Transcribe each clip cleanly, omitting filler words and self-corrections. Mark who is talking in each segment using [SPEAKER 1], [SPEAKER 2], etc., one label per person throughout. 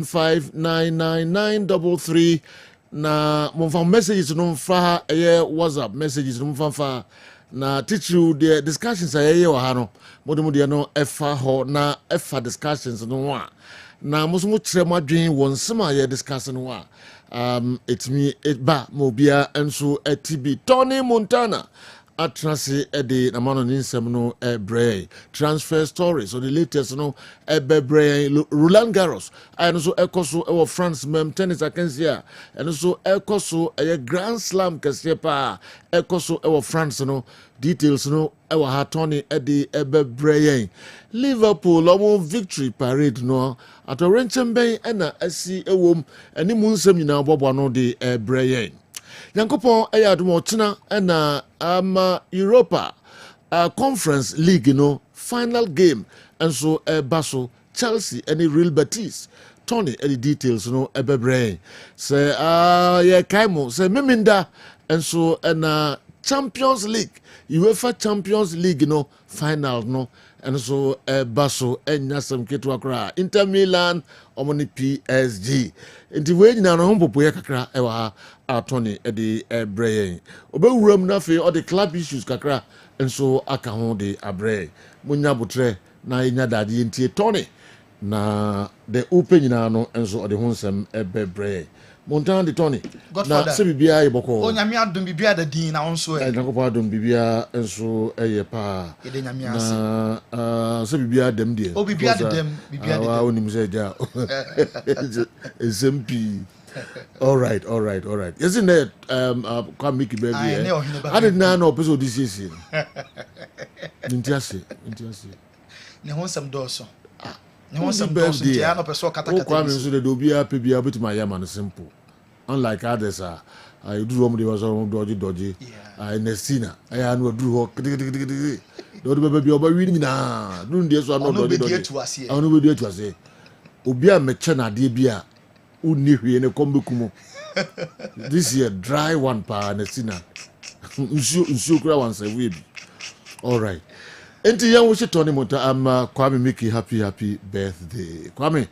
[SPEAKER 1] 5999933 na monfa messages no mfa WhatsApp messages no mfa na teach you the discussions aye wa ha no modem no efa ho na efa discussions no a na musumu kire madwen won sema ye discussing no a etimi ba mobia enso etibi Tony Montana atrase ede na mano ninsem no ebre transfer stories so the latest no ebebre Roland Garros I no so ekoso e France mem tennis akansi a eno so ekoso e Grand Slam kese pa ekoso e France no details no e ha Tony ede ebebre Liverpool omo victory parade no atorenchemben na asi ewom eni mu nsem nyina bobo no de ebre Yankopon ayadumo tina na Europa Conference League no final game and so Basso Chelsea any Real Betis Tony any details no ebebre say yeah kaimo say meminda and so Champions League UEFA Champions League no final no and so Basso enyasem ketwa Inter Milan omoni PSG nti we nyina no hompopo ye kakra e wa Tony edi ebre obewuram na fe all the club issues kakra enso aka ho de abre munya botre na nya dade ntie Tony na the open nyina no enso ode ho nsem ebebre Montana de Tony na se bibia ye boko
[SPEAKER 2] o nyame adom bibia da din na onso e
[SPEAKER 1] nyankopɔ adom bibia enso eye pa
[SPEAKER 2] ye de nyame ase
[SPEAKER 1] se bibia dem de
[SPEAKER 2] o bibia de dem bibia de
[SPEAKER 1] wa onim se ja SMP all right isn't that come make it baby I did not know episode this is Ntiase
[SPEAKER 2] ne ho sam do so ne ho sam do so ya no person kata kata
[SPEAKER 1] kwa me so de obia pe bia betima ya man simple unlike others I do what they was dodgy I nestina I anu do ho do baby oba wi nyina do ndie so no dodgy anu be do ase obi a meche na de bia uni hwie ne kombekumo this year dry one pa nestina nsu kura once a week all right enti yan wo she Tony Montana Kwame Mickey happy birthday Kwame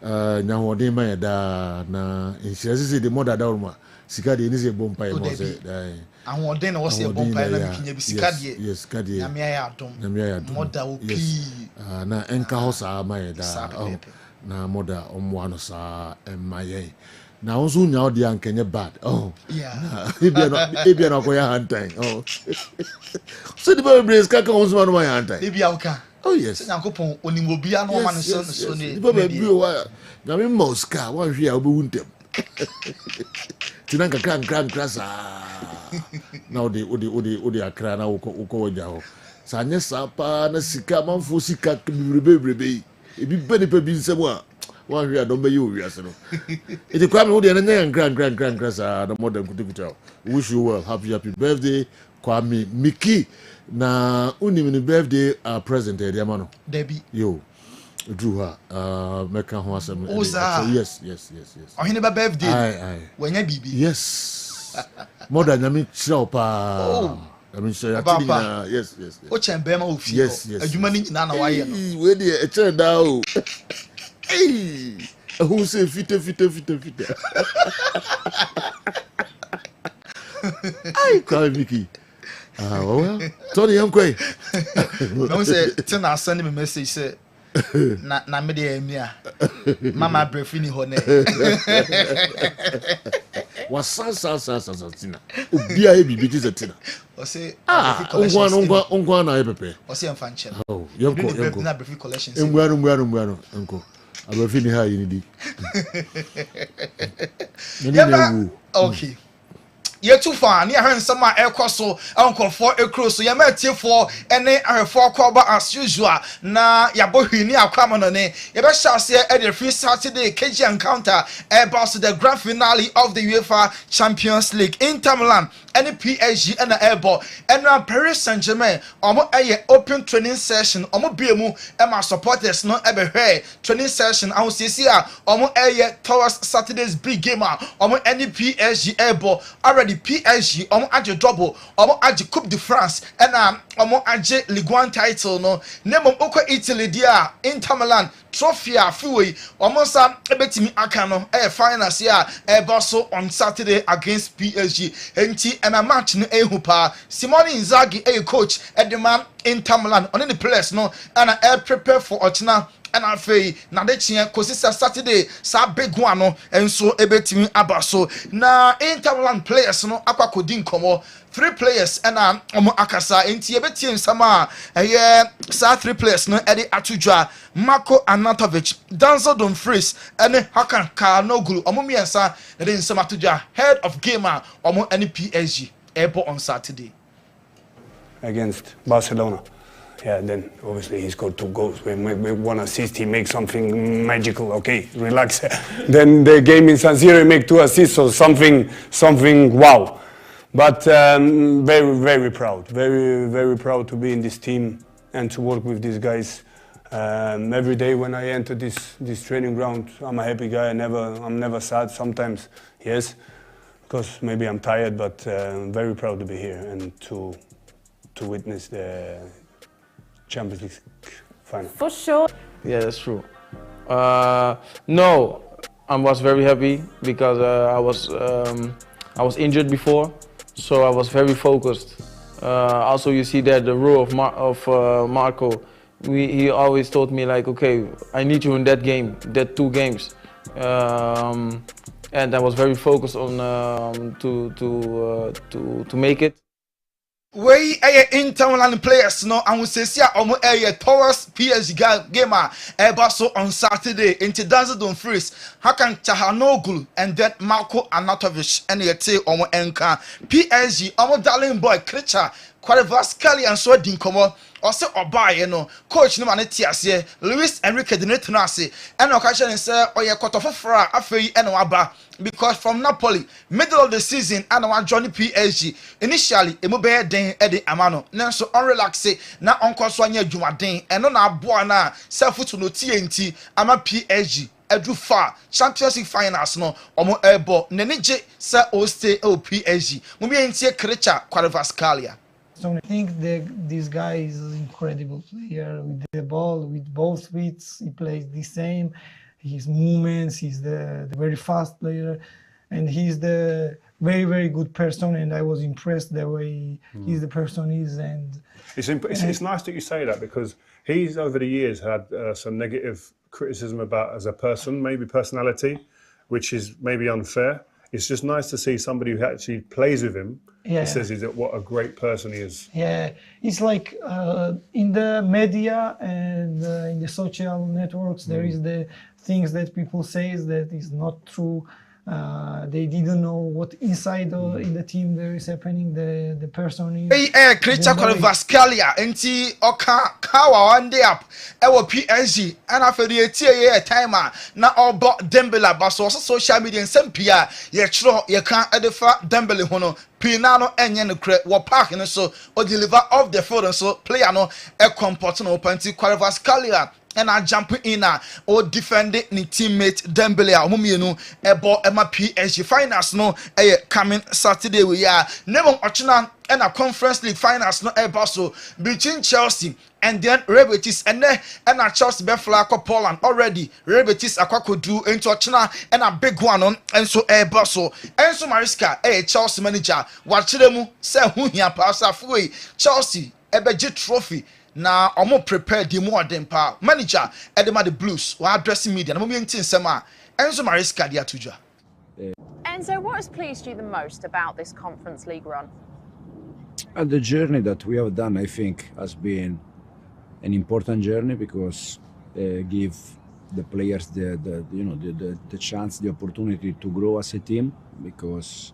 [SPEAKER 1] nyahoden ma yeda na insurance de mother da uruma sika de ni se bompa e mo se dai
[SPEAKER 2] ahoden na wo se bompa na mikinya bi sika de
[SPEAKER 1] yes sika de
[SPEAKER 2] nyame ya adom mother wo pi
[SPEAKER 1] na enka ho sa ma yeda na mother omwa no sa emaye na onso nya odi ankenye bad
[SPEAKER 2] yeah
[SPEAKER 1] ebia na ko ya hantan so the baby is kaka onso ma no ya hantan
[SPEAKER 2] ebia uka
[SPEAKER 1] oh yes
[SPEAKER 2] Yankopon onimobia no ma no so ne
[SPEAKER 1] the baby wa na me moska wa hwe a obewu tinan kakra nkra sa na odi akra na uko waja ho sa nye sapa na sika manfo sika bebrebe ebi bani pe bi nsemu a wa hwe a don be yi owiase no iti Kwame odi na nya nkra sa na modern kutukuta wish you well happy birthday Kwame Mickey na unimini birthday present area mano
[SPEAKER 2] Debbie
[SPEAKER 1] yo drew her meka ho asem yes
[SPEAKER 2] ohine ba birthday wanya bibi
[SPEAKER 1] yes mother nyame chira pa I mean say atina yes
[SPEAKER 2] o chembe ma ofi adwuma ni nyina na waye no
[SPEAKER 1] we dey e chira da o who say fite ai Kwame Mickey well Tony yankwe
[SPEAKER 2] no say tina send me message say na me dey emia mama brefini ho ne
[SPEAKER 1] wasa tina obi a ebibi ti tina
[SPEAKER 2] o say
[SPEAKER 1] ongwa na epepe
[SPEAKER 2] o say emfa nche
[SPEAKER 1] yanko
[SPEAKER 2] na brefi collections
[SPEAKER 1] ngwano enko abrefini ha yini di
[SPEAKER 2] okay ye too far ni ahwen sama ekoso ankonfo ekroso ye matiefo ene ahwefo akoba as usual na yabohwini akwama no ne ye be shase e the free Saturday KG encounter about the grand finale of the UEFA Champions League Inter Milan any PSG and Airbo and Paris Saint-Germain omo eye open training session omo biemu e ma supporters no ebe hwe training session ahun sisi a omo eye towards Saturday's big game omo any PSG Airbo already already PSG age double age Coupe de France and age Ligue 1 title no name oko Italy dia Inter Milan trophy afiwe sa ebetimi aka no finals here so on Saturday against PSG enti and a match no ehu pa Simone Inzaghi coach the man Inter Milan on the players no and prepare for Ochina and I feel na de chie kosisa Saturday sa big one no enso ebetimi abaso na Inter Milan players no akwa kodi nkomo 3 players and omo akasa enti ebetim sama sa 3 players no edi atudwa Marco Arnautovic Denzel Dumfries and Hakan Kalhanoglu omo miensa na de nsama atudwa head of gamer omo any PSG ebo on Saturday
[SPEAKER 3] against Barcelona. Yeah, then obviously he scored 2 goals. We 1 assist, he makes something magical. Okay, relax. Then the game in San Siro, he make 2 assists, so something wow. But very proud, very proud to be in this team and to work with these guys. Every day when I enter this training ground, I'm a happy guy. I'm never sad. Sometimes, yes, because maybe I'm tired, but very proud to be here and to witness the Champions League final.
[SPEAKER 4] For sure.
[SPEAKER 5] Yeah, that's true. No, I was very happy because I was injured before, so I was very focused. Also, you see that the role of Marco, he always told me like, okay, I need you in that game, that 2 games, and I was very focused on to make it.
[SPEAKER 2] We Inter Milan players no and we say omo towards PSG gamer so on Saturday into Denzel Dumfries Hakan Kalhanoglu and then Marco Arnautovic and yete omo enka PSG omo darling boy creature Kvaratskhelia and so din komo or say obaye no coach no man tiase Luis Enrique de Netonase and occasion say oye kotofofra afei and waba because from Napoli middle of the season and one journey PSG initially emu be den edi amano nanso on relax na onko so anya adwumaden eno na aboa na self to no TNT ama PSG edu far Champions League finals no omo ebo nenije say o stay o PSG mu be ntie creature Kvaratskhelia.
[SPEAKER 6] So I think this guy is an incredible player with the ball, with both feet. He plays the same. His movements, he's the very fast player, and he's the very good person. And I was impressed the way he's the person is. And
[SPEAKER 3] it's nice that you say that because he's over the years had some negative criticism about as a person, maybe personality, which is maybe unfair. It's just nice to see somebody who actually plays with him.
[SPEAKER 6] Yeah.
[SPEAKER 3] He says what a great person he is.
[SPEAKER 6] Yeah, it's like in the media and in the social networks, there is the things that people say that is not true. They didn't know what inside in the team there is happening. The person is.
[SPEAKER 2] Creature Kvaratskhelia enti oka kawa one day up. Ewo PSG and after the tie timer na obo Dembele baso social media nsempia ye chro ye kan edefa Dembele hono pina no enye no kre wo park no so o deliver off the field so player no e comport no panti Kvaratskhelia and I jump in or defend ni teammate Dembele a omumienu ebo ema PSG finals no coming Saturday we are never ochina and a Conference League finals no so between Chelsea and then Real Betis and a Chelsea be fly Poland already Real Betis akwa do into ochina and a big one on and so so Enzo Maresca Chelsea manager wachiremu say hu hia pass afwe Chelsea ebeji trophy na omo prepare the more than pa manager edema the Blues or addressing media na mo mentin sema Enzo Maresca dia tuja.
[SPEAKER 4] Enzo, what has pleased you the most about this Conference League run?
[SPEAKER 7] The journey that we have done, I think, has been an important journey because give the players the chance, the opportunity to grow as a team because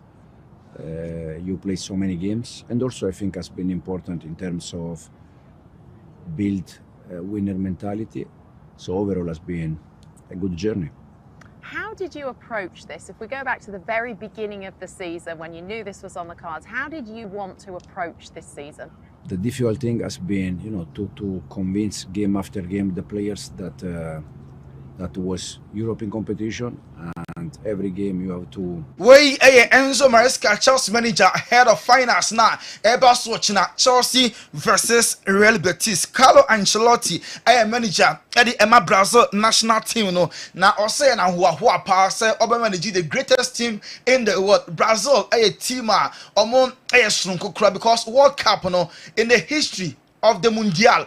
[SPEAKER 7] you play so many games, and also I think has been important in terms of build a winner mentality. So overall has been a good journey.
[SPEAKER 4] How did you approach this? If we go back to the very beginning of the season when you knew this was on the cards, how did you want to approach this season?
[SPEAKER 7] The difficult thing has been, to convince game after game the players that that was European competition and every game you have to.
[SPEAKER 2] Way Enzo Maresca, Chelsea manager, head of finance now. Airbus watching Chelsea versus Real Betis. Carlo Ancelotti, manager at the Emma Brazil national team. No, now also na who pass manage the greatest team in the world. Brazil, team among because World Cup no in the history of the Mundial,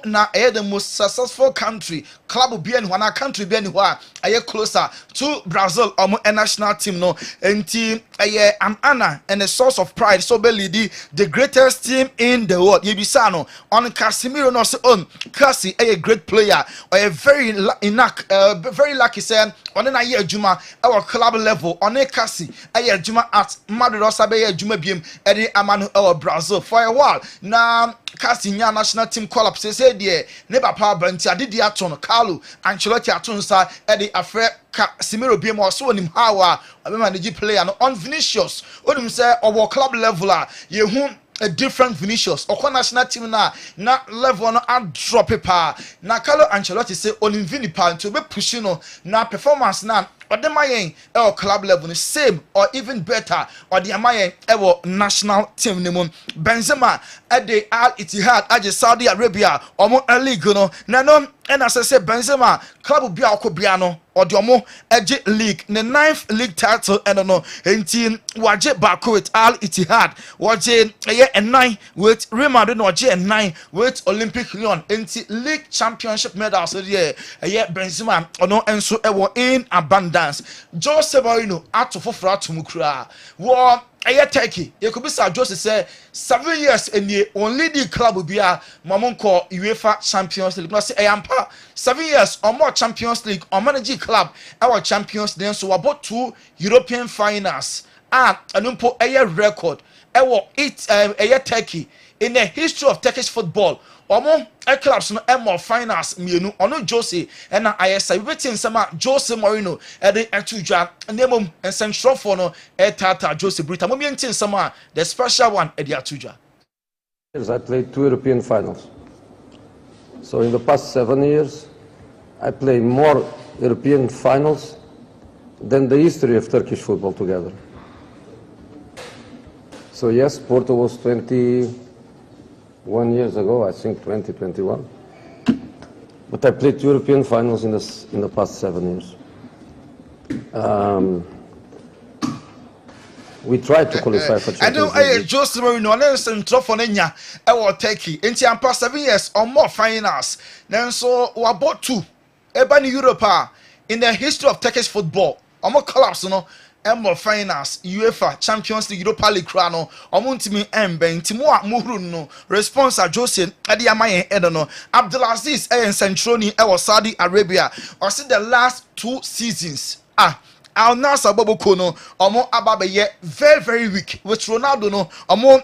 [SPEAKER 2] na the most successful country, club be one country be anywhere, closer to Brazil, a national team no, and team an honor and a source of pride. So belly the greatest team in the world. Yebisano on Casemiro no own Cassie, a great player, or a very very lucky say on a year Juma our club level on a Cassie, a Juma at Madrid Sabe Juma Bim, Eddie Amanu our Brazil for a while now. Casting national team collapse said dear never power bunty I did the aton Carlo Ancelotti atonsa Eddie Afre Casemiro be more so him how I manage player on Vinicius on say our club leveler you whom a different Vinicius or national team na level no drop paper na Carlo Ancelotti say on Vinipa to be pushing na performance na or the mayen our club level the same or even better or the mayen our national team name Benzema at the Al-Ittihad at Saudi Arabia or more league no and as I say Benzema club bia okobiano or the omo edge league the 9th league title and no team waje back with Al-Ittihad waje a 9 with Real Madrid no waje 9 with Olympic Lyon enti league championship medals so yeah Benzema ono enso ewo in abundance Jose Mourinho ato foforo atomukura wo Turkey you could be Sir Jose say 7 years and ye only the club will be a Mamonko UEFA Champions League. No say ayampa 7 years or more Champions League or managing club our Champions then so about 2 European finals anumpo a record Turkey in the history of Turkish football omo clubs no more finals mienu ono Jose and na ayesa wetin sama Jose Mourinho e dey atudwa nemom central for no tata Jose Brita mo mientin sama the special one e dey atudwa.
[SPEAKER 8] I played 2 European finals. So in the past 7 years I played more European finals than the history of Turkish football together. So yes, Porto was 21 years ago, I think 2021. But I played European finals in the past 7 years. We tried to qualify for Champions League.
[SPEAKER 2] I know Jose Mourinho na central for Nenya Turkey. Inti ampa 7 years or more finals. Then so we about 2. Eba ni Europe in the history of Turkish football. Omo collapse no. More finals UEFA Champions League Europa League krano omuntimi embe ntimo a muhuru no response a Jose ade amaye edono Abdulaziz Centroni e Saudi Arabia or see the last 2 seasons Al-Nassr Boboko no omo ababeye very weak with Ronaldo no omo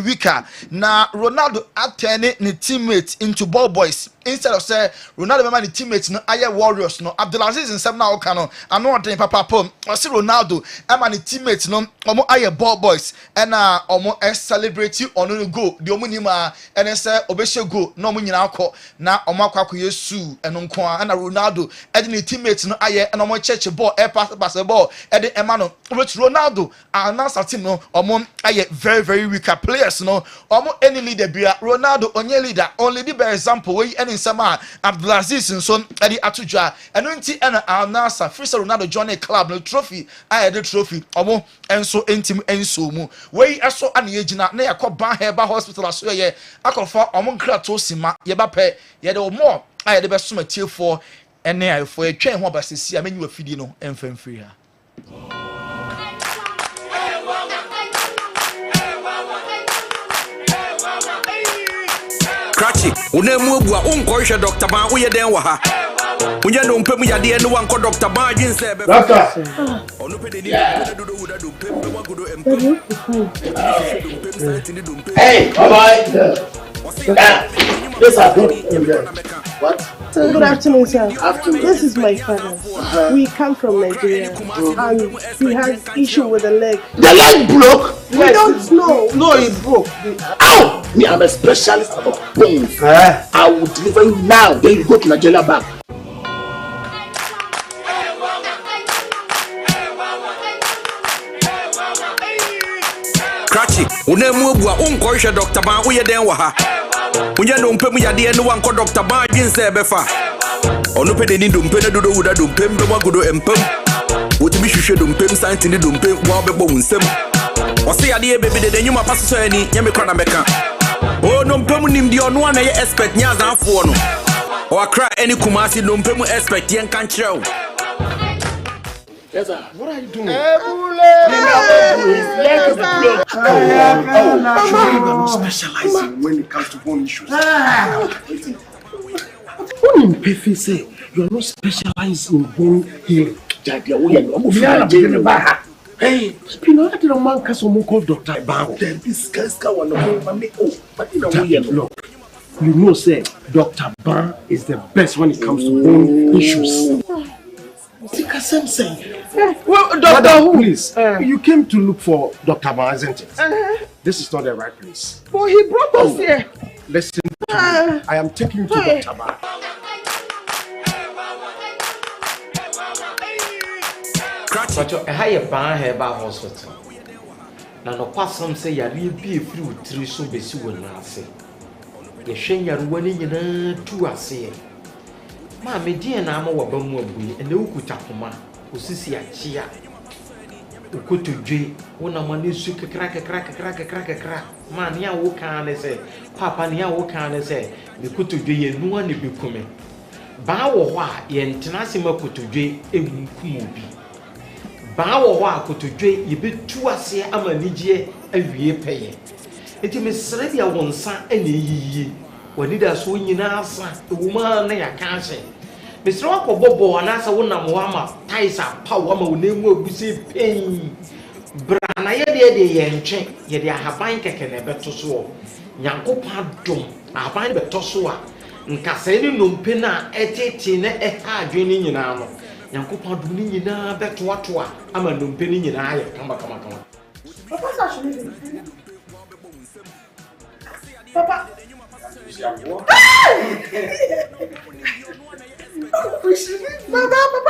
[SPEAKER 2] weaker na Ronaldo attending the teammates into ball boys instead of say Ronaldo remember the teammates no aye warriors no Abdulaziz in 7 now kano ano odin papa pom o see Ronaldo am the teammates no omo aye ball boys and omo celebrate ono no go the omo nima and say obehye go na omo nyina akọ na omo akọ yesu eno nko and Ronaldo and the teammates no aye and omo church ball pass ball and the emano with Ronaldo Al-Nassr team no omo aye very weak players no omo any leader bia Ronaldo onye leader only the example we any sama Abdulaziz nso edi atujwa eno nti ena Al-Nassr free Ronaldo join club no trophy the trophy omo enso entim enso mu we eso ane yegina na yakoba heba hospital aso ye akofa omo nkrato sima ye ba pe ye de omo de be soma tiefo ene ayefo e twen ho basesi amenyi wa fidi no emfamfiri ha.
[SPEAKER 9] Krachi, unemu bua unkoisha Dr. Ban uye den wa ha. Unye no mpemu ya die no wanko Dr. Ban jinse be.
[SPEAKER 10] Doctor. Hey, bye-bye. Yes, I do. What?
[SPEAKER 11] So good afternoon, sir. This is my father. We come from Nigeria, and he has issue with the leg.
[SPEAKER 10] The leg broke?
[SPEAKER 11] We don't know.
[SPEAKER 10] No, it broke. Ow! Me, I'm a specialist about bones. I will deliver you now. Then you go to Nigeria back.
[SPEAKER 9] Cratchy, unemu bua unkoisha Dr. Ban uye den waha. Unye dompemu ya die no wanko Dr. Ban jinse befa. Onupe de ni dompene dodo uda dompembe wagudo empem. Utimi shushe dompem santi ni dompem wabebo unsem. Wase ya die baby de nyuma pasu so eni nyame kwana meka. Oh dompemu nimdi onu ana ye expect nyaza afo no. Or cry any Kumasi dompemu expect yen kan chiro.
[SPEAKER 10] Yes, sir. What are you doing? Specializing when it comes to bone issues. What in Pefe say? You are not specialized in bone healing. Hey, Spino, I didn't man cast someone called Dr. Bao. Then this guy's got one of me. Oh, but you know, look, you know, say Dr. Ban is the best when it comes to bone issues. Same saying. Well, Doctor, who? Please, you came to look for Dr. Ban, isn't it? This is not the right place.
[SPEAKER 11] But he brought us here.
[SPEAKER 10] Listen to me. I am taking you to Dr. Ban.
[SPEAKER 12] But I hire Ban Herbal Hospital. Now, no person say you need be through 3 so be soon. I say, the shame you're winning in 2 I say. Mammy, dear, I'm over Bumway and the Ukutapoma, who sees ya chia. Ukutu J, one of my new sugar crack. Man, ya wo can say, Papa, ya wo can say, the Kutu J and no one be coming. Bow wa, yen tenasima Kutu J, a Kumubi. Bow wa Kutu J, you be 2 I say, I'm a Nigia, a year pay. It is Serbia one son any ye. When did I swing in answer, the woman I can't say. Mr. Wako Bobo and answer one of Wama, Taisa, Power, name will be pain. Brana ye and check, yet I have been taken a better so. Yanko Padum, I find the Tosua, and Cassini no pena, etitina, draining in armor. Yanko Paduni in a better what I'm a lumping in eye. Come on.
[SPEAKER 11] Papa. Papa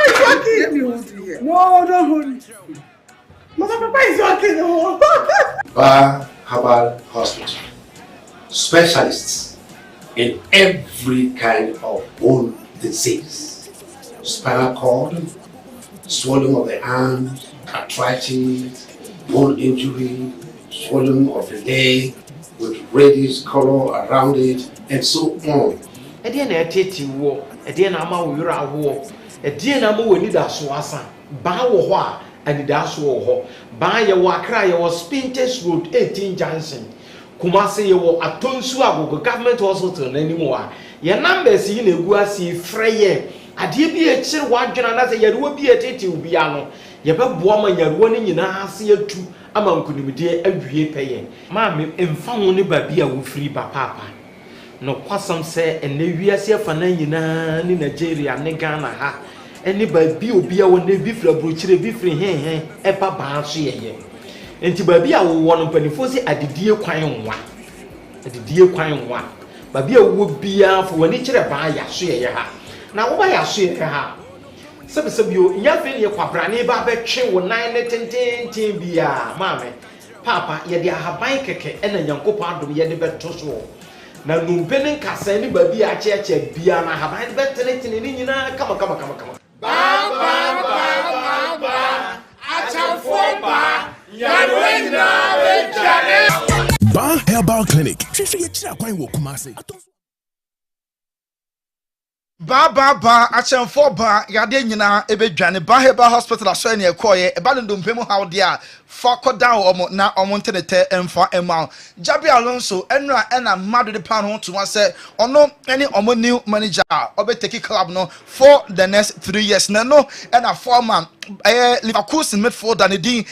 [SPEAKER 11] is working. No, don't hold it. Papa is working.
[SPEAKER 10] Bar Herbal Hospital. Specialists in every kind of bone disease. Spinal cord, swelling of the arms, arthritis, bone injury, swelling of the leg, with reddish color around it, and so on.
[SPEAKER 12] A dear Titi war, a dear Nama war, a dear Nama will need a swassa, bow and the dash war, buy a wakra, was Spinters Road 18 Johnson. Kumasi, you were a Tonsua, government hospital anymore. Your numbers in a guasi fraye. A dear be a chill one another, you will be a titi piano. You have woman you're running in a see two. Among could be every year paying. Mammy, and found only baby will free by papa. No quassam say, and we are here for 99 in Nigeria, Negana ha. Anybody will be when they be for a butcher, be free, hey, a papa, she. And to baby, I will want to penny at the dear crying one. At the dear crying one. Baby would be for when each other buy a share. Now, why I share her? Some you, Yaffin, your Paprani Babette, chain 9 10 beer, mammy. Papa, yet you have my cake and a young copard to the better so. Now, no penning cast anybody a church at Biana have I better in India. Come on.
[SPEAKER 13] Bar Herbal Clinic.
[SPEAKER 2] Ba achen for ba yade nyina ebedwane ba Herbal Hospital aso ne ekoye eba no dompemu how dia fa kodan omo na omo ntenete emfa ema Jabi Alonso enra ena madu de pan ho to say ono any omo new manager obeteki club no for the next 3 years na no ena former Liverpool midfield and din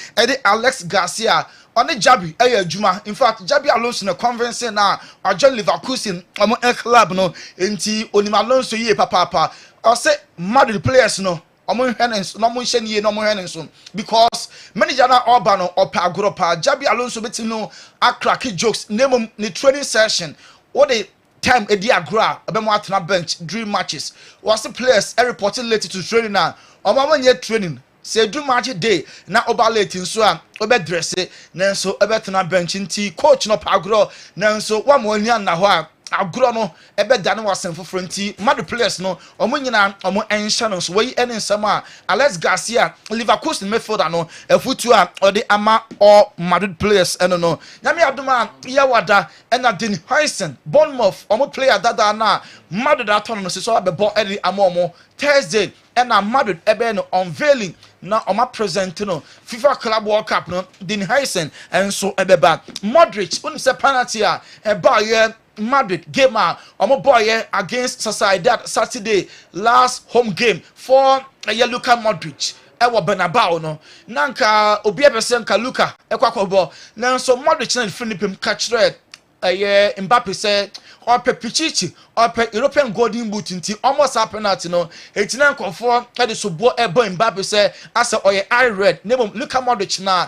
[SPEAKER 2] Alex Garcia on the Jabi adwuma. In fact, Jabi Alonso na conference na John Leverkusen omo club no enti onim Alonso ye papa or say mad the players no omo hwene no mo hye nie no mo hwene so because manager na oba no opa agoropa Jabi Alonso beti no akraki jokes name ni training session what the time edi agra abemo atena bench during matches was the players reporting late to training na omo nye training say do match day na oba late nso a obe dress na nso ebetena bench nti coach no pagro na nso wa mo ania na ho a agro no ebe da ne wasen foforo nti mad players no omo nyina omo ensha no so we ene nsam a Alex Garcia Leverkusen midfielder no afutu a ode ama all Madrid players eno no nyame adoma ya wada ena Den Huysen Bournemouth omo player dada na Madrid aton no so abebo edi ama omo Thursday ena Madrid ebe no unveiling na oma present no FIFA Club World Cup no Den Huysen enso ebeba Modric unim se penalty a eba ye Madrid game omo boy against Sociedad Saturday last home game for Luka Modric ewo Bernabeu no nanka obi ebese nka Luka ekwakobo nanso Modric na Philippine catchred Mbappe say ope pichichi ope European golden boot nti almost a penalty no etina nkofo e so bo ebo Mbappe say asa oye I red name Luka Modric na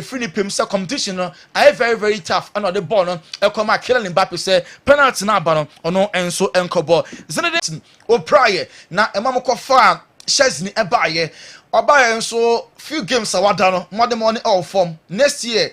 [SPEAKER 2] Philippine say competition no I very tough and the ball no e come Kylian Mbappe say penalty na aba no ono enso enkobo Zinedine o prayer na emamkofa Chesney ebaye obaye enso few games awada no modern money all form next year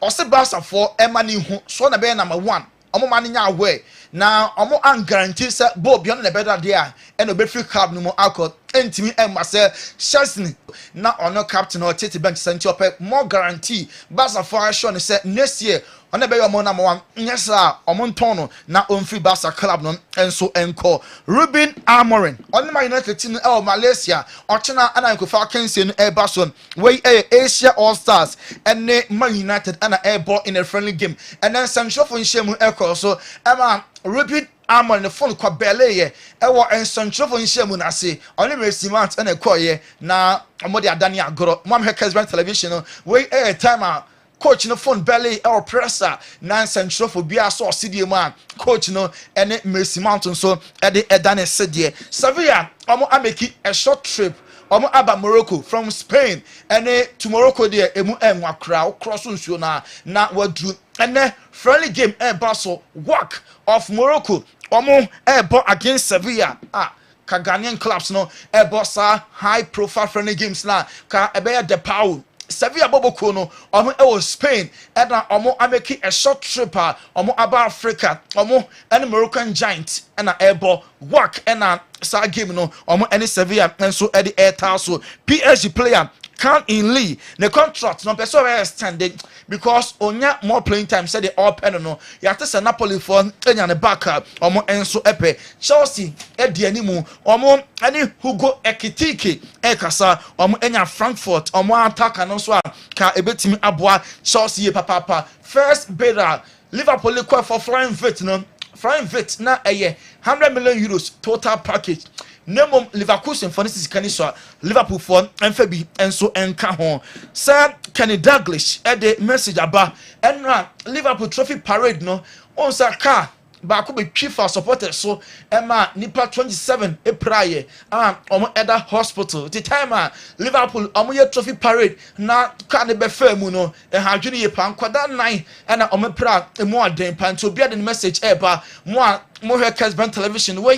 [SPEAKER 2] Ose Barca for Emani hu so na be number 1 omo mani nya away na omo an guarantee say Bob yon na better there and obe free club no mo alcohol entimi emma say Chesney na ono captain or Tete bench sent up more guarantee Barca for sure say next year ona be your number 1 yes sir omontono na onfree Barca club no enso enko Ruben Amorim on my United team Malaysia ochina ana nkofa kense no e bason we Asia All Stars and Man United ana airball in a friendly game and then central for shemu ekọ so Emma Ruben Amorim the phone kwa bele ye ewo central for shemu na se only Messi and ekoye na omodi adani agoro mo am Kessben television we time coach no phone belly or presser nan central for bia so city man coach no ene Messi Mountain so ede edane sedie Sevilla omo ameki a short trip omo aba Morocco from Spain ene to Morocco there emu enwa kra cross nsuo na wadu ene friendly game e baso work of Morocco omo e bo against Sevilla ka Ghanaian clubs no e bossa high profile friendly games na ka ebeya de Paul Sevilla Boboko no omo e was Spain and omo ameki a short trip omo aba Africa omo and Moroccan giant and airball work and sa game no omo any Sevilla and so at the air so PSG player can in Lee the contract no person extended because onya more playing time said the all pen no you have to send Napoli for enya ne back omo enso epe Chelsea e di animu omo any Hugo Ekitike ekasa omo enya Frankfurt omo attack no so ka ebetimi aboa Chelsea papa first bidder Liverpool call for flying fit na eye 100 million euros total package Nemo Leverkusen for this kaniswa Liverpool for MFB enso enka ho Sir Kenny Douglas at the message aba enra Liverpool trophy parade no on sa car ba ko be FIFA supporters so ema nipa 27 April omo eda hospital the time Liverpool omo ye trophy parade na ka ne be famu no e hadwene ye pan kwada 9 na omo pra emu aden pan to bia the message eba mo here Kessben television wey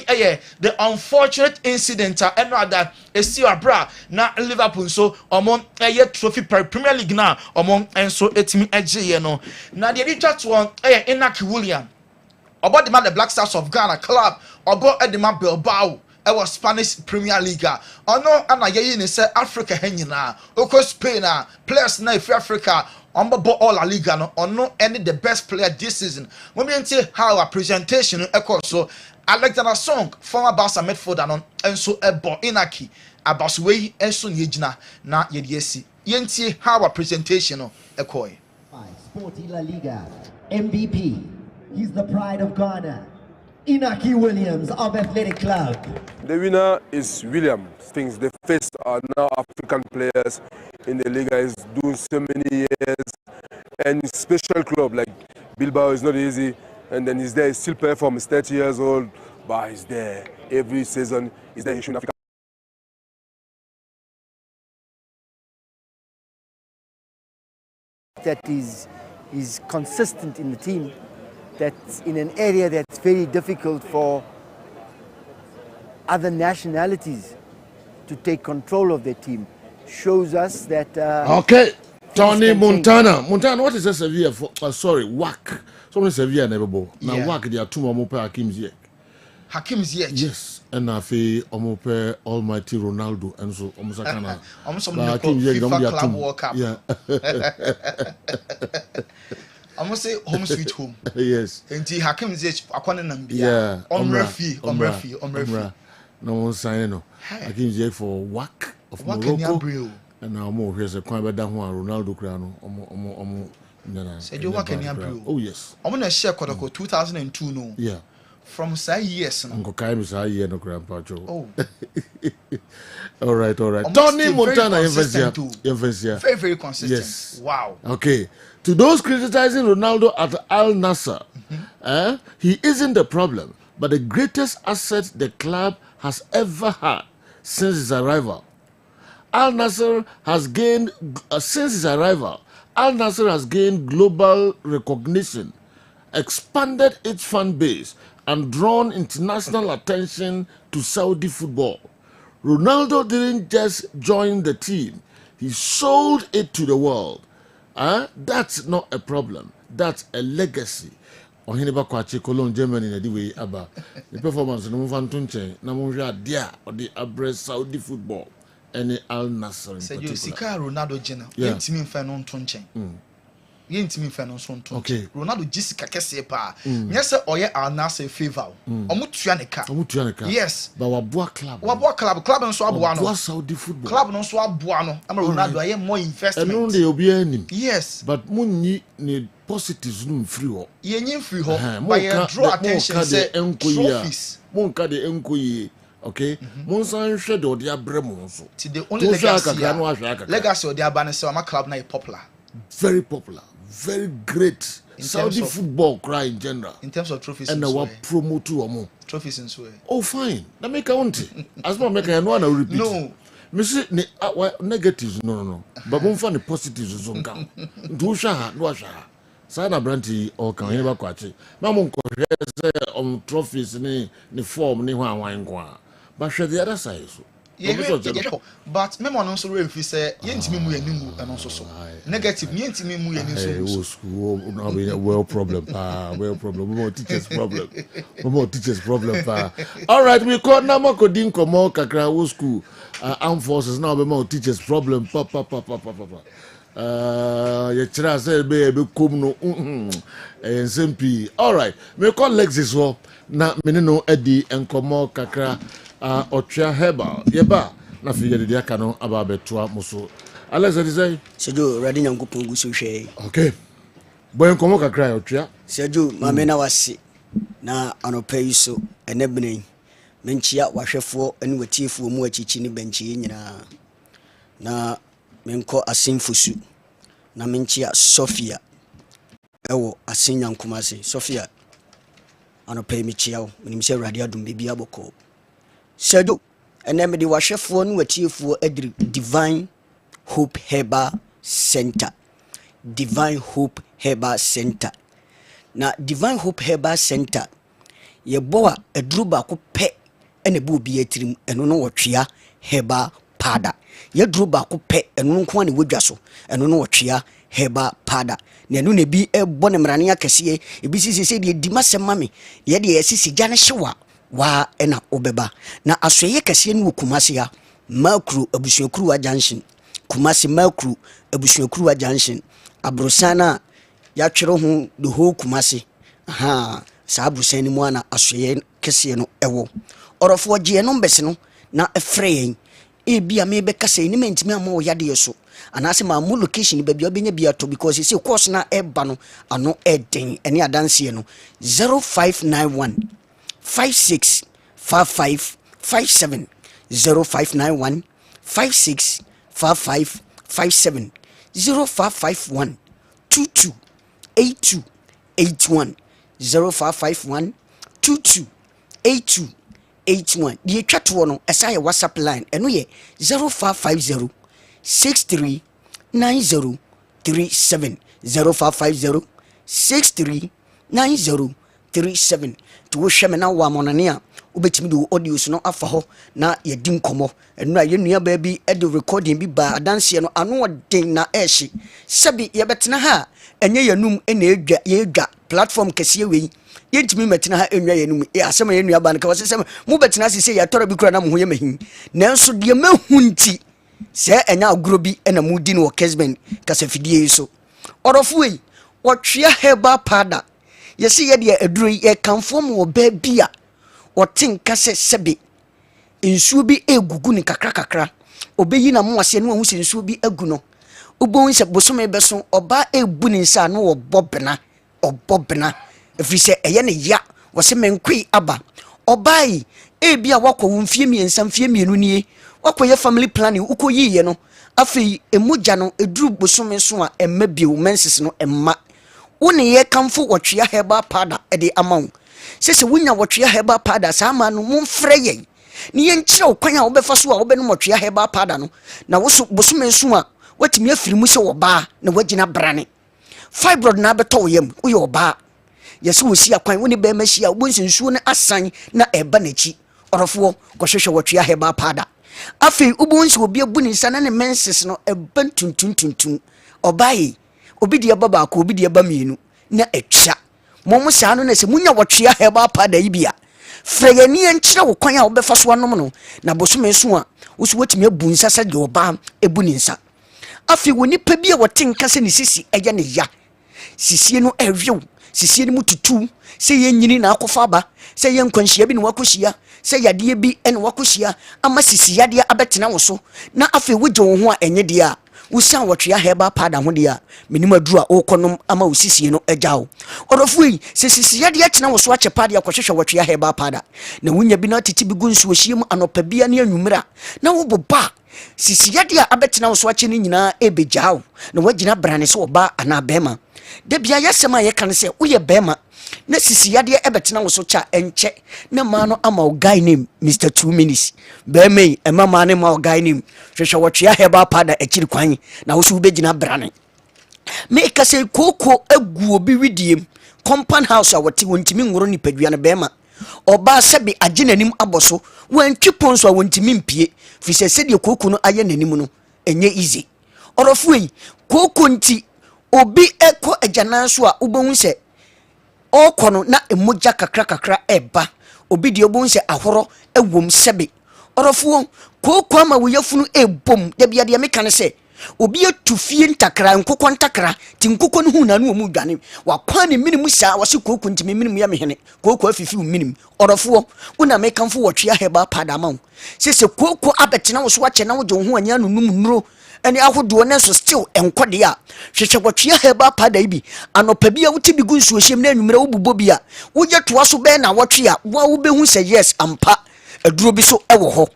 [SPEAKER 2] the unfortunate incident and other esi abra na Liverpool so omo trophy Premier League na omo enso etimi agye no na the retweet one Inaki William about the Black Stars of Ghana club about Edema Bilbao was Spanish Premier League ono ana ye ni say Africa henyina oko Spain players na Africa Ombo all La Liga no ono any the best player this season. When we see how a presentation so Alexander Song former Barca midfielder no enso ebo Inaki abaswe enso nyegina na yediesi. Yenti how a presentation no ekoy.
[SPEAKER 14] Sporting La Liga MVP. He's the pride of Ghana. Inaki Williams of Athletic Club.
[SPEAKER 15] The winner is Williams. Things the first are now African players in the Liga is doing so many years, and special club like Bilbao is not easy, and then he's there, he's still performing, he's 30 years old, but he's there every season, he's there in Africa.
[SPEAKER 14] That is consistent in the team, that's in an area that's very difficult for other nationalities to take control of their team.
[SPEAKER 16] shows us that.
[SPEAKER 1] Okay, Tony Montana. Montana, what is a Sevilla for? Sorry, WAC. Someone Sevilla never bought. Now WAC, they are two more Hakim Ziyech.
[SPEAKER 2] Hakim Ziyech.
[SPEAKER 1] Yes, and I feel Omope Almighty Ronaldo, and so Omusakana.
[SPEAKER 2] Hakim Ziyech, FIFA Club World Cup.
[SPEAKER 1] Yeah.
[SPEAKER 2] I must say home sweet home.
[SPEAKER 1] Yes.
[SPEAKER 2] And Hakim Ziyech, Akwana Nambia.
[SPEAKER 1] Yeah.
[SPEAKER 2] Omrefi.
[SPEAKER 1] No one sign no. Hakim Ziyech for WAC of Morocco. And now more here's a quite better one Ronaldo Crano.
[SPEAKER 2] Said you work in April.
[SPEAKER 1] Oh yes.
[SPEAKER 2] I'm gonna share Kodako 2002 no.
[SPEAKER 1] Yeah.
[SPEAKER 2] From say yes.
[SPEAKER 1] Uncle Kaim is a year no grandpa Joe.
[SPEAKER 2] Oh.
[SPEAKER 1] All right. Tony Montana
[SPEAKER 2] very, very consistent.
[SPEAKER 1] Yes.
[SPEAKER 2] Wow.
[SPEAKER 1] Okay. To those criticizing Ronaldo at Al-Nassr, he isn't the problem, but the greatest asset the club has ever had since his arrival. Al-Nassr has gained, since his arrival, Al-Nassr has gained global recognition, expanded its fan base, and drawn international attention to Saudi football. Ronaldo didn't just join the team, he sold it to the world. That's not a problem, that's a legacy. Ohineba kwache Cologne Germany na diwe aba. The performance no mfa ntonche na mo hwa dia odi abre Saudi football any Al-Nassr.
[SPEAKER 2] Say you sika Ronaldo jena. Yentimi mfa no ntonche. Yentimi mfa no so ntonche. Ronaldo jisika kese pa. Me say oye Al-Nassr favor. Omutua ne ka. Yes.
[SPEAKER 1] But waboa club.
[SPEAKER 2] Club nso aboa no.
[SPEAKER 1] Waboa Saudi football.
[SPEAKER 2] Club nso aboa no. Ama Ronaldo aye more investment.
[SPEAKER 1] Eno de obi anim.
[SPEAKER 2] Yes.
[SPEAKER 1] But munyi ne positives no free ho.
[SPEAKER 2] Yenyin free ho. But you draw attention say trophies.
[SPEAKER 1] Monka de enkoyi. Okay, Monsan hwe de odi abrem so.
[SPEAKER 2] Ti the only legacy of the Abane say ama club na popular.
[SPEAKER 1] Very popular. Very great. Saudi football cry in general.
[SPEAKER 2] In terms of trophies.
[SPEAKER 1] And our promote to omo.
[SPEAKER 2] Trophies in Sway.
[SPEAKER 1] Oh fine. Na make count. As more make I know na repeat.
[SPEAKER 2] No.
[SPEAKER 1] Me say negatives no. But mon fa the positives so nka. Do sha no sha. Sana branti o kan he ba kwache. Na mon ko hwe say trophies ni form ni ho anwan kwa. But share the other side so.
[SPEAKER 2] But me mo no so refi say yentimi mu yanimu eno so. Negative yentimi mu yanin so.
[SPEAKER 1] School no be a well problem more teachers problem. All right, we call na makodin komo kakra wo school armed forces now be more teachers problem you try say be kom no SMP. All right, me call Lexis wo na me no edi enkomo kakra Otria Heba yeba na figure de aka no aba betua muso Alex say
[SPEAKER 17] Sejo ready nyankopon gu so hwe.
[SPEAKER 1] Okay boy enkomo kakra Otria
[SPEAKER 17] Sejo mame na wase na anopa yi so enebene menchia wahwefo ene watiefo mu achichi ni benchi nyina na menko asinfusu na menchia Sofia ewo asinyankomase Sofia anopa yi mechia wo menimse radio adum bibia boko Sejo eneme di wahwefo no watiefo adri Divine Hope Herbal Center. Divine Hope Herbal Center. Na Divine Hope Herbal Center ye boa edru ba ko pe ene bu bi atirim eno no wotwea herbal powder. Ye dru ba ko pe eno nko ane wodwa so eno no wotwea herbal powder. Na eno ne bi ebo ne mrane akese e bi sisi de di masemame ye de esisi gane hyewa wa ena obeba na asoye kase ne wokumase ya makru abusuakuru junction kumase makru abusuakuru junction abrosana ya twere ho the whole kumase sa abrosani mu ana asoye kase no ewo orofo gye no mbese no na efreyen e bia me be kase ni mentimi ama wo yade yeso anase ma mu location ba bia obenya bia to because say course na eba no ano eden ene adanse no 0591 565557 0591 565557 0551 228281 0551 228281 die twato no esa ye WhatsApp line eno ye 0550 639037 0550 639037 37 to wo hwɛ me na wo amonane a wobɛtumi de wo audios no afa hɔ na yɛdi nkɔmmɔ ɛno a yɛnnua baa bi de recording bi baa adanseɛ no ano ɔden na ɛhye sɛbi yɛbɛtena ha a ɛnyɛ yɛnum ɛna yɛdwa platform kɛseɛ wei yɛntumi mɛtena ha ɛnwa yɛnum asɛm a yɛnnua baa no ka wɔ sɛ sɛ mobɛtena ase sɛ yɛatɔra bi kora na mo ho yɛ mahin nanso deɛ mahu nti sɛ ɛnyɛ agorɔ bi ɛna mudi no wɔ Kessben kasafidie yi so ɔrɔfo yi wɔtwea herbal powder yɛsɛ yɛdeɛ aduro yi yɛkamfoɔ mu wɔ baa bi a wɔte nka sɛ sɛbe nsuo bi egugu ne kakra obɛyi na mo aseɛ no ahu sɛ nsuo bi agu no wobɛhu sɛ bosome bɛso ɔbaa ebu ne nsa no ɔbɔ bena ɛfiri sɛ ɛyɛ ne ya wɔsɛ menkoi aba ɔbaa yi ebi a wakɔ wo mfie mmiɛnsa mfie mmienu nie wakɔ yɛ family planning wokɔ yiye no afei emogya no eduru bosome so a ɛmma bio menses no ɛmma wone yɛ kamfo wɔtwea herbal powder ɛde ama wo sɛ wonya wɔtwea herbal powder saa ma no momfrɛ yɛn ne yɛnkyerɛ wo kwan a wobɛfa so a wobɛnom wɔtwea herbal powder no na woso bosome so a watumi afiri mu sɛ wɔbaa na wagyina brane fibroid na abɛtɔ wo yam woyɛ ɔbaa yɛsɛ wɔ si akwan wo ne bɛrima hyia wo nsuo no asan na ɛba n'akyi ɔrɔfoɔ kɔhwehwɛ wɔtwea herbal powder afei wobɛhu sɛ obi abu ne nsa na ne menses no ɛba tuntum ɔbaa yi obi deɛ ba baako obi deɛ ba mmienu na atwa mo saa no na sɛ munya wɔtwea herbal powder yi bia frɛ yɛni nkyerɛ wo kwan a wobɛfa so anom no na bosome so a wo so watumi abu nsa sɛ deɛ ɔbaa ebu ne nsa afei wo nipa bi a wɔte nka sɛ ne sisi ɛyɛ ne ya sisie no ɛhwew sisie no mu tutu sɛ yɛnyini na akɔfa aba sɛ yɛ nkwanhyia bi na wakɔhyia sɛ yadeɛ bi ɛna wakɔhyia ama sisi yadeɛ abɛtena wo so na afei wogye wo ho a ɛnyɛ deɛ a wosan wɔtwea herbal powder ho deɛ a menim aduru a wokɔnom ama wo sisie no agya wo ɔrɔfo yi sɛ sisi yadeɛ tena wo so akyɛ padeɛ akɔhwehwɛ wɔtwea herbal powder na wonya bi na tete bi gu nsuohyie mu anɔpa bia ne anwummerɛ a na wobɔba sisi yadeɛ a abɛtena wo so akyɛ no nyinaa ɛbɛgyaa wo na woagyina brane sɛ ɔbaa anaa bɛrima da bia yɛsɛm a yɛka no sɛ woyɛ bɛrima na sisi yadeɛ ɛbɛtena wo so kyɛ ɛnkyɛ na maa no ama wo guy name Mr. 2 minutes bɛrima yi ɛma maa no ma wo guy name hwehwɛ wɔtwea herbal powder akyiri kwan na wo so wobɛgyina brane meka sɛ kooko agu obi widiem compound house a wɔte wɔntimi nworo nipadua no bɛrima ɔbaa sɛbe agye n'anim abɔ so wɔantwi pon so a wɔntimi mpie firi sɛ sɛdeɛ kooko no ayɛ n'anim no ɛnyɛ easy ɔrɔfo yi kooko nti obi ɛkɔ agyanan so a wobɛhu sɛ ɔkɔ no na emogya kakra ɛba obi deɛ wobɛhu sɛ ahorɔ ɛwom sɛbe ɔrɔfoɔ kooko ama wo yafunu ɛbom da bia deɛ meka ne sɛ obi atu fie ntakra nkokɔ ntakra ti nkokɔ no hu na no mu dwane wakwa ne minimu saa wase kooko ntimi minimu ya mehene kooko afifi wo minimu ɔrɔfoɔ wona mekamfo wɔtwea herbal powder ma wo sɛ kooko abɛtena wo so akyɛ na wogye wo ho anya no num nnuro ɛne ahodoɔ ne so still ɛnkɔde a hwehwɛ wɔtwea herbal powder bi anɔpa bi a wote bi gu nsuohyɛm na anwummerɛ wobobɔ bi a woyɛ toa so bɛɛ na wɔtwe a woa wobɛhu sɛ yes ampa aduro bi so ɛwɔ hɔ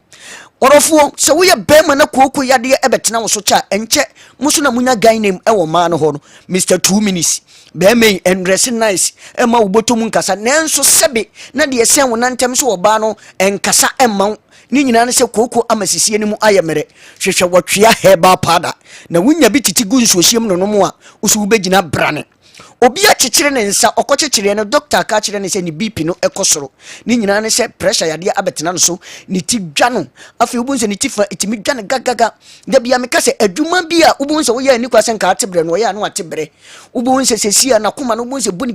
[SPEAKER 17] ɔrɔfoɔ sɛ woyɛ bɛrima na kooko yadeɛ ɛbɛtena wo so kyɛ ɛnkyɛ mo so na munya guy name ɛwɔ maa no hɔ no Mr. 2 minutes bɛrima yi ɛndrɛse nice ɛma wo bɔtɔ mu nkasa nanso sɛbe na deɛ sɛn wo nantɛm so ɔbaa no ɛnkasa ɛma wo ni nyina ne sɛ kooko ama sisie ne mu ayɛ mmerɛ hwehwɛ wɔtwea herbal powder na wonya bi titi gu nsuohyɛm no no mu a wo so wobɛgyina brane obi akyekyere ne nsa ɔkɔkyekyere no doctor ka kyerɛ ne sɛ ne BP no ɛkɔ soro ne nyinaa ne sɛ pressure yadeɛ abɛtena no so ne ti dwa no afei wobɛhu sɛ ne ti fa ɛtumi dwa no gagaga da bia meka sɛ adwuma bi a wobɛhu sɛ woyɛ ani kwa sɛ nka ate berɛ no wɔyɛ a no ate berɛ wobɛhu sɛ sɛsi a nakoma no wobɛhu sɛ bu ne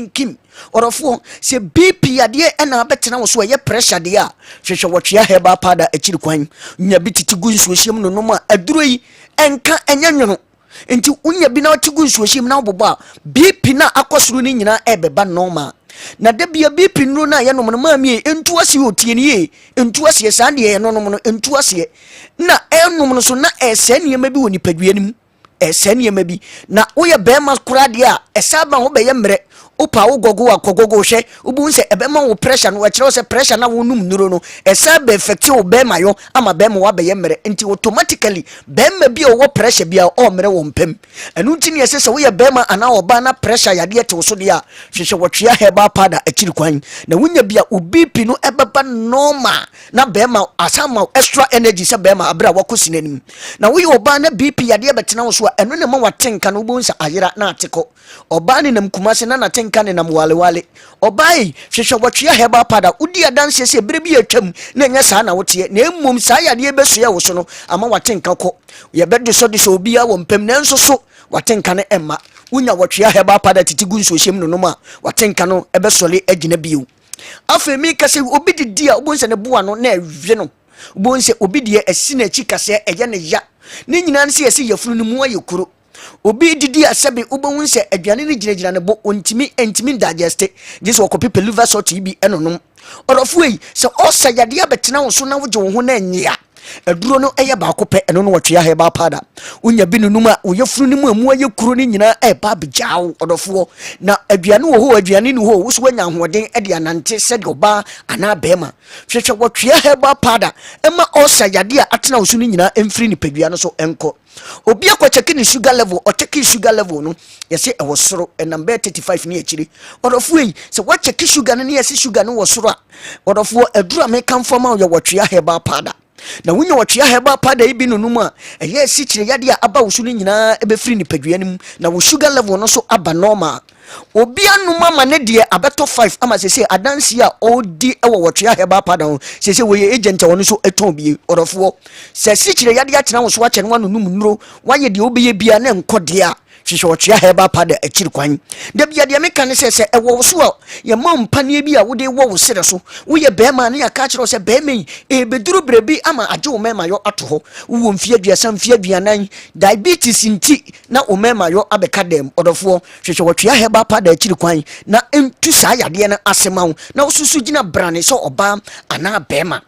[SPEAKER 17] kim ɔrɔfoɔ sɛ BP yadeɛ ɛna abɛtena wo so ɛyɛ pressure deɛ a hwehwɛ wɔtwea herbal powder akyiri kwan nya bi titi gu nsuohyɛm no nom a aduro yi ɛnka ɛnyɛ nwono nti unya bi na watigu nsuohyim na wobobɔ a BP na akɔsoro ni nyina ɛbɛba normal na da bia BP nro na yɛ nom no maami entu ase otie ni entu ase saa de yɛ nom no entu ase na ɛnom no so na ɛsɛ nneɛma bi wɔ nipadua nim ɛsɛ nneɛma bi na woyɛ bɛrima kora de a ɛsa ba ho bɛyɛ mmerɛ opa wo gogo akogogo hwɛ obu nse ebema wo pressure no wɔkyerɛ sɛ pressure na wo num nuro no ɛsa be effect wo bɛrima yo ama bɛrima wa bɛyɛ mmerɛ nti automatically bɛrima bi a wo pressure bi a o mmerɛ wo mpem ɛnu nti ne ɛsɛ sɛ woyɛ bɛrima ana ɔba na pressure yadeɛ te wo so de a hwehwɛ wɔtwea herbal powder akyiri kwan na wonya bi a BP no ɛbɛba normal na bɛrima asama extra energy sɛ bɛrima abra wakɔsi nanim na woyɛ ɔba na BP yadeɛ bɛtena wo so a ɛno ne ma watenka no obu nse ayera na ateko ɔba ne nam kumase na watenka ne nam wale obai hwehwe wotwe heba pada udi adanse se bere bi atwam na nya saa na wote na emmom saa yade besoya wo so no ama watenka kɔ ye bɛde so de so obi a wo mpem na nso so watenka ne emma unya wotwe heba pada titigu nso hyem no no a watenka no ebesole agina bio afa mi kase obi didi a obonse ne boa no na ewe no obonse obi de asi na chi kase eye ne ya ne nyina nse yesi yafunu no mu ayekuro obi didi asebe obonhu se aduane ne ginagina ne bo entimi digest this okopi liver salt bi enonom orofo yi se osa yade abetena wo so na wo je wo ho na nyia aduro no eye ba akopɛ eno no wɔtwe ahe ba pada unya bi nunum a woyefuru ne mu amu aye kuro ne nyina ba bejaawo odofo na aduane wo ho aduane ne ho wo so wanya hoden de anante sɛ de oba ana bema hwehwɛ wɔtwe ahe ba pada ema osa yade a atena wo so ne nyina emfiri ni padua no so enko obi akwacheki ni sugar level o cheki sugar level no yesi e wo soro number 35 ni akiri odofo yi se wa cheki sugar no ne yesi sugar no wo soro a odofo adura me kan forma wo wɔtwe ahe ba pada na wunya wɔtwe heba pada ibi nunum a ɛyɛ si kyire yade a aba wusu ni nyina ebefiri ni padua nim na wo sugar level no so aba normal obi anuma ma ne de abeto 5 ama sese adansi a odi ɛwɔ wɔtwe heba pada ho sese wo ye agent wɔn so eton bi orofo se si kyire yade atena wo so akyɛ no nunum nuro waye de obi bia na nkɔde a hwehwɛ wɔtwe heba pada akyiri kwan da bia de meka ne sɛ ɛwɔ so a ye ma mpane bi a wode wɔ wo sere so wo ye bɛma ne aka kyerɛ sɛ bɛma yi beduru brebi ama agye wo mɛma yo ato hɔ wo mfie aduasa mfie aduanan diabetes nti na wo mɛma yo abɛka dem ɔdɔfoɔ hwehwɛ wɔtwe heba pada akyiri kwan na entu saa yade no asema wo na wo susu gina brane sɛ ɔba ana bɛma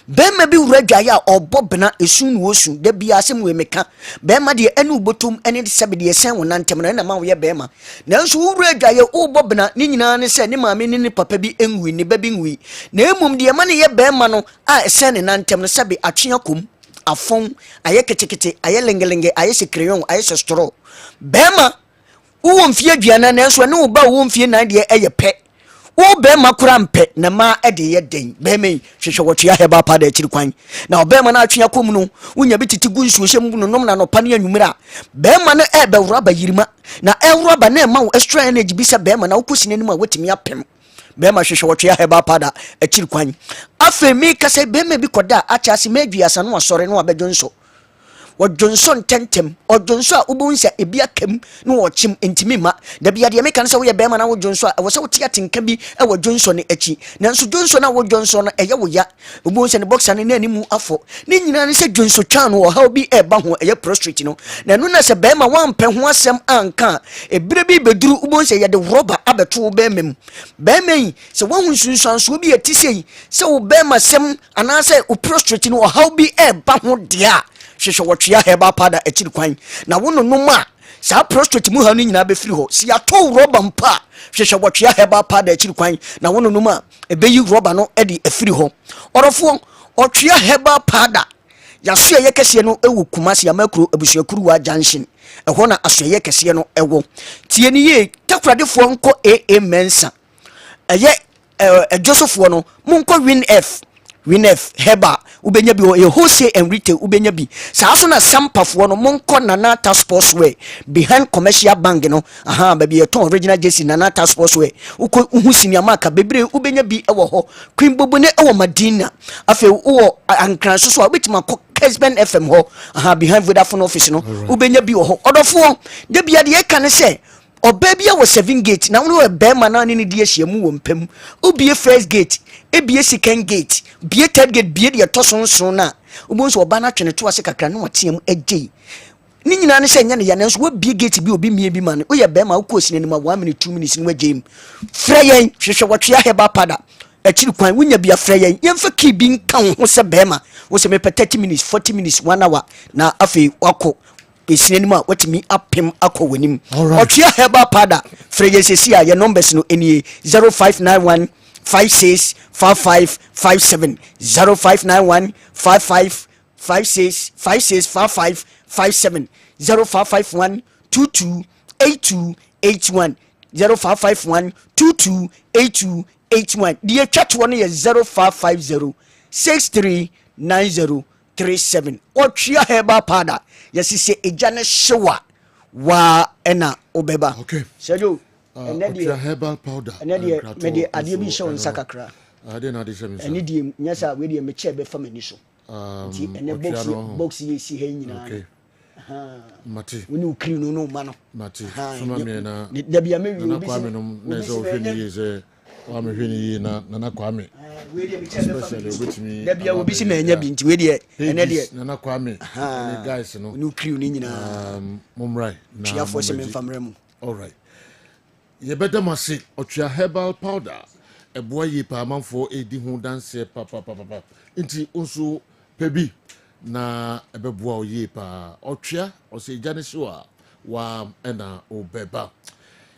[SPEAKER 17] bema bi wura dwaye a obobna esun no osun da bia asem we meka bema de anu botom ene de sebe de sen wonantem na ma wo ye bema nanso wura dwaye obobna ni nyina ne se ne maame ne papa bi enwi ne ba bi nwi na emum de ma ne ye bema no a esen ne nantem no sebe atwea kom afon aye ketekete aye lengelenge aye sekreyon aye sestro bema wo mfie aduana nanso ne wo ba wo mfie nan de eye pe wo bema kura mpe na ma ede ye den bema hwehwe wotwe aheba pa da akiri kwan na bema na atwea kom no wonya bititi gu nsuo hyem no nom na no pa ne anwumira bema na ebe wraba yirima na ewraba na ma wo extra energy bi se bema na wokosine nim a wotimi apem bema hwehwe wotwe aheba pa da akiri kwan afa mi kase bema bi koda acha se maduasa no asore no abedwonso Johnson tentem or Johnson ubunsa ebia kem no ochim entimi ma da bia de meka nso wo ye bema na wo Johnson wo se wo tia tinka bi e wo Johnson echi nanso Johnson na wo Johnson no eye wo ya ubunsa ne boxer ne animu afo ne nyina ne se Johnson twan wo ha obi e ba ho eye prostrate no na no na se bema wan pɛ ho asɛm anka ebire bi beduru ubunsa ye de rubber abeto wo bema mu bema yi se wo hu sunsun so bi etisei se wo bema sem anase wo prostrate no ha obi e ba ho dia hwehwe wotwe aheba pada akiri kwan na wono noma sa prostrate mu ha no nyina be firi ho si ato rubber mpa hwehwe wotwe aheba pada akiri kwan na wono noma ebeyi rubber no e di afiri ho orofo otwe aheba pada yaso ye kese no ewu kumasi amakuro abusuakuru wa junction ɛhɔ na aso ye kese no ɛwo tie ni ye takradefo nko aa mensa ɛyɛ adwosofo no monko winf heba ubenya bi o wholesale and retail ubenya bi sa so na sampafo no monko nanata sportswear behind commercial bank no aha ba bi eton original jersey nanata sportswear uko uhu senior marka bebre ubenya bi ewo ho queen bobo ne ewo madina afi wo ankran so obetima Kessben FM ho aha behind Vodafone office no ubenya bi wo ho odofo de bia de ka ne se obabia wo 7 gate na wo be ma na ne de ahyiamu wo mpam obie first gate ebie second gate bie third gate bie de tosonson na ubonso oba na twene to ase kakra na wateam agye ni nyina ne senya ne ya nanso wo bie gate bi obi mie bi ma ne wo ye be ma wo ko sine ni ma 1 minute 2 minutes ni wagye freyen hwehwe wotwe aheba pada akiri kwan wonya bia freyen yemfa ki bi nkan ho se be ma wo se me 30 minutes 40 minutes 1 hour na afi wako esinenima watimi apem akɔwanim ɔtwea heba pada freyen sesi a ye numbers no enie 0591 565557 0591 55565557 0551 228281 0551 228281 die twatwo no ye 0550 639037 ɔtwea heba pada yesi se ejane hyewa wa ena obeba
[SPEAKER 1] okay
[SPEAKER 17] sejo
[SPEAKER 1] herbal powder.
[SPEAKER 17] And then me the adie bi show nsa kakra.
[SPEAKER 1] Ade na ade show nsa.
[SPEAKER 17] Eni die nyasa we die me che be fa mani so. Nti ene box yi si ha nyina.
[SPEAKER 1] Okay. Mati.
[SPEAKER 17] We ni ukiri no ma no.
[SPEAKER 1] Mati. Suma me na.
[SPEAKER 17] Da bia me
[SPEAKER 1] na kwame no na so hwini yi se wa me hwini yi na kwame.
[SPEAKER 17] We die me che be fa mani. Da bia obi si na enya bi nti we die ene die.
[SPEAKER 1] Na kwame. Ni guys no.
[SPEAKER 17] We ni ukiri ni nyina.
[SPEAKER 1] Momrai.
[SPEAKER 17] Na chia fo se me famre mu.
[SPEAKER 1] All right. Ye better must otria herbal powder. A boy ye pa manfo edi ho danse papa. Inti unsu pebi na ebeboa ye pa otria o se jane so a wa ena obeba.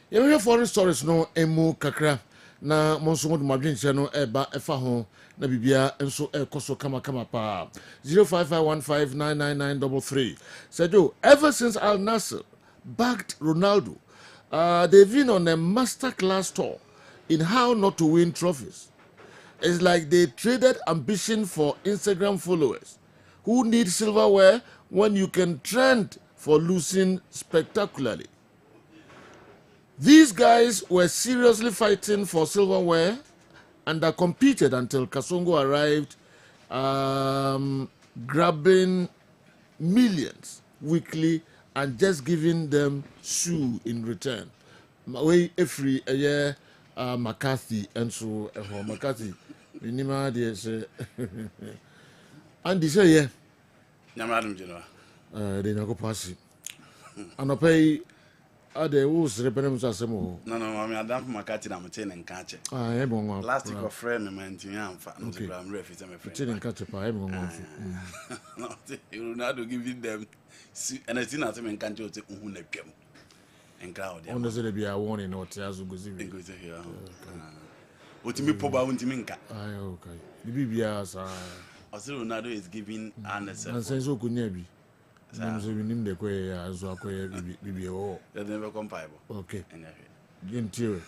[SPEAKER 1] Ye we foreign stories no emu kakra na monso mo madwenche no eba efa ho na bibia enso ekoso kama pa 0551599933. Said ever since Al-Nassr backed Ronaldo, they've been on a masterclass tour in how not to win trophies. It's like they traded ambition for Instagram followers who need silverware when you can trend for losing spectacularly. These guys were seriously fighting for silverware and they competed until Kasongo arrived, grabbing millions weekly and just giving them shoe in return. Way every year, McCarthy and so McCarthy. Minima de say, and this year,
[SPEAKER 16] Yamadam General.
[SPEAKER 1] They not go pass it. And I pay other who's representing us more.
[SPEAKER 16] No, I mean, I don't McCarthy. I'm and catch it. Last week of friend, my man, I'm refit. I'm a friend.
[SPEAKER 1] And catch a pie.
[SPEAKER 16] Ronaldo giving them. And I see nothing in country to Unepem and crowd.
[SPEAKER 1] On the Zebia be a warning or Tiazu Gozi.
[SPEAKER 16] What you mean, Poba Untiminka?
[SPEAKER 1] Okay. The BBS are.
[SPEAKER 16] Ronaldo is giving Al-Nassr.
[SPEAKER 1] And says, "Who could never?" Names we name the quay as well. BBO.
[SPEAKER 16] They never comparable.
[SPEAKER 1] Okay. Game theory.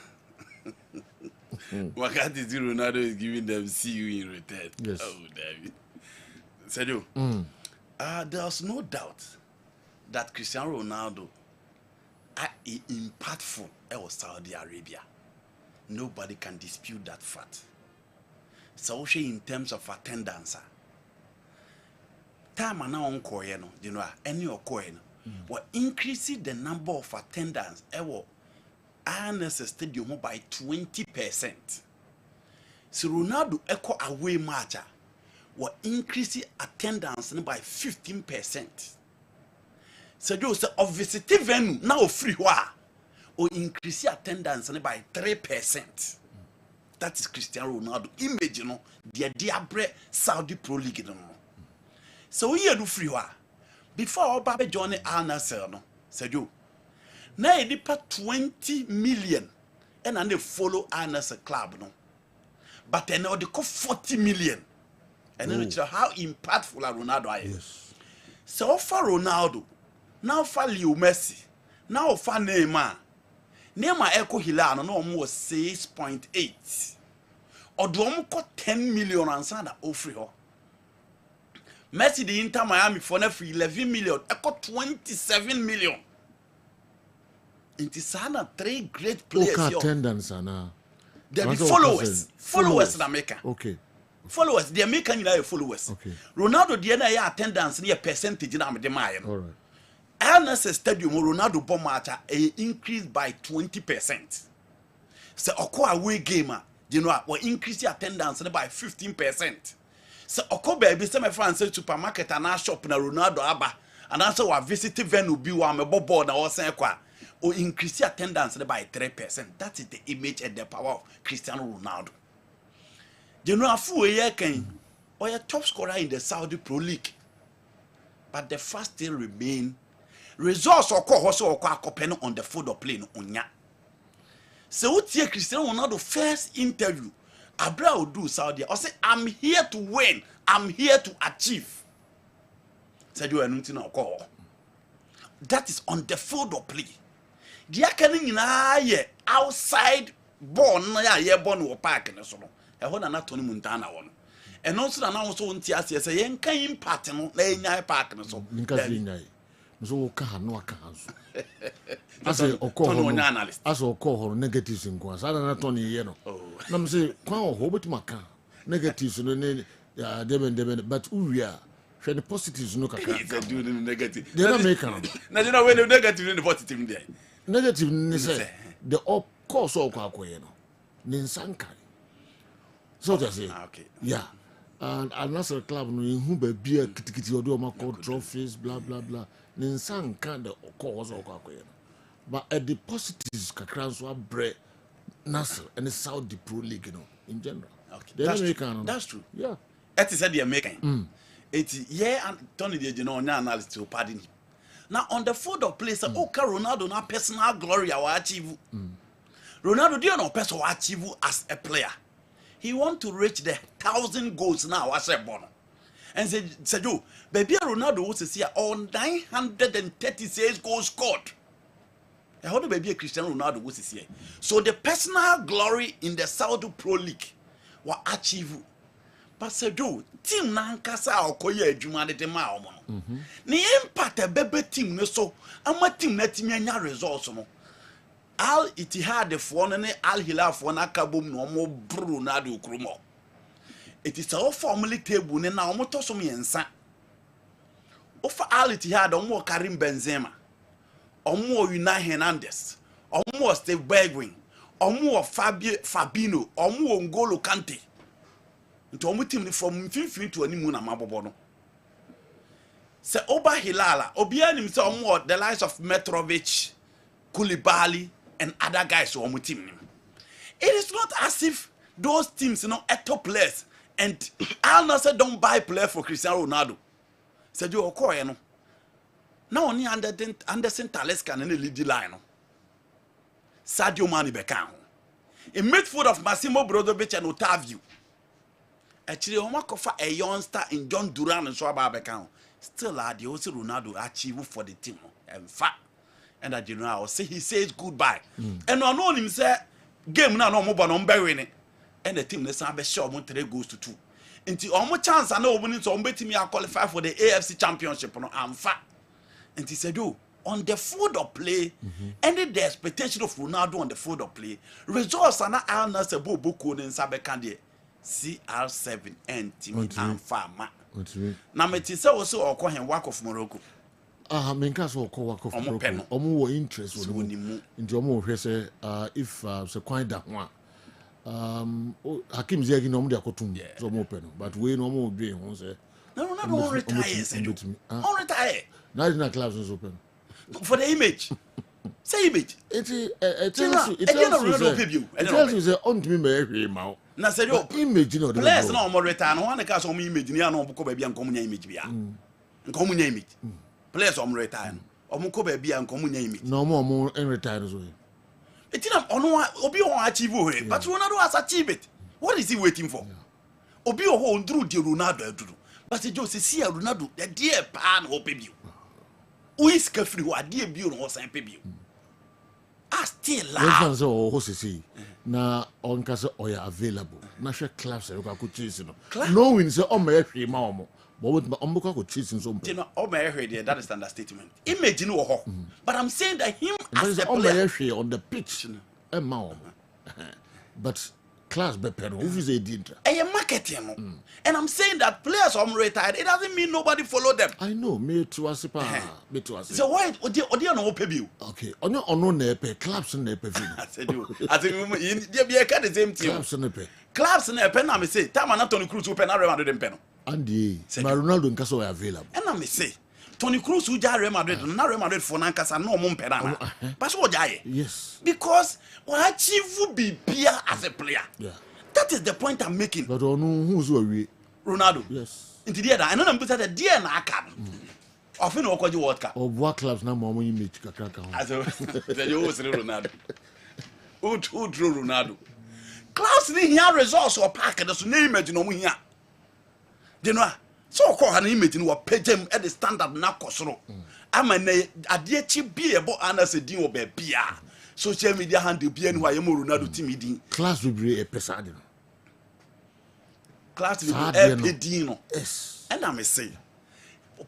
[SPEAKER 16] Wakati Ronaldo is giving them see you in return.
[SPEAKER 1] Yes.
[SPEAKER 16] Oh, David. Sadio. There's no doubt that Cristiano Ronaldo is impactful in Saudi Arabia. Nobody can dispute that fact. So in terms of attendance, time now on Korean, you know, any or Korean, we're increasing the number of attendance at Al-Nassr Stadium by 20%. So Ronaldo echo away match. We're increasing attendance by 15%. So those of visiting venue now free or increase attendance by 3%. That is Cristiano Ronaldo image, you know, the Diabre Saudi Pro League, you know. So we do free before our Baba joined Al-Nassr, no, said you. Now they pay 20 million and then they follow Al-Nassr club, no. But then they cost 40 million. And then you know how impactful Ronaldo is. Yes. So for Ronaldo, now for Leo Messi, now for Neymar. Neymar Echo Hilano no almost 6.8. Or do almost 10 million and sana offer her. Messi the Inter Miami for 11 million, Echo 27 million. It is sana 3 great players.
[SPEAKER 1] Okay, attendance ana.
[SPEAKER 16] There be followers in America.
[SPEAKER 1] Okay.
[SPEAKER 16] Followers, they are making followers.
[SPEAKER 1] Okay.
[SPEAKER 16] Ronaldo, the other attendance near percentage in Amade.
[SPEAKER 1] All right.
[SPEAKER 16] Al-Nassr Stadium, Ronaldo bomb match increased by 20%. So, a away gamer, you know, will increase the attendance by 15%. So, a baby, some friends say supermarket and our shop na Ronaldo Abba, and also our visiting venue be one board or saying, or increase the attendance by 3%. That is the image and the power of Cristiano Ronaldo. You know, a full year can or a top scorer in the Saudi Pro League, but the first still remain. Results or copy on the foot of plane unya. So what here Cristiano Ronaldo first interview, Abra will do Saudi. I say I'm here to win. I'm here to achieve. Said you are not call. That is on the field of play. The academy outside born born or park and so on. I hold an Tony Montana one. And also announced on TS say yen can pattern park and so.
[SPEAKER 1] So say
[SPEAKER 16] Tony analyst.
[SPEAKER 1] As o call negatives in Kwan. Sada na Tony ye no. Nam say Kwan o hobet maka. Negatives no ne deben but uria share the positives no kaka.
[SPEAKER 16] He said do the negative.
[SPEAKER 1] They don't make am.
[SPEAKER 16] Now you know when the negative and the positive there.
[SPEAKER 1] Negative ni say the up course o kwa ye no. Ni nsankai. So just say.
[SPEAKER 16] Okay.
[SPEAKER 1] Yeah. And Al-Nassr club no hu ba bia kitikiti odo ma call trophies blah blah blah. Ni nsanka the course o kwa ye no. But at the positives kakran so abre Nassr and the Saudi Pro League you know in general.
[SPEAKER 16] Okay. That's true.
[SPEAKER 1] Yeah.
[SPEAKER 16] That is said they are making. And Tony the no analyst to pardon him. Now on the field of play, Ronaldo na personal glory I achieve. Ronaldo do you know personal achieve as a player. He want to reach the 1,000 goals now as a bono. And said you, baby Ronaldo was see all 936 goals scored. How do baby Cristiano Ronaldo was see? So the personal glory in the Saudi Pro League was achieve. But said you, team nankasa okoye adwuma de ma omo no. Ni impact a bebe team no so, ama team na team anya results no. Al Ittihad fo no ne Al Hilal fo na kabom no omo bru na de okromo. It is all formally table ne na omo to so yensa. Ofa Al Ittihad omo Karim Benzema. Omo Unai Hernandez. Omo Steve Bergwijn. Omo Fabinho. Omo N'Golo Kante. Nti omo team ni from 15 to animu na mabobo no. Se Oba Hilala, obi anim se omo the likes of Mitrovic, Koulibaly and other guys who omo team. It is not as if those teams are top players and Al-Nassr don't buy players for Cristiano Ronaldo. Se you okoye no. Now only Anderson Talisca and the lead line. Sadio Mane bekan. In midfield of Massimo Brozovic and Otavio. Actually, Omakofa a youngster in John Duran and Swaba bekan. Still, the also Ronaldo achieve for the team. In fact, and that you know, say he says goodbye. And I know him say game now no more on burying and the team let's have a show 3 goes to 2. Until almost chance I know winning so me I qualify for the AFC Championship. No, I'm fat. And he said, "Oh, on the field of play, and the expectation of Ronaldo on the field of play, results are not Al-Nassr Bobo and Sabekande CR7 and Timmy and Farmer." Now, me say also or call him work of Morocco.
[SPEAKER 1] Menka so call work of Morocco. Omo interest into Omo say if so quite that one. Hakim Ziyech no mo dey akotum so mo pe no, but we no mo dey won say
[SPEAKER 16] no retire. On retire.
[SPEAKER 1] Now it's not clubs is open.
[SPEAKER 16] For the image. Say image.
[SPEAKER 1] It tells you say on to me me ma.
[SPEAKER 16] Na say yo
[SPEAKER 1] image no.
[SPEAKER 16] Players na o retire no one ka so mo image ni ana obukọ ba bia nko mo nya image bia. Nko mo nya image. Players o mo retire no. O mo ko ba bia nko mo nya image.
[SPEAKER 1] No mo in retire so.
[SPEAKER 16] Etina ono obi o achieve o but Ronaldo has achieved it. What is he waiting for? Obi o ho ndru di Ronaldo aduru. But you say see Ronaldo the dear pan o pe bi. Who is free who are dear bio or sign pay. I still laugh.
[SPEAKER 1] So see na on kasa oya available. Na share clubs e ka choose no. No win say o ma ehwe ma omo. But with ombuka ko choose so.
[SPEAKER 16] You know o ma ehwe there that is the understatement. Imagine wo ho. But I'm saying that him as a
[SPEAKER 1] player on the pitch e ma omo. But class better who is a dinner.
[SPEAKER 16] Marketing. And I'm saying that players are retired. It doesn't mean nobody follow them.
[SPEAKER 1] I know. Me too as me too as.
[SPEAKER 16] So why Odi no pay you?
[SPEAKER 1] Okay. On no pay clubs no pay.
[SPEAKER 16] I said you. I think you be the same team.
[SPEAKER 1] Clubs no pay.
[SPEAKER 16] Clubs no pay. Na me say time na Toni Kroos open na Real Madrid dem pay no.
[SPEAKER 1] Andy, my Ronaldo nkaso available.
[SPEAKER 16] And na me say Toni Kroos who ja Real Madrid na Real Madrid for na nkasa no mo pay na. Pass what ja
[SPEAKER 1] Yes.
[SPEAKER 16] Because what achieve be as a player.
[SPEAKER 1] Yeah.
[SPEAKER 16] That is the point I'm making.
[SPEAKER 1] But who's we?
[SPEAKER 16] Ronaldo.
[SPEAKER 1] Yes.
[SPEAKER 16] Into the other, I know I'm put at the dear na card. Often or call you what car.
[SPEAKER 1] Or what clubs now more image kakaka.
[SPEAKER 16] As you always Ronaldo. Who drew Ronaldo? Clubs need here results or pack and name it no here. You know, so call an image in what pay them at the standard na kosoro. I'm a dear cheap beer about Al-Nassr deal be beer. Social media handle be anywhere you Ronaldo team meeting.
[SPEAKER 1] Class will be a pesado.
[SPEAKER 16] Class will be a dino.
[SPEAKER 1] Yes.
[SPEAKER 16] And I may say,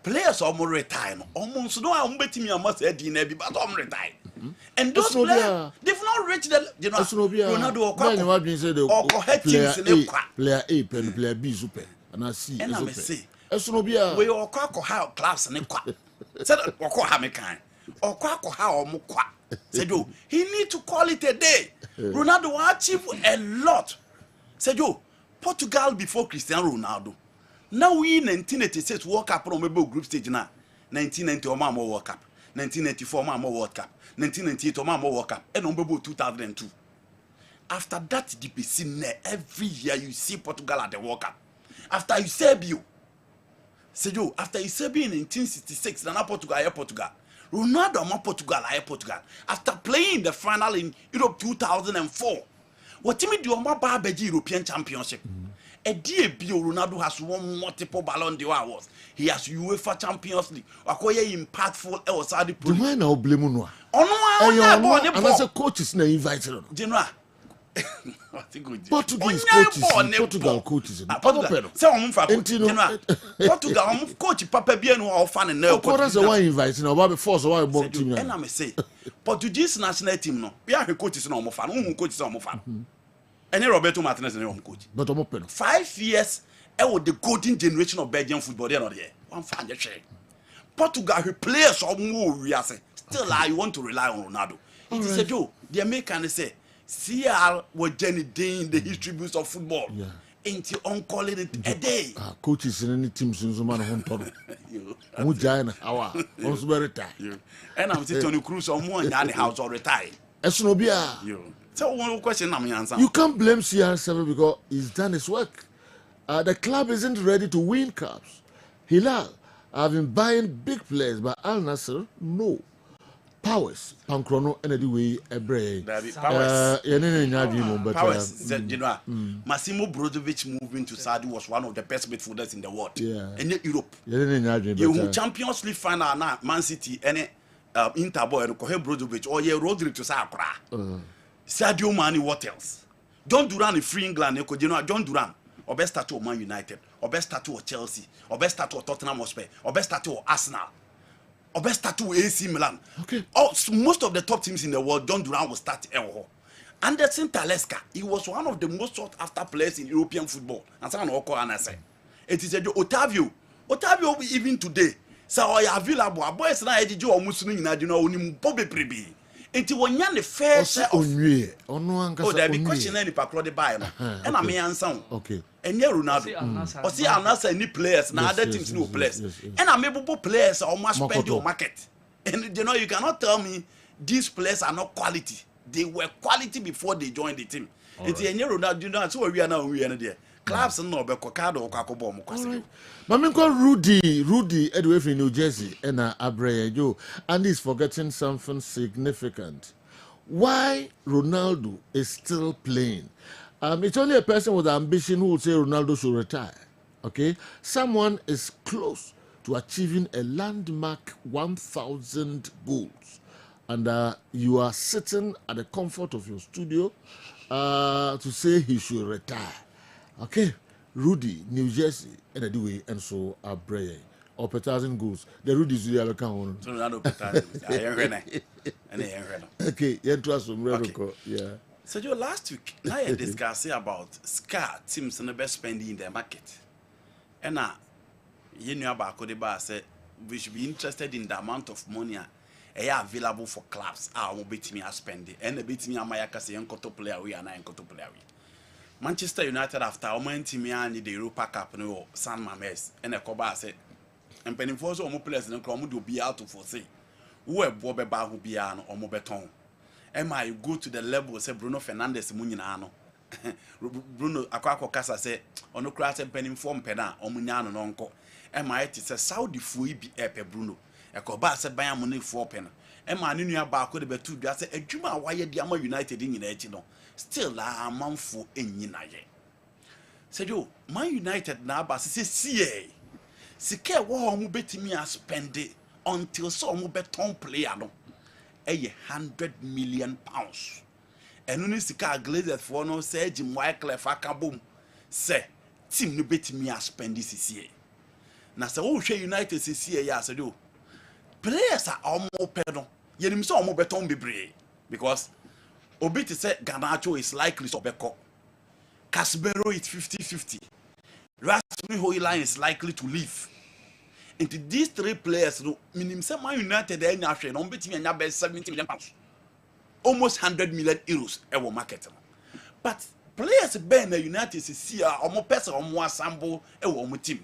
[SPEAKER 16] players are more retired. Almost no, I'm betting me I must say dinner, but I'm retired. And those players, they've not reached the, you know, Ronaldo or
[SPEAKER 1] player A, player B, super, and I see.
[SPEAKER 16] And I'm say, we all crack or how class and said, or call Hamikan, or crack or how Mukwa. Said you, he need to call it a day. Ronaldo will achieve a lot. Said you, Portugal before Cristiano Ronaldo. Now we in 1986 World Cup on group stage now. 1990 Omamo World Cup. 1994 Omamo World Cup. 1998 Omamo World Cup. And on 2002. After that, DPC every year you see Portugal at the World Cup. After Eusebio, said you, after Eusebio in 1966, then Portugal. Ronaldo ma Portugal. After playing the final in Europe 2004, what team do you Beji European Championship? A DBO Ronaldo has won multiple Ballon d'Or awards. He has UEFA Champions League. Acquire impactful outside the
[SPEAKER 1] pro. Do no blame no?
[SPEAKER 16] And
[SPEAKER 1] as a coach is not invited.
[SPEAKER 16] General.
[SPEAKER 1] Portuguese coaches, Portugal coaches.
[SPEAKER 16] Portugal. Say General. Portugal coach Papa Biano or fan and no.
[SPEAKER 1] That's the one inviting about force why about team.
[SPEAKER 16] And I say Portuguese national team no. We are coaches no more fan. Who coaches no more fan. And Roberto Martinez is coach.
[SPEAKER 1] But I'm open.
[SPEAKER 16] 5 years, the golden generation of Belgian football. They are not there. One fan the share. Portugal, who plays or more, we are saying. Still, I want to rely on Ronaldo. It is a joke. The American say, CR was Jenny Dean, the history books of football. Yeah. Ain't you on calling it a day?
[SPEAKER 1] Coaches in any team since the man home total. Who giant hour? Also retire.
[SPEAKER 16] And I'm sitting on the cruise on one in the house or retire.
[SPEAKER 1] Esnobia.
[SPEAKER 16] So one question I'm answering.
[SPEAKER 1] You can't blame CR7 because he's done his work. The club isn't ready to win cups. Hilal have been buying big players, but Al-Nassr, no. Powers, Pankrono, and the way Ebre.
[SPEAKER 16] Powers, you know, Massimo Brozovic moving to Saudi was one of the best midfielders in the world. Yeah. And Europe. You Champions League final now, Man City, and Interboy, and Kohe Brozovic, or Rodri to Sakra. Sadio Mane, what else? John Duran is free England. You know, John Duran, or best statue of Man United, or best statue of Chelsea, or best statue of Tottenham Hotspur, or best statue of Arsenal, or best statue of AC Milan.
[SPEAKER 1] Okay.
[SPEAKER 16] Most of the top teams in the world, John Duran will start Elho. Anderson Talisca, he was one of the most sought after players in European football. And so I say, it is a Otavio, even today. So I are available. Boys now, I or Muslim, you know, Bobby Pribi. Until when you're the fair share of there be question any patrol the buy, and I may answer.
[SPEAKER 1] Okay.
[SPEAKER 16] And you're Ronaldo. Or see, Al-Nassr any players, now other teams no players. And I'm able players are must spend your market. And you know, you cannot tell me these players are not quality. They were quality before they joined the team. Until you're Ronaldo, you know, so we are now, we are there. Clubs no be Kokado or Kakobom.
[SPEAKER 1] Rudy Edway from New Jersey and Abreu, and he's forgetting something significant. Why Ronaldo is still playing? It's only a person with ambition who would say Ronaldo should retire. Okay, someone is close to achieving a landmark 1,000 goals, and you are sitting at the comfort of your studio to say he should retire. Okay, Rudy, New Jersey, and the way, and so Abreu, or 1,000 goals. The Rudy's the other count. Okay, you trust some record. Yeah.
[SPEAKER 16] So your last week, now you discussing about Scar teams and the best spending in the market. And now, you know about Kodeba said we should be interested in the amount of money available for clubs. I will bet me a spending, and the bet me a Mayaka say Enkoto player we are not Enkoto player. Manchester United after team the Europa Cup no San Mamés and a Koba said and penny for so players in the crowd will be out to foresee who a Bobby Bahu Biano or Mobeton. Am I go to the level say Bruno Fernandes Muninano? Bruno Aquaco Casa said on no class and penny form pena or Munano nonco. Am I it is a Saudi Fui be epe Bruno? A Koba said by a money 4 pen. Am I knew about could be 2 that's a Juma why the United in Edino. Still a month for any night. Said you, Man United now, but say, CA. Sike war mu betimi a spend it until some beton player no. 100 million pounds. And only sika glazed for no say Jim Wycliffe akabum. Say, team no betimi a spend this CA. Na say, oh, United CA ya said you. Players are almost pedal. yenim say omo beton bebre because obi to say Garnacho is likely to beko. Casemiro is 50-50. Rasmus Højlund is likely to leave. Into these three players, no minimum say Man United any after no betimi anya be 70 million pounds. Almost 100 million euros ewo market. But players ben na United see omo pese omo assemble ewo omo team.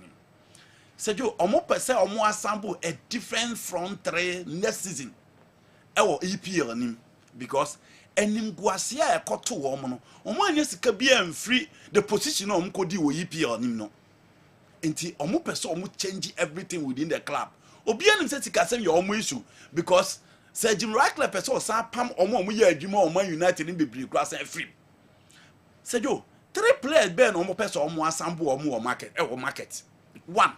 [SPEAKER 16] Sergio omo pese omo assemble a different front three next season. Ewo EPL nim because enim guasia ekoto omo no. Omo anya sika bia free the position omo kodi wo EPL nim no. Enti omo pese omo change everything within the club. Obi anim say sika say your omo issue because Sir Jim Ratcliffe person osan pam omo ye adwuma omo United in bebre class free. Sergio, three players ben omo person omo assemble omo market market. One.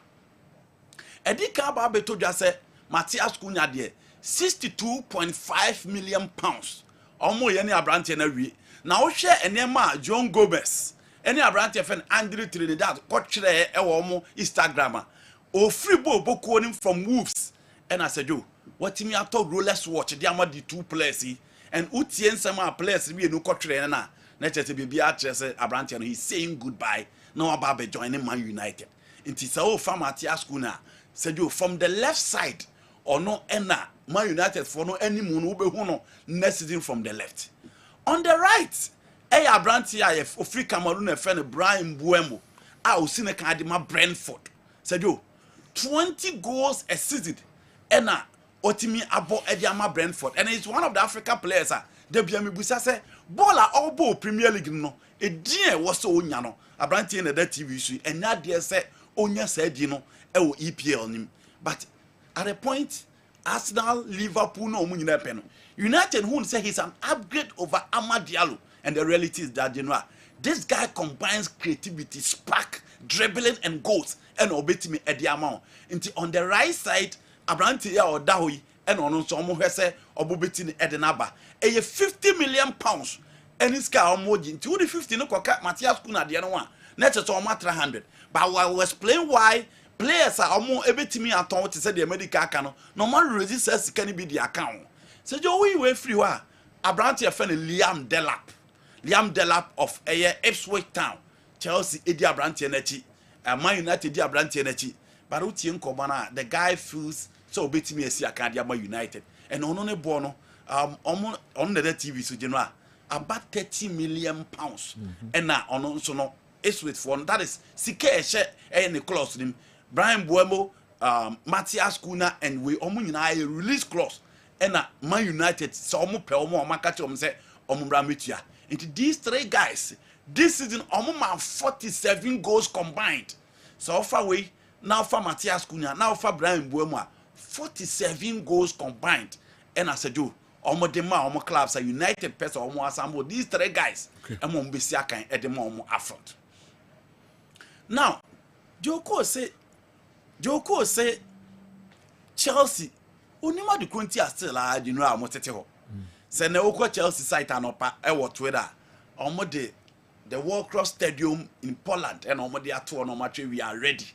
[SPEAKER 16] Edika ba beto dwa say Matthias Cunha de 62.5 million pounds. Omo ye ne abrante na wie. Na wo hwe enema John Gomez. Ene abrante fen Andrew Trinidad ko kire omo Instagram. O free ball bokuo from Wolves. And I said, "Yo, what me I talk Rolex watch the ama the two players and utie nsema players we no kotre na na chete bibia atrese abrante no he's saying goodbye now about be joining Man United." Inti so fa Matthias Cunha said you from the left side or no ena Man United for no any mu no be hu no next season from the left. On the right, abrante IF Ofri Cameroon e friend Brian Buemo a osine kan de ma Brentford. Said you 20 goals a season. Ena otimi abo ediama Brentford and he's one of the African players de bia mebusa say baller all ball Premier League no edin was so onya no abrantie na that TV su enya de say onya saidi no e wo EPL nim but at a point Arsenal Liverpool no omu nyina pe no United who say he's an upgrade over Amad Diallo and the reality is that general this guy combines creativity spark dribbling and goals and obetimi ediama into on the right side Abrante ya odahoyi and ono so omo hwese obobeti ni edenaba eye 50 million pounds any scar omoji nti wo 50 no koka Matthias Cunha de no wa na cheto omo 300 but I will explain why players are omo ebetimi aton what say the medical aka no no man resist sika ni bi di account so jo we free wa Abrante ya fe Liam Delap of Ipswich Town Chelsea edi Abrante na chi Man United edi Abrante na chi but utie nkobana the guy feels so betimi esi akade ama United and ono ne bo no on the TV so general about 30 million pounds and na ono so no is with for that is sika ehye ne clause nim Brian Buemo Matthias Cunha and we omo nyina a release clause and na Man United so omo pe omo maka che omo say omo bra metua into these three guys this season omo man 47 goals combined so far we now for Matthias Cunha, now for Brian Buemo, 47 goals combined. And I said, "You, omo dema, omo clubs are United person, omo assemble these three guys. And omo besiaka and edema omo affront." Now, Joko say, Chelsea, unima the Conti are still a you know omo tete ho. Say na oko Chelsea site anopa e Twitter. Omo the World Cross Stadium in Poland and omo dey ato no match we are ready.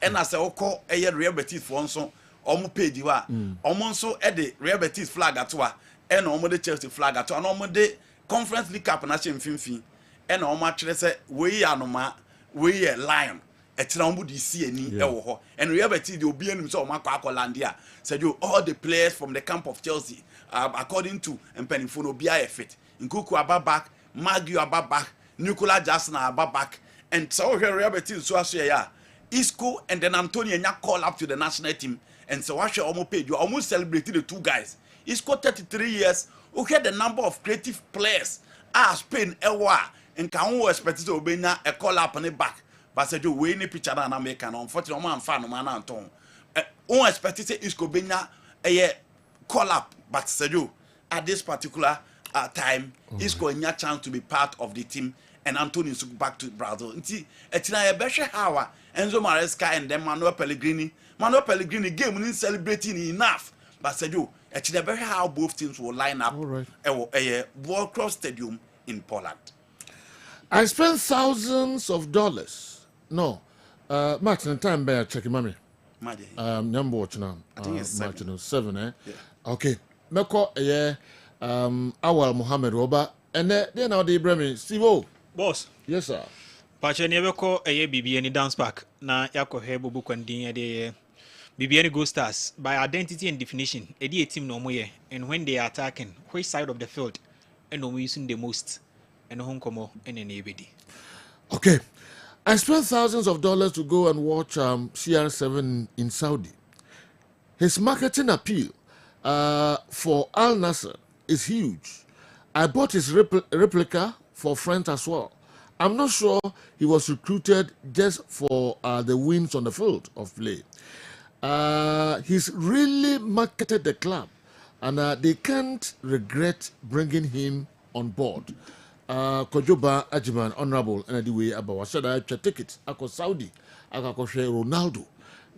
[SPEAKER 16] And as a oko Real Betis for nso omo page wa omo nso e de Real Betis flag atoa and omo de Chelsea flag atoa and omo de Conference League Cup na chemfimfin and omo atwere say we anoma we lion e tira omo di si ani e wo ho and Real Betis de obi anim so omo akwa Landia said you all the players from the camp of Chelsea according to Mpenifo no bia fit Nkuku ababak Magio ababak Nicola Jackson ababak and so Real Betis so aso ya Isco and then Antonio Nya call up to the national team and so watch your page you almost celebrated the two guys. Isco 33 years, okay the number of creative players Spain ewa and can we expect to obenya a call up on the back but said you we any picture na America no unfortunately man fan man Anton on expect to say Isco benya a call up but said you at this particular time Isco nya chance to be part of the team and Antonio took back to Brazil. Nti etina e behwe hawa Enzo Maresca and then Manuel Pellegrini game in celebrating enough but said you etina behwe how both teams will line up a World Cross Stadium in Poland.
[SPEAKER 1] I spent thousands of dollars. No. Martin time bear checking mommy. Number watch now. I think it's 7. 7 eh? Yeah. Okay. meko Awal Muhammad Roba ene dey now dey Ibrahim Steve
[SPEAKER 18] boss.
[SPEAKER 1] Yes sir.
[SPEAKER 18] Pache ni ebeko BBA ni dance park na yakohe bubu kwandin de BBA ni Go Stars by identity and definition. Edi a team no moye and when they are attacking, which side of the field and no using the most and home komo and anybody.
[SPEAKER 1] Okay. I spent thousands of dollars to go and watch CR7 in Saudi. His marketing appeal for Al-Nassr is huge. I bought his replica for friends as well. I'm not sure he was recruited just for the wins on the field of play. He's really marketed the club, and they can't regret bringing him on board. Kojoba Ajiman, Honorable, and the way about was said I tickets. I go Saudi, I go Ronaldo.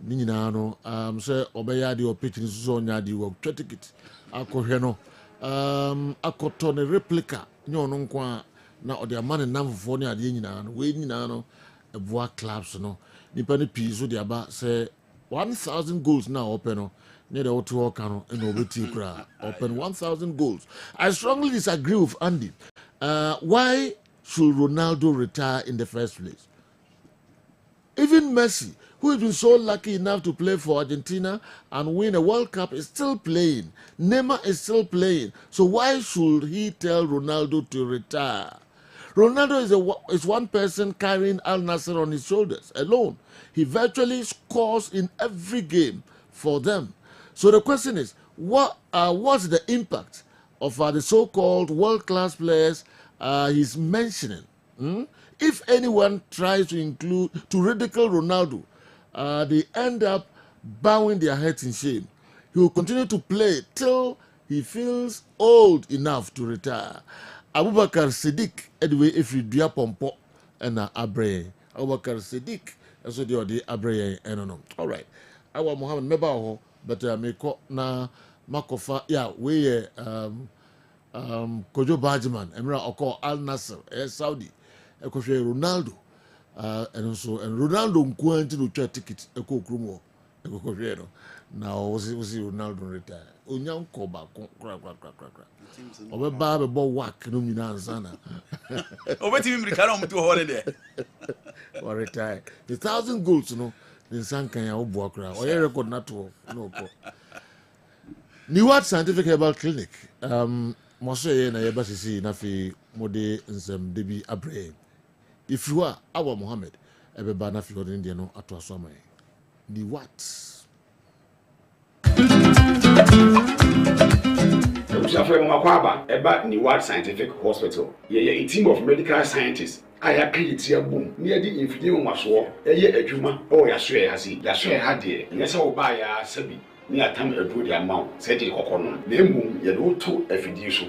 [SPEAKER 1] Ninano, say Obeyadi or pitching Zonia, the work tickets. I go Heno, I go turn a replica. No, no, now their money number for near the Nano, waiting Nano, a bois clubs, no. Nipani Piso, the Abba say 1,000 goals now open. Near the Otuokano and Obetikra open 1,000 goals. I strongly disagree with Andy. Why should Ronaldo retire in the first place? Even Messi, who has been so lucky enough to play for Argentina and win a World Cup, is still playing. Neymar is still playing. So why should he tell Ronaldo to retire? Ronaldo is one person carrying Al-Nassr on his shoulders alone. He virtually scores in every game for them. So the question is, what's the impact of the so-called world-class players he's mentioning? If anyone tries to ridicule Ronaldo, they end up bowing their heads in shame. He will continue to play till he feels old enough to retire. Abubakar Siddiq, anyway, if you do a pompo and Abre, Abubakar Siddiq, that's what you're the Abre, I don't know. All right. Our Muhammad Mebaho, but Meko na Makofa, yeah, we Kojo Bajiman, Emra Oko Al-Nassr, Saudi, Ekoshe Ronaldo, and Ronaldo Nkwanti to try tickets, Eko Krumo, Eko now was Ronaldo retire. Unyam Koba, crack. Obe Babe Bo Wak, no Minazana.
[SPEAKER 16] Over to him, Ricardo, to holiday.
[SPEAKER 1] Or retire. The 1,000 goals, you know, the Sankanya Obuakra, or a record not to no. New Scientific Herbal Clinic. Moshe na yebasisi nafi mode nsem debi abre. If you are our Muhammad, ebeba nafi hodin dia no ato asoma. Ni what?
[SPEAKER 19] Usafre mo makwaba eba ni what scientific hospital. Ye a team of medical scientists. Aya create boom. Near the infidel maso. Eye adwuma o ya so hasi. Ya so ha de. Nyese wo ba ya sabi. Ni atam edu the amount said the kokono na emu ye do to afidi so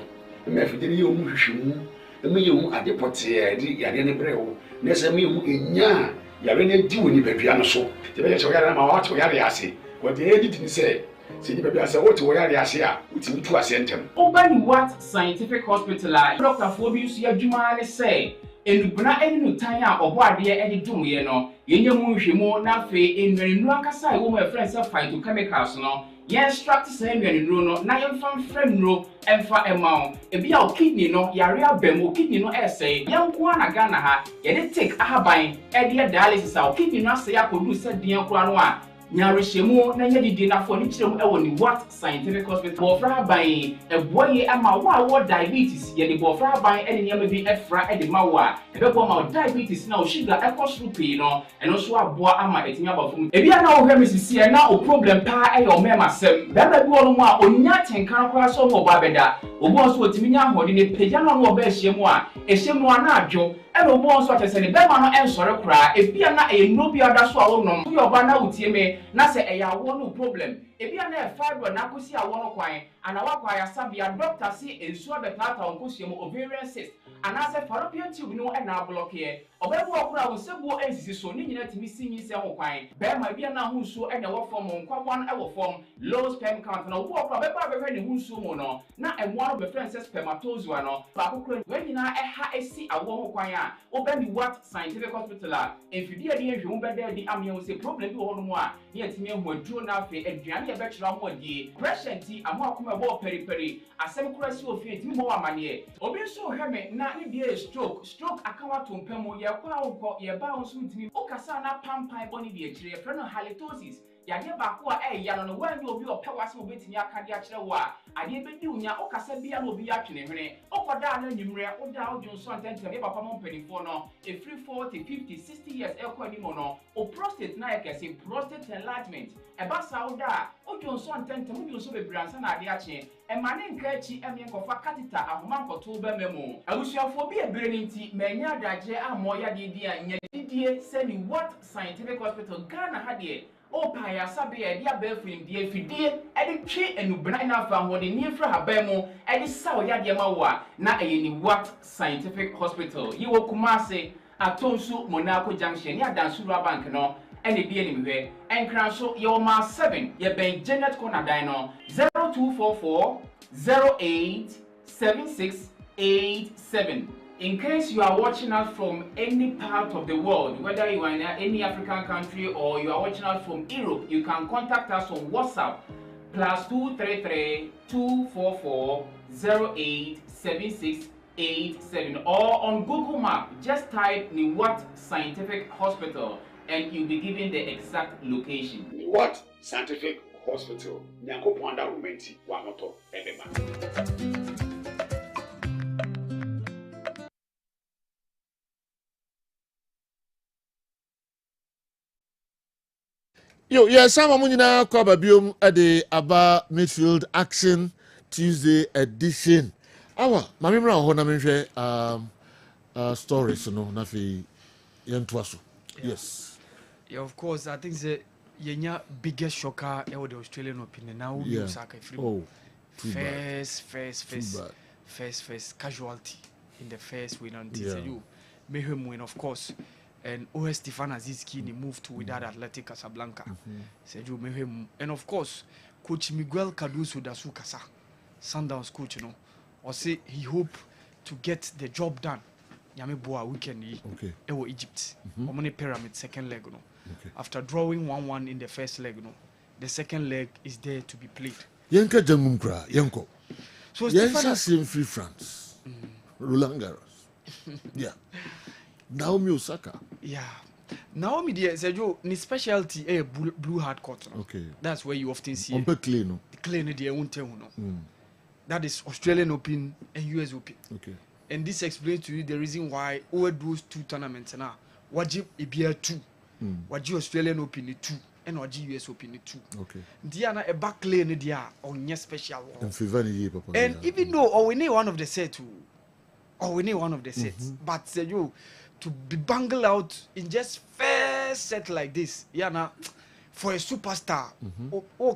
[SPEAKER 19] me afidi ni omu hwehwemu me ye mu adepote e di yare ne brewo na se me mu enya yare ne di woni badua no so te be che yare ma wa to yare ase wo de edit ni se ni badua ase wo to yare ase a utimi tu ase ntem
[SPEAKER 20] Obani what scientific hospital Dr. Fobi su adwuma ne se enubuna enu tan a obo ade e de dumye no yenye mu nhwemu na fe enwenu akasa e wo ma friends phytochemicals no ye extract say enwenu no na ye mfa frem no emfa emao e bia o kidney no yare abam o kidney no essay yanko na Ghana ha ye de take ahaban e de dialysis a o kidney no asay produce den kura no a nyarehemu na nyadidi na fo ni kirem e wo ni what scientific hospital bofra ban e boye ama wo diabetes ye de bofra ban e ne nyama bi efra e de mawa e be bo ma diabetes na o sugar e cost rupee no eno so aboa ama etimi abafum e bia na wo hwe misisi e na o problem pa e yo mema sem baba bi wo no a onya tenkan kora so mo ba beda obo so otimi nya hode ne peja no no ba hyiemu a ehyiemu ana adwo e no obo so atese ne bema no ensore kora e bia na e no bi ada so a wo nom yo ba na utie me na se eya wo no problem e bia na e fiber na kosi a wo no kwan ana wa kwa ya sabia doctor si ensuo betata onkosie mo ovarian cyst anaasɛ fallopian tube no ɛna block yɛ ɔbɛbu ɔkora wo nsabuo ɛnsisi so ne nyina tumi si nyi sɛ ho kwan bɛrima bia na ho nsuo ɛna ɛwɔ fam nkwaboa no ɛwɔ fam low sperm count na ɔbu ɔkora bɛba bɛhwɛ ne ho nsuo mu no na ɛmmoa no bɛfrɛ sɛ spermatozoa no baako kora wɔn nyinaa ɛha esi awoɔ ho kwan a wobɛni what scientific hospital a mfidie de nhwɛ ho bɛda adi amea wo sɛ problem bi wɔ hɔ no mu a ne yɛtumi ahu aduro na afei aduane yɛbɛkyerɛ ho adie pressure nti amo akoma ɛbɔ periperi asɛm kora si ofie ntimi bɔ amaneɛ obi nso hwɛ me na ne bia stroke akawa to mpam yɛkɔ a wokɔ yɛba wo nso ntimi wokasa na pampan bɔ ne bi akyerɛ yɛfrɛ no halitosis yadeɛ baako a ɛyɛ no wɔn obi ɔpɛ wasɛm obetumi aka de akyerɛ wo a adeɛ bɛdi wo nya wokasa bia na obi atwene hwene wokɔda na nwummerɛ woda wodwo nso ntɛntɛm yɛ papa mo mpanimfoɔ no ɛfiri 40 50 60 years ɛkɔ anim no o prostate na yɛ kɛse prostate enlargement ɛba saa woda a wodwo nso ntɛntɛm wodwo nso bebree ansa na adeɛ akye ɛma ne nka akyi ɛmeɛ nkɔfa katita ahoma nkɔto bɛma mu abusuafoɔ bi ebere ne nti manya adagye a mmɔ yadeɛ di a nya didie sɛ ni what scientific hospital Ghana ha deɛ o pa ya sabe ya dia be film die fidie e de twe enubna na afa ho de nie fra haban mu e de sa ya de ma wo a na eye ni what scientific hospital yi wo Kumase atonsu Monaco junction ni adansuru bank no e ne die ni mehwe enkran so ye wo ma 7 ye ben Janet Corner dan no 0244 08 7687. In case you are watching us from any part of the world, whether you are in any African country or you are watching us from Europe, you can contact us on WhatsApp +233 244 087687 or on Google Map. Just type Niwat Scientific Hospital and you'll be given the exact location.
[SPEAKER 19] Niwat Scientific Hospital. Nyako Pwanda Rumenti Wamoto Ebeba.
[SPEAKER 1] Yo, yeah, some of you kwaba biom ade aba midfield action Tuesday edition. Awa, mami mra ho na menhwe stories no na fi yentwaso. Yes.
[SPEAKER 21] Yeah, of course, I think the yenya biggest shocker the Australian Open now we Saka free.
[SPEAKER 1] Oh,
[SPEAKER 21] first casualty in the first win on TCU. Mayhem win, of course. And OS Stefan Azizki moved to Wydad Athletic Casablanca. Sergio Mehem. And of course, Coach Miguel Cardoso da Sucasa, Sundowns coach, or say he hope to get the job done. Yameboa weekend Ewo Egypt. Omone Pyramid second leg. After drawing 1-1 in the first leg, the second leg is there to be played.
[SPEAKER 1] Yanka Jamumkra, Yanko.
[SPEAKER 21] So
[SPEAKER 1] Stefan free France. Roland Garros. Yeah. Naomi Osaka.
[SPEAKER 21] Yeah. Naomi dear Sergio, ni specialty blue hard court.
[SPEAKER 1] Okay.
[SPEAKER 21] That's where you often see
[SPEAKER 1] it. Clean.
[SPEAKER 21] Clean dear won't tell That is Australian Open and US Open.
[SPEAKER 1] Okay.
[SPEAKER 21] And this explains to you the reason why over those two tournaments now. Wajib Ibia 2. Wajib Australian Open 2. And Wajib US Open 2.
[SPEAKER 1] Okay.
[SPEAKER 21] Diana a back lane dia on your special one.
[SPEAKER 1] And
[SPEAKER 21] even though we need one of the sets but Sergio to be bangled out in just first set like this, for a superstar,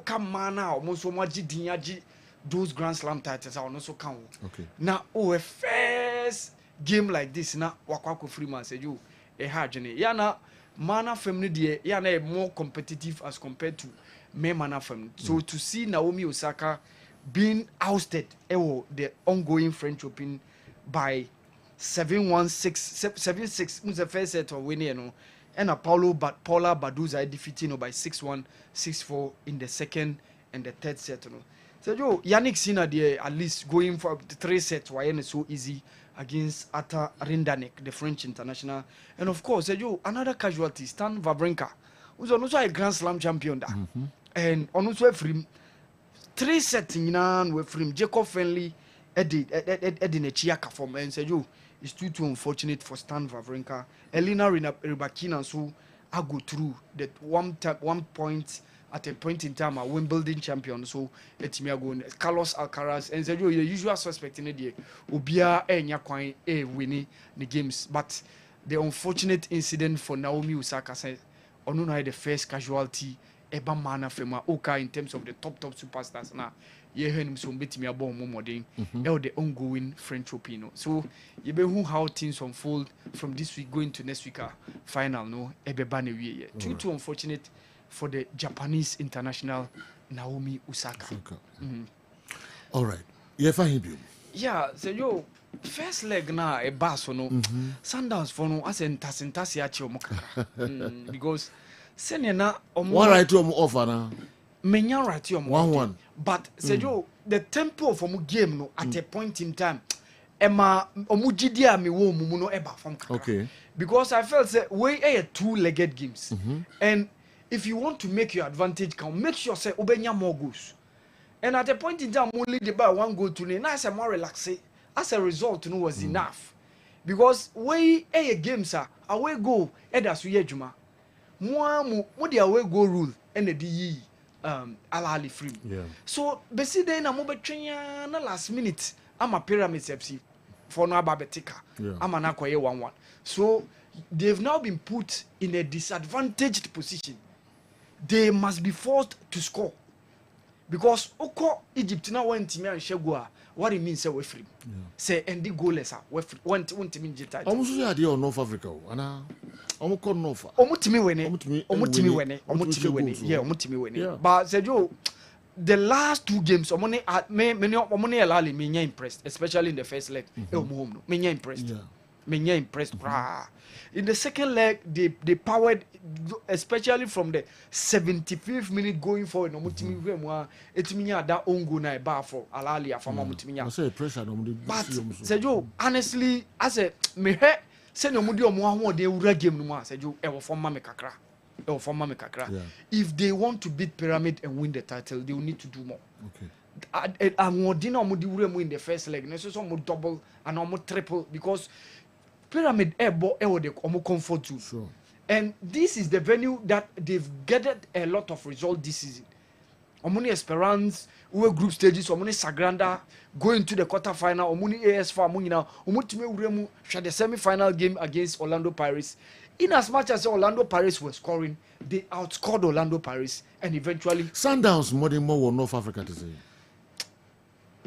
[SPEAKER 21] come man now, almost so much those Grand Slam titles are also count.
[SPEAKER 1] Okay.
[SPEAKER 21] Now, a first game like this, now Wakwako Freeman said you a hard journey. Mana family, more competitive as compared to me mana family. So to see Naomi Osaka being ousted, the ongoing French Open by 7-6 was the first set of winning, and Paula Badoza defeating by 6-1, 6-4 in the second and the third set. So Yannick Sinner there at least going for the 3 sets why it's so easy against Ata Rindanek, the French international, and of course another casualty, Stan Wawrinka, who's also a Grand Slam champion and also from 3 sets with from Jacob Fenley. Edine Chiaka from and said it's too unfortunate for Stan Wawrinka. Elena Rybakina so I go through that one point at a point in time a Wimbledon champion so it's me going Carlos Alcaraz and said the usual suspect in the day Obia Nyakwan winning the games, but the unfortunate incident for Naomi Osaka said Onuna the first casualty Eba Mana Fema Oka in terms of the top superstars now. ye henim so betimi abɔ mo modern the ongoing French Open no. So you be who how things unfold from this week going to next week final no ebeba na wie ye. Too unfortunate for the Japanese international Naomi Osaka.
[SPEAKER 1] All right. Yeah, fine.
[SPEAKER 21] Yeah, so yo first leg na e baso no Sundowns for no as entasi achi omokaka because senior na
[SPEAKER 1] one right to offer na
[SPEAKER 21] menya right to
[SPEAKER 1] 1-1
[SPEAKER 21] but say yo the tempo of omo game no at a point in time ema omo gidi a me wo mumu no eba from kaka.
[SPEAKER 1] Okay.
[SPEAKER 21] Because I felt say we are two-legged games and if you want to make your advantage count, make sure say obenya more goals. And at a point in time, only the by 1 goal to name. Now I more relaxed. As a result, no was enough. Because we a game, sir, away go, edas we juma. More the away go rule and the Al-Ali free.
[SPEAKER 1] Yeah.
[SPEAKER 21] So basically, na mo betwenya na last minute. I'm a pyramid sepsi for no ababetika. I'm an akwaye 1-1. So they've now been put in a disadvantaged position. They must be forced to score. Because Oko Egypt now went to me and Shagua, what it means we free. Say and the goalless went to me jita.
[SPEAKER 1] Almost the idea of North Africa. Ana Omoko North.
[SPEAKER 21] Omutimi wene. Yeah, Omutimi wene. But said you the last 2 games omone Al-Ali me impressed, especially in the first leg. Me impressed. Me impressed. In the second leg, they powered, especially from the 75th minute going forward. No mutimi wemwa etiminya that ongo na eba for Al-Ali afama mutiminya.
[SPEAKER 1] I say pressure no mudi.
[SPEAKER 21] But Sejo, honestly, I say me he say no mudi omo ahwo de wura game no ma Sejo e wo forma me kakra. If they want to beat Pyramid and win the title, they will need to do more. Okay. Amodina omudi wura mu in the first leg. No so mo double and omo triple because Pyramid ebo the omo comfort zone. Sure. And this is the venue that they've gathered a lot of results this season. Omoni Esperance, we group stages, Omoni Sagranda, going to the quarter-final, Omoni AS4, Omoni Omutime Uremu, share the semi-final game against Orlando Pirates. In as much as Orlando Pirates were scoring, they outscored Orlando Pirates and eventually...
[SPEAKER 1] Sundowns more than more North Africa to say.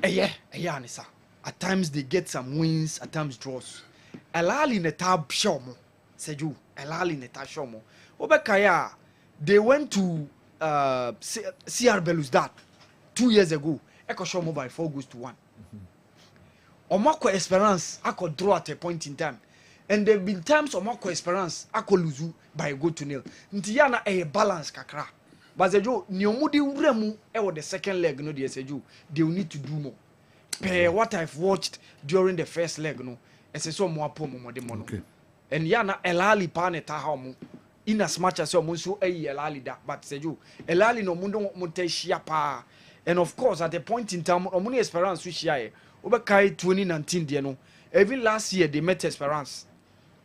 [SPEAKER 21] Yeah, Anissa. At times they get some wins, at times draws. Al-Ali in the tab shomo. Seju, Al-Ali in the tab shomo. Obekaya, they went to CR Belouizdad 2 years ago. Eko shomo by 4-1. Omako Esperance, I could draw at a point in time. And there have been times Omako Esperance, I could lose by 1-0. Ntiyana a balance kakra. But Seju, Nyomudi Uremu, the second leg, no, dear Seju, they will need to do more. Per what I've watched during the first leg, no. Okay. And yana Al-Ali pane tahamu in as much as your musu Al-Ali da but seju Al-Ali no mundo monte shiapa and of course at a point in time omuni Esperance switchia obekai 2019 de no even last year they met Esperance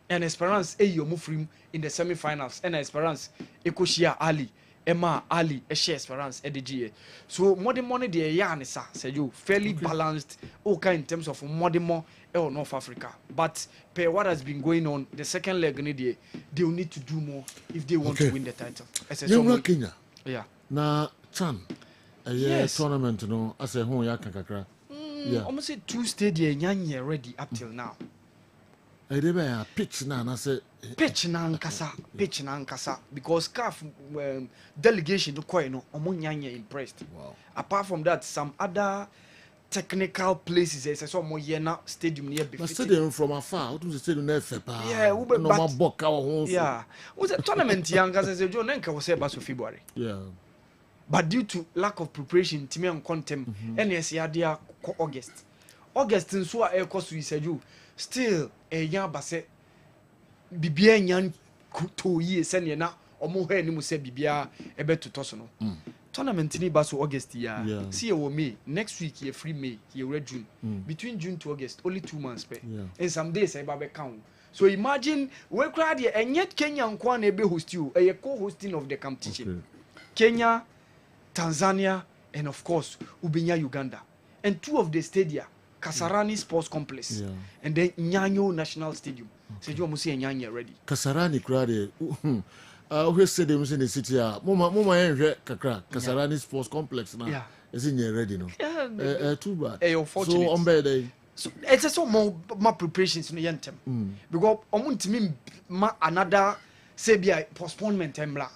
[SPEAKER 21] and Esperance mufrim in the semi-finals and Esperance ekoshia Ali Emma Ali share Esperance edg so modern money de yanisa seju fairly balanced okay in terms of modern North Africa, but per what has been going on, the second leg they will need to do more if they want to win the title.
[SPEAKER 1] Kenya.
[SPEAKER 21] Yeah.
[SPEAKER 1] Na Chan, a tournament, no, as a home yakakakra.
[SPEAKER 21] Yeah. Almost 2 stadiums nyanye ready up till now.
[SPEAKER 1] Pitch na say
[SPEAKER 21] pitch na nkasa because CAF delegation to coin no omo nyanye impressed. Wow. Apart from that, some other technical places as so more yena stadium near
[SPEAKER 1] befitting. Stadium from afar, what was the stadium there for?
[SPEAKER 21] Yeah,
[SPEAKER 1] no book our
[SPEAKER 21] yeah. Was a tournament young as a Joe Nenka was about February.
[SPEAKER 1] Yeah.
[SPEAKER 21] But due to lack of preparation, Timmy and Contem, NSA August in so air cost we said you still a young basse Bibia yan 2 years and yana or more any must say Bibia a bet to Tosono. Tournament ni baso August ya. See you May next week you free May you read June. Between June to August only 2 months pay. And some days I babe count. So imagine we crowd here and yet Kenya and Kwan be host you a co-hosting of the competition. Kenya, Tanzania and of course Ubinya Uganda. And 2 of the stadia Kasarani Sports Complex and then Nyanyo National Stadium. So you must see Nyanya ready.
[SPEAKER 1] Kasarani crowd who stadiums in the city are Moma kakra Kasarani Sports Complex now. Isn't you ready no?
[SPEAKER 21] Yeah,
[SPEAKER 1] too bad.
[SPEAKER 21] Unfortunate.
[SPEAKER 1] So on bed
[SPEAKER 21] so it's so more preparations in the yentem because omuntimi ma another say be a postponement temla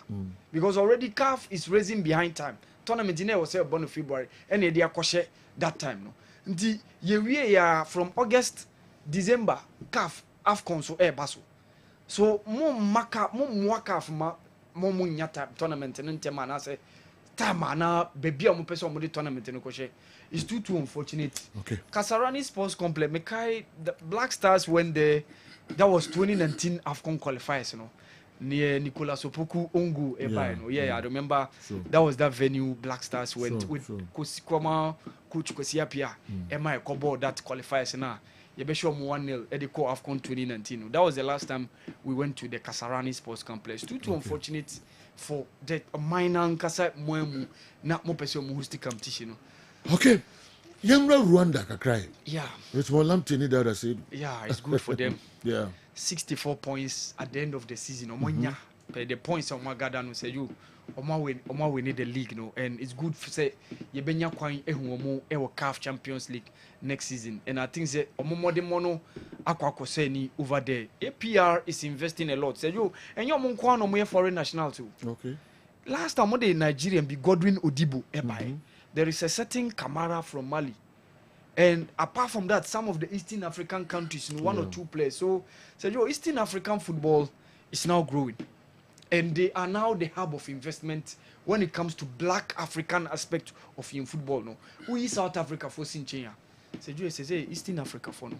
[SPEAKER 21] because already CAF is raising behind time. Tournament in was say born February and they akoshe that time no. Nti ye ya from August December CAF AFCON so baso. So mo mwaka ma mo nyata tournament ntem na say time na baby a mo pese mo tournament no koshe. It's too unfortunate.
[SPEAKER 1] Okay.
[SPEAKER 21] Kasarani Sports Complex, Mekai, the Black Stars went there. That was 2019 AFCON qualifiers, you know, near Nicolas Opoku Ongu Eba. Yeah, I remember that was that venue Black Stars went with Kosikoma, Coach Kosiapia, Emma Kobo that qualifiers now. You be sure 1-0 at the core AFCON 2019. That was the last time we went to the Kasarani Sports Complex. Too unfortunate for that minor Kasa Moemu, not more person who host the competition.
[SPEAKER 1] Okay. Yamra Rwanda kakrai.
[SPEAKER 21] Yeah.
[SPEAKER 1] It's more lamp to that I said.
[SPEAKER 21] Yeah, it's good for them.
[SPEAKER 1] Yeah.
[SPEAKER 21] 64 points at the end of the season. Omonya. The points on Magada no say you Oma win the league no, and it's good for say you benya kwan ehuomo e CAF Champions League next season. And I think say omo de mono akwa say ni over there. APR is investing a lot. Say you and you omo kwan no foreign national too.
[SPEAKER 1] Okay.
[SPEAKER 21] Last time the Nigerian be Godwin Odibo ebai. There is a certain Kamara from Mali. And apart from that, some of the Eastern African countries, one or two players. So Eastern African football is now growing. And they are now the hub of investment when it comes to black African aspect of football. No, who is South Africa for Sinchenya? Say Eastern Africa for no.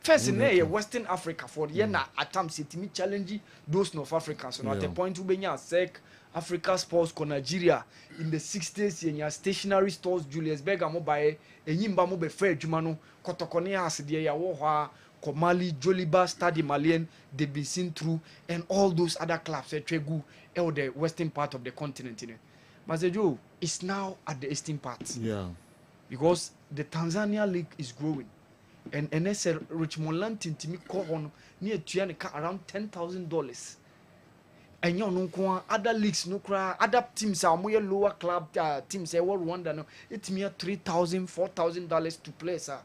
[SPEAKER 21] First in there, Western Africa for the na attempts to challenge those North Africans. So at the point to be SEC, Africa Sports ko Nigeria in the 60s yenya stationery stores Julius Berger mo bae enyimba mo be fair adwuma no kotokone as de ya wo ha Komali Joliba Stade Malien they be seen through and all those other clubs Tregu the western part of the continent Mazejo is now at the eastern part because the Tanzania league is growing and NSL Richmond Lantin timi ko on near tuanika around $10,000 and you know other leagues no cry other teams are more lower club teams say what Rwanda no it's mere $3,000 $4,000 to play sir.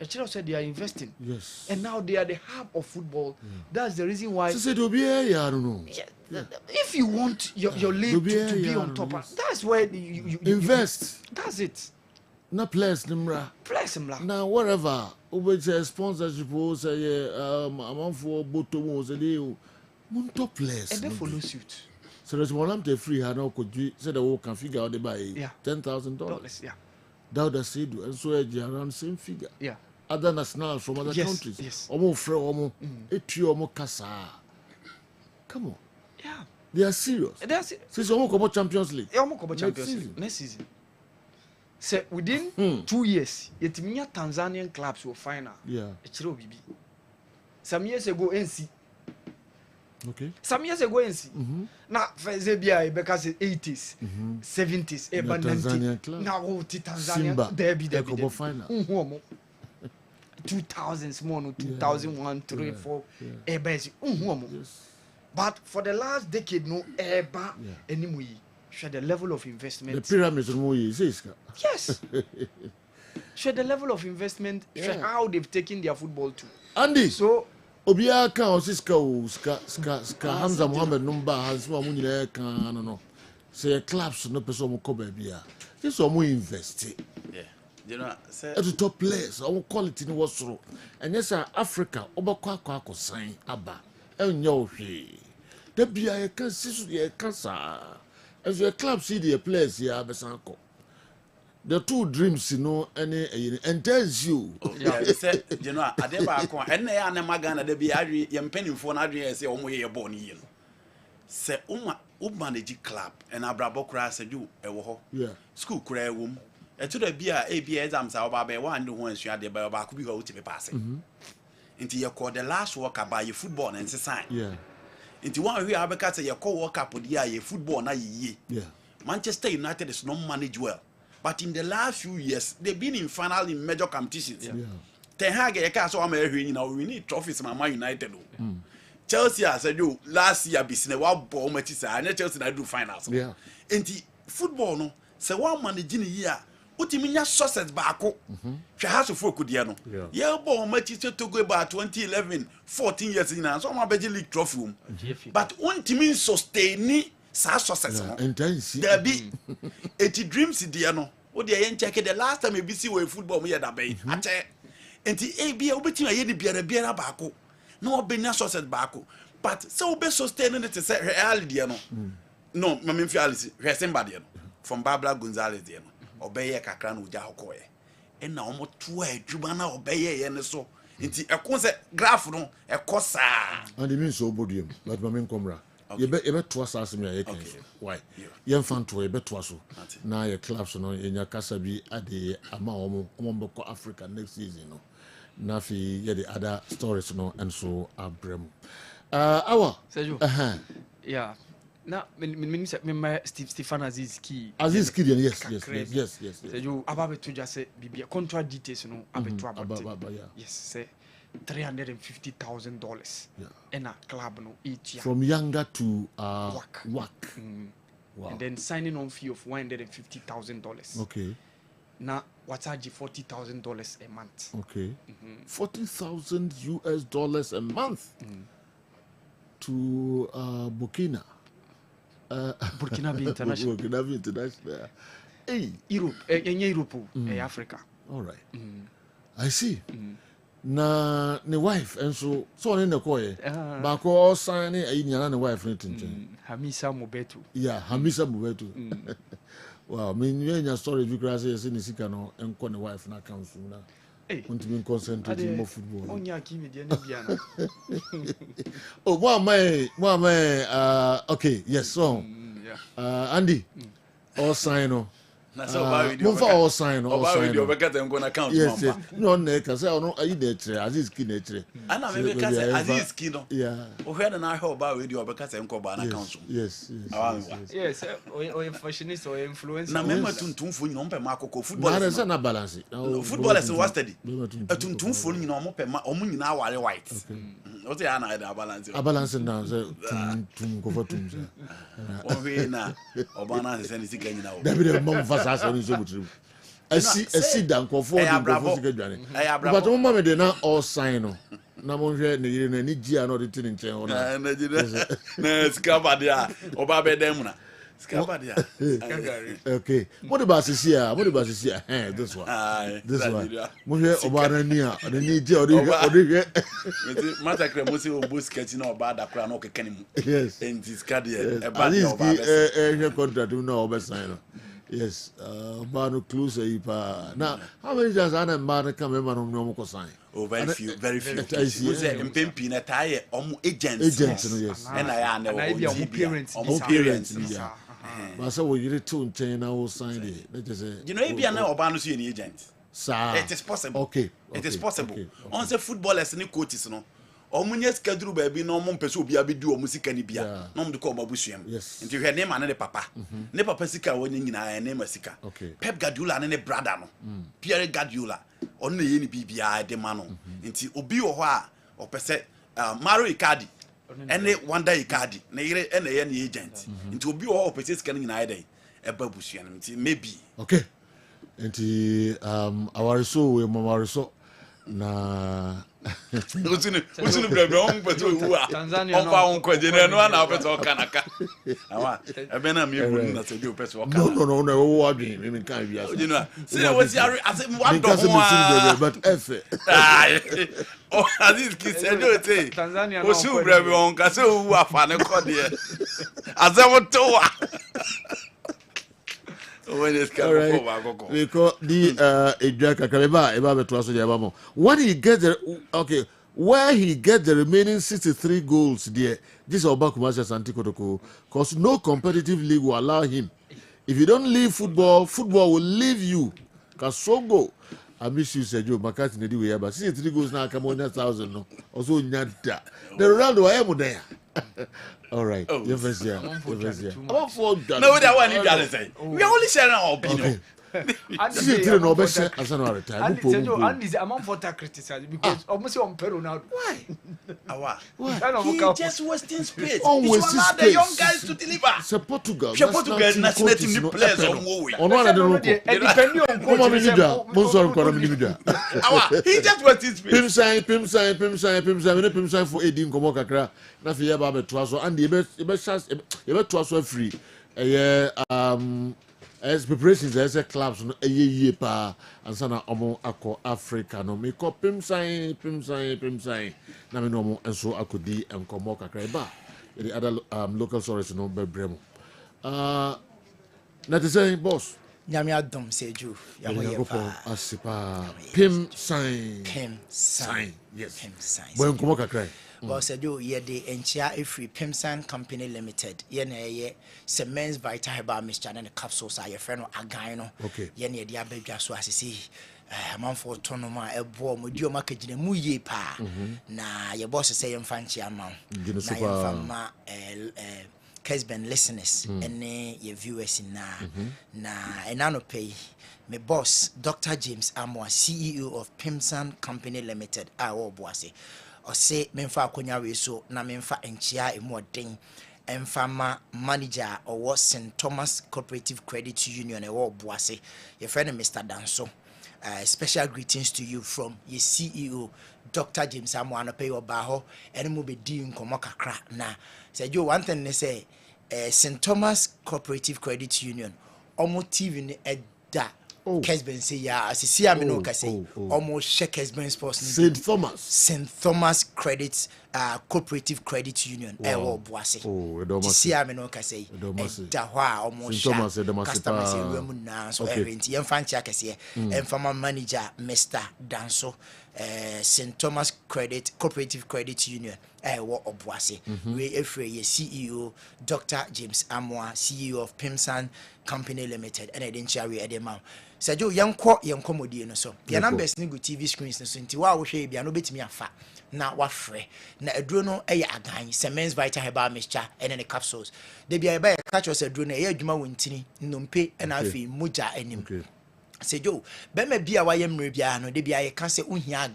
[SPEAKER 21] A child said they are investing.
[SPEAKER 1] Yes.
[SPEAKER 21] And now they are the hub of football. That's the reason why.
[SPEAKER 1] So I don't know.
[SPEAKER 21] If you want your league to be on top, that's where you
[SPEAKER 1] invest.
[SPEAKER 21] That's it.
[SPEAKER 1] Na players nimra.
[SPEAKER 21] Players nimra.
[SPEAKER 1] Now whatever. Over sponsorship say amount for bottom say they top players.
[SPEAKER 21] And they follow suit.
[SPEAKER 1] So there's one lamp free had no could say the work can figure out they buy $10,000.
[SPEAKER 21] Yeah.
[SPEAKER 1] That the said and so around same figure.
[SPEAKER 21] Yeah.
[SPEAKER 1] Other nationals from other countries.
[SPEAKER 21] Yes.
[SPEAKER 1] Omo fre omo etio omo kasa. Come on.
[SPEAKER 21] Yeah.
[SPEAKER 1] They are serious.
[SPEAKER 21] They are serious.
[SPEAKER 1] Since omo come Champions League.
[SPEAKER 21] Omo come Champions League next season. So within 2 years, yetiminya Tanzanian clubs will final.
[SPEAKER 1] Yeah.
[SPEAKER 21] Echiro bibi. Some years ago NC.
[SPEAKER 1] Okay.
[SPEAKER 21] Some years ago NC. Now for Zebia because 80s, 70s,
[SPEAKER 1] eba 90s.
[SPEAKER 21] Now Tanzania derby
[SPEAKER 1] final.
[SPEAKER 21] 2000s more no 2001 3 4 eba but for the last decade no eba anymore show the level of investment
[SPEAKER 1] the pyramids no is
[SPEAKER 21] yes show the level of investment show how they've taken their football to
[SPEAKER 1] Andy
[SPEAKER 21] so
[SPEAKER 1] Obia ka ska Hamza Mohammed number has one munye kan no say clubs no person mo ko ba bia this one invest
[SPEAKER 16] you know say
[SPEAKER 1] at the top players our quality no was through and yes Africa obakwa akọ sign aba enyo hwe da bia ye kan sisu ye kan sa as your club see the players ya besanko the two dreams any and tells you
[SPEAKER 16] say you know adeba ko enne ya na magana da bia adwe ye mpanimfo na adwe say omo ye ball ni no say manage club and abrabo kura say you ewo ho school kura ewom eto da bia exams a oba be wan de ho ansua de ba ko bi ho uti be pass nti ye call the last work about your football and sign nti wan hwe abeka say ye call work up dia ye football na ye Manchester United is not managed well. But in the last few years, they've been in final in major competitions. Ten Hag, we need trophies from Man United. Chelsea, I said, last year, business, and Chelsea, I do finals. And football, no, Se one manage ni yi a utimi nya success baako hwe ha so for kudie no ye bo ma ti to go about 2011 14 years na so ma beji league trophy but untimi sustain sa success no there be eti dreams die no wo de ye check the last time we see we football we da bay ache enti bia obeti aye ni biara baako na obenya success baako but se obe sustain it say reality no mama reality resemba de no from Babla Gonzalez de no obeye kakra na uja hokoye na omo to adwuma na obeye ye ne so enti ekon se graph no ekosa
[SPEAKER 1] and mean so bodium but mama nkomra ye be to asase me ye kan why ye mfan to ye be to aso na ye clubs no enya kasa bi ade ama omo mbeko Africa next season no na fi ye the other stories no and so abrem our
[SPEAKER 21] Sergio yeah na me Stefan Aziz Ki
[SPEAKER 1] yes
[SPEAKER 21] Sergio ababe to just say bibia contract details no abeto about yes say $350,000 in a club no each year
[SPEAKER 1] from younger to work.
[SPEAKER 21] Wow. And then signing on fee of $150,000
[SPEAKER 1] okay
[SPEAKER 21] now what's $40,000 a month
[SPEAKER 1] okay $40,000 a month to Burkina
[SPEAKER 21] Faso
[SPEAKER 1] International hey
[SPEAKER 21] Europe Africa
[SPEAKER 1] all right I see na ne wife and so on in the koye ba ko sign e nyana ne wife ne tintin
[SPEAKER 21] Hamisa Mobetu
[SPEAKER 1] wow me nya story bi kra say ne sika no enko ne wife na council na continue concentrating more football
[SPEAKER 21] onya kimi de na bia na
[SPEAKER 1] oh okay yes so Andy all sign no all sign
[SPEAKER 16] account
[SPEAKER 1] yes no na ka say no ayi de tre Aziz Ki na tre
[SPEAKER 16] ana me ka say Aziz Ki no o hwe na ho ba we do obeka say nko ba na account
[SPEAKER 1] yes
[SPEAKER 21] o fashionist o influencer
[SPEAKER 16] na me matuntumfo nyina ompe ma akoko football
[SPEAKER 1] na na balance
[SPEAKER 16] football is what steady atuntumfo nyina ompe ma omu nyina aware white o te ana da
[SPEAKER 1] balance na say tum ko fatum
[SPEAKER 16] o hwe na obana say ni sika nyina o
[SPEAKER 1] David mom fasa so ni so butru asi dan ko for the sika dwane but mo mama de na all sign no na mo hwe ne yire na ni gia na o de tin nchen ho na
[SPEAKER 16] na skaba dia oba be dem na skaba dia
[SPEAKER 1] okay what about this here this one mo hwe oba na ni a de ni gia o de hwe
[SPEAKER 16] mata kra mo se obo sketch na oba da kra na o kekani mu
[SPEAKER 1] yes
[SPEAKER 16] and this card here e ba dia oba be
[SPEAKER 1] hwe contract na oba sign no yes manu close ipa now how many just ana man come man no ko sign
[SPEAKER 16] oh very few you say mpempi na taye omo agents
[SPEAKER 1] no yes
[SPEAKER 16] and I na
[SPEAKER 21] parents
[SPEAKER 1] but so we really to nchen na wo sign dey let just say
[SPEAKER 16] you know e bia na oba no so any agent
[SPEAKER 1] sir
[SPEAKER 16] it is possible
[SPEAKER 1] okay
[SPEAKER 16] it is possible on say footballers ni coaches no omunye schedule baby no mo mpese obi abedi o musika ni bia no mo de ko obabusuam nti hwe ne ma ne papa ne papa sika wonye nyina ne ma sika Pep Guardiola ne brother no Pierre Guardiola on ne ye ni bibia de ma no nti obi wo ho a opese Mario Icardi ene Wanda Icardi ne yire ene ye ne agent nti obi wo ho opese sika nyina eden e babusuam nti maybe
[SPEAKER 1] okay nti our so we mama so na
[SPEAKER 16] Usunu brebe on peto wu a on fa on kwaje na no na peto kanaka awa ebe na mi ebu na se bi o peto kanaka
[SPEAKER 1] no wo adwen me kan bia so
[SPEAKER 16] you know say what you are as what do
[SPEAKER 1] but efe
[SPEAKER 16] oh Aziz Ki say no say Usunu brebe on ka se wu afa ne kode azemo to wa when it's coming for
[SPEAKER 1] because the Ejaka Kaleba eba beto so jaba mo when he get the okay where he get the remaining 63 goals there this Obakuma Santi Kotoko cause no competitive league will allow him if you don't leave football will leave you Kasongo I miss you Sergio Makati ne di we but 63 goals now come on 1,000 no also nyada the Ronaldo I am there all right yes
[SPEAKER 16] no that one if you say we are only sharing our opinion
[SPEAKER 1] See, you know, best as an retire.
[SPEAKER 21] And is a man for criticism because almost on Ronaldo.
[SPEAKER 16] Why? He just wasting space.
[SPEAKER 1] Always
[SPEAKER 16] allow the young guys to deliver.
[SPEAKER 1] So Portugal.
[SPEAKER 16] Portugal national team players on way.
[SPEAKER 1] On one of the
[SPEAKER 21] depending on
[SPEAKER 16] he just wasting space.
[SPEAKER 1] Pim sign for 18 komo kakra. Na fi yeba be to so and e be chance e be to so free. As preparations as a clubs no ye pa ansa na omo akọ Africa no me ko pim sign na me no mo enso akodi enkomo kakra ba the other local sources no be bremo na te say boss
[SPEAKER 5] nyame adom seju ya ho ye pa
[SPEAKER 1] asipa pim sign yes
[SPEAKER 5] pim sign
[SPEAKER 1] bo enkomo kakra
[SPEAKER 5] Well, said you ye the enchia free Pimsan Company Limited. Ye na ye cements vital herbal mixture and the capsules are your friend agano.
[SPEAKER 1] Okay.
[SPEAKER 5] Ye near the ababia so as see a man for tonoma a boy mudio market in a muye pa. Na your boss say infancy amount. Na Kessben listeners and your viewers in na enano pay. My boss, Dr. James Amwa, CEO of Pimsan Company Limited. Boise. Or say memfa akonya we so na memfa enchia emodin emfama manager or what St. Thomas Cooperative Credit Union or Boise your friend Mr. Danso. Special greetings to you from your CEO Dr. James Amwana pay your baho and mo be din komo kakra na say you one thing they say St. Thomas Cooperative Credit Union omo TV ni edda Kessben say ya asisi amino ka say almost share Kessben sports St. Thomas Credit Cooperative Credit Union ewo Boase asisi amino ka say da hwa almost share customers ewemu na so event yem fan chia kase enfama manager Mr. Danso St. Thomas Credit Cooperative Credit Union ewo Obuase we efre ye CEO Dr. James Amwa CEO of Pimsan Company Limited and identity edema Sajo yanko modie no so the numbers ni go TV screens no so nti wa wo hwe bia no betimi afa na wafre na aduro no eye agan cements vital herbal mixture and the capsules de bia e ba catch us aduro no eye adwuma wontini nnompe na afi moja anim Sejo bema bia wa yemre bia no de bia ye ka se ohia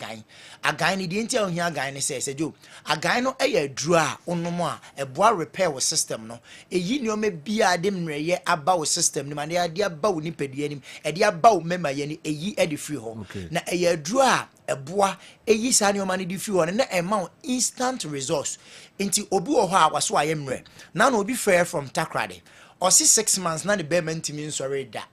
[SPEAKER 5] agan ni de ntia ohia agan ne se sejo agan no eye aduro a onomo a eboa repair wo system no eyi ni o me bia de mre ye aba wo system ni ma de ade aba wo nipadua nim e de aba wo mema ye ni eyi e de free ho na eye aduro a eboa eyi sa ni o ma ni de free ho na ema instant resource nti obi wo ho a waso ayemre na no obi fair from Takrade or 6 months na the bema ntimi nsore da